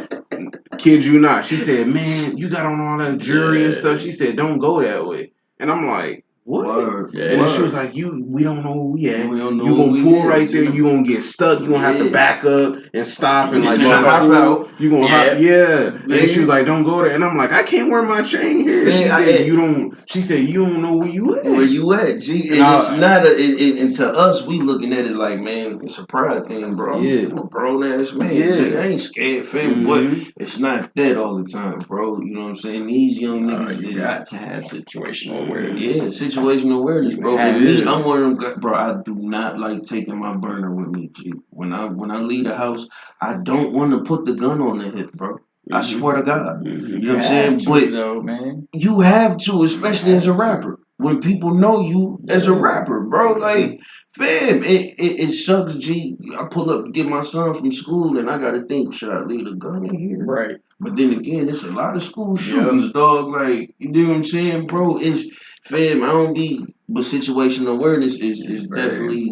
kid you not, she said, "Man, you got on all that jewelry and stuff." She said, "Don't go that way." And I'm like, "What?" Yeah. And then she was like, we don't know where we at. We don't know You gonna pull right there. You You gonna get stuck. You gonna have to back up and stop and like hop out. You gonna hop, And then she was like, "Don't go there." And I'm like, "I can't wear my chain here." She said, "You don't." She said, "You don't know where you at." Where you at, G? And it's not and to us, we looking at it like, man, it's a pride thing, bro. I'm a grown ass man. G, I ain't scared, fam. But it's not that all the time, bro. You know what I'm saying? These young niggas, you got to have situational awareness. Yeah, situational awareness, bro. And me, I'm one of them, bro. I do not like taking my burner with me, G. When I leave the house, I don't want to put the gun on the hip, bro. I swear to God. You know what I'm saying? But man, you have to, especially as a rapper. When people know you as a rapper, bro, like, fam, it sucks, G. I pull up to get my son from school, and I gotta think, should I leave the gun in here? Right. But then again, it's a lot of school shootings, dog. Like, you know what I'm saying, bro? It's, fam, I don't be, but situational awareness is definitely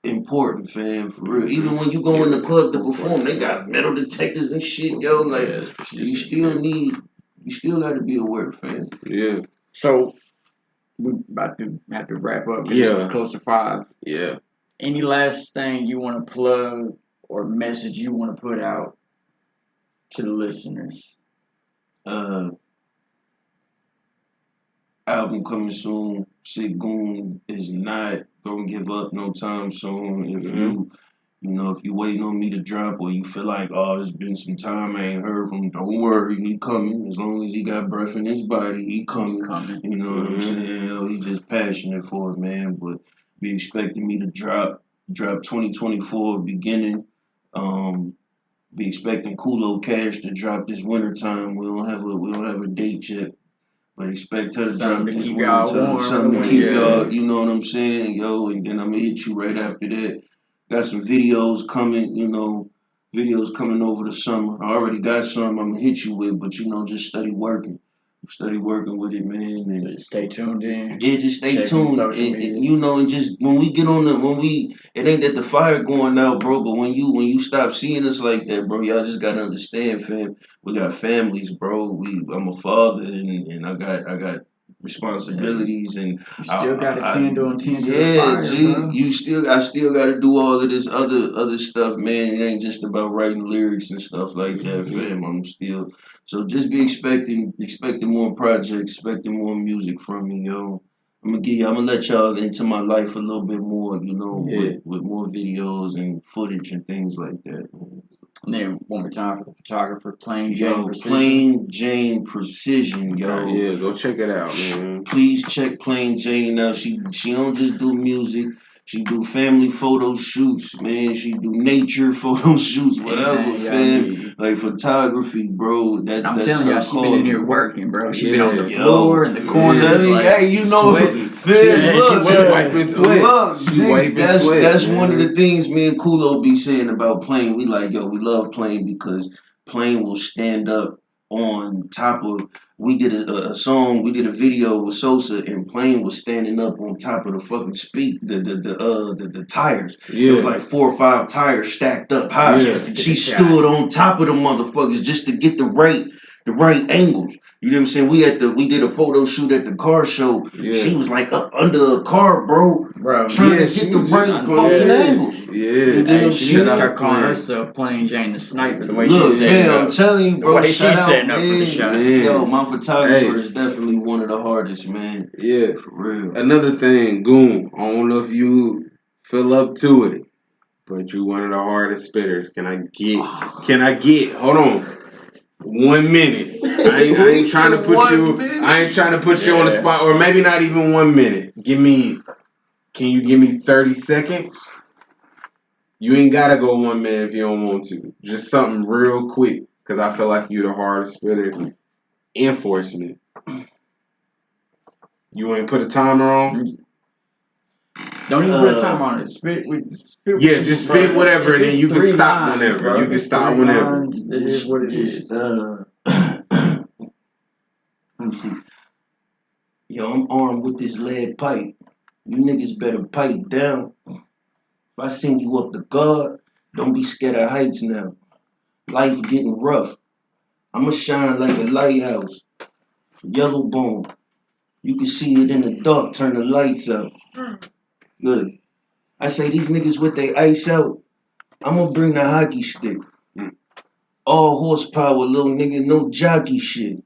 important, fam, for real. Even when you go in the club to perform, they got metal detectors and shit, yo. Like, you still got to be aware, fam. Yeah. So, we about to have to wrap up. Yeah. Close to 5. Yeah. Any last thing you want to plug or message you want to put out to the listeners? Album coming soon. Goon is not gonna give up no time soon. If if you waiting on me to drop or you feel like, oh, it's been some time I ain't heard from him, don't worry, he coming. As long as he got breath in his body, he coming. You know what I'm saying? He just passionate for it, man. But be expecting me to drop 2024 beginning. Be expecting Kulo Cash to drop this winter time. We don't have a date yet. But expect her to drop this winter time. Something to keep y'all, you know what I'm saying, yo, and then I'm gonna hit you right after that. Got some videos coming, videos coming over the summer. I already got some I'm gonna hit you with, but just study working. Study working with it, man. And so stay tuned in. Yeah, just stay tuned. And just when we get on it ain't that the fire going out, bro, but when you stop seeing us like that, bro, y'all just gotta understand, fam. We got families, bro. I'm a father and I got responsibilities and you still got a candle and tend to the fire, bro. I still gotta do all of this other stuff, man. It ain't just about writing lyrics and stuff like that, fam. I'm still so just be expecting more projects, expecting more music from me, yo. I'm gonna let y'all into my life a little bit more, with more videos and footage and things like that. And then one more time for the photographer, Plain Jane Precision. Plain Jane Precision, yo. Yeah, go check it out, man. Please check Plain Jane out. She don't just do music. She do family photo shoots, man. She do nature photo shoots, whatever, fam. Like photography, bro. I'm telling y'all, she been in here working, bro. She been on the floor in the corner. Hey, fam, she wiping sweat. That's one of the things me and Kulo be saying about Plain. We like, yo, we love Plain because Plain will stand up on top of. We did a song, we did a video with Sosa, and Plain was standing up on top of the fucking the tires. It was like 4 or 5 tires stacked up high. She stood on top of the motherfuckers just to get the right angles. You know what I'm saying? We did a photo shoot at the car show. She was like up under a car, bro trying to get the right fucking angles. Yeah. She should start calling herself Plain Jane the Sniper. The way she's setting up. I'm telling you, bro. The way she's setting up for the shot. Yo, my photographer is definitely one of the hardest, man. Yeah. For real. Another thing, Goon. I don't know if you feel up to it, but you one of the hardest spitters. Can I get? Hold on. 1 minute. I ain't trying to put you. I ain't trying to put you on the spot, or maybe not even 1 minute. Give me Can you give me 30 seconds? You ain't gotta go one minute if you don't want to. Just something real quick, because I feel like you're the hardest spitter. Enforcement. You want to put a timer on? Don't even put a timer on it. Spit just spit whatever, and then you can stop whenever. Bro. You can stop whenever. It is what it is. Let me see. Yo, I'm armed with this lead pipe. You niggas better pipe down. If I send you up the guard, don't be scared of heights now. Life getting rough. I'ma shine like a lighthouse. Yellow bone. You can see it in the dark, turn the lights up. Good. I say these niggas with their ice out, I'ma bring the hockey stick. All horsepower, little nigga, no jockey shit.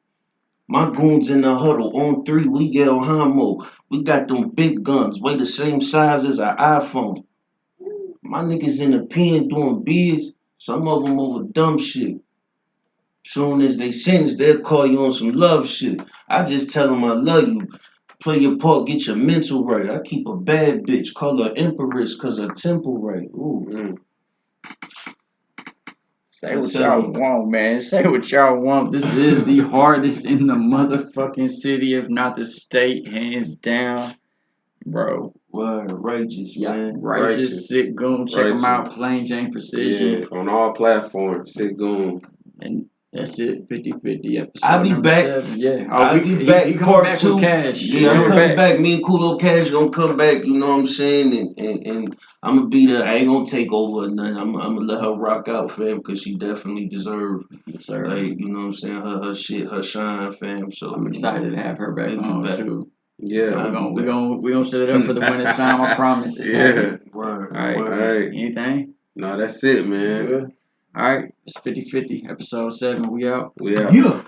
My goons in the huddle, on 3, we yell homo. We got them big guns, weigh the same size as an iPhone. My niggas in the pen doing bids, some of them over dumb shit. Soon as they sentence, they'll call you on some love shit. I just tell them I love you. Play your part, get your mental right. I keep a bad bitch, call her empress, cause her temple right. Ooh. Say what y'all want, man. Say what y'all want. This is the hardest in the motherfucking city, if not the state, hands down. Bro. Word, righteous, man. Righteous, Sick Goon. Check them out. Plain Jane Precision. Yeah, on all platforms, Sick Goon. And that's it, 50-50 episode. I'll be back. 7. Yeah. I'll be back. He Part back 2. With Cash. Yeah, I'm coming back. Me and Kulo Cash gonna come back. You know what I'm saying? And I'm gonna be there. I ain't gonna take over or nothing. I'm gonna let her rock out, fam, because she definitely deserves. Yes, sir. Like, you know what I'm saying? Her shit, her shine, fam. So I'm excited to have her back on too. Yeah, so we're gonna set it up for the winter time. I promise. Yeah. Word. All right. Anything? No, that's it, man. Good. All right. It's 50-50 episode 7. We out. We out. Yeah.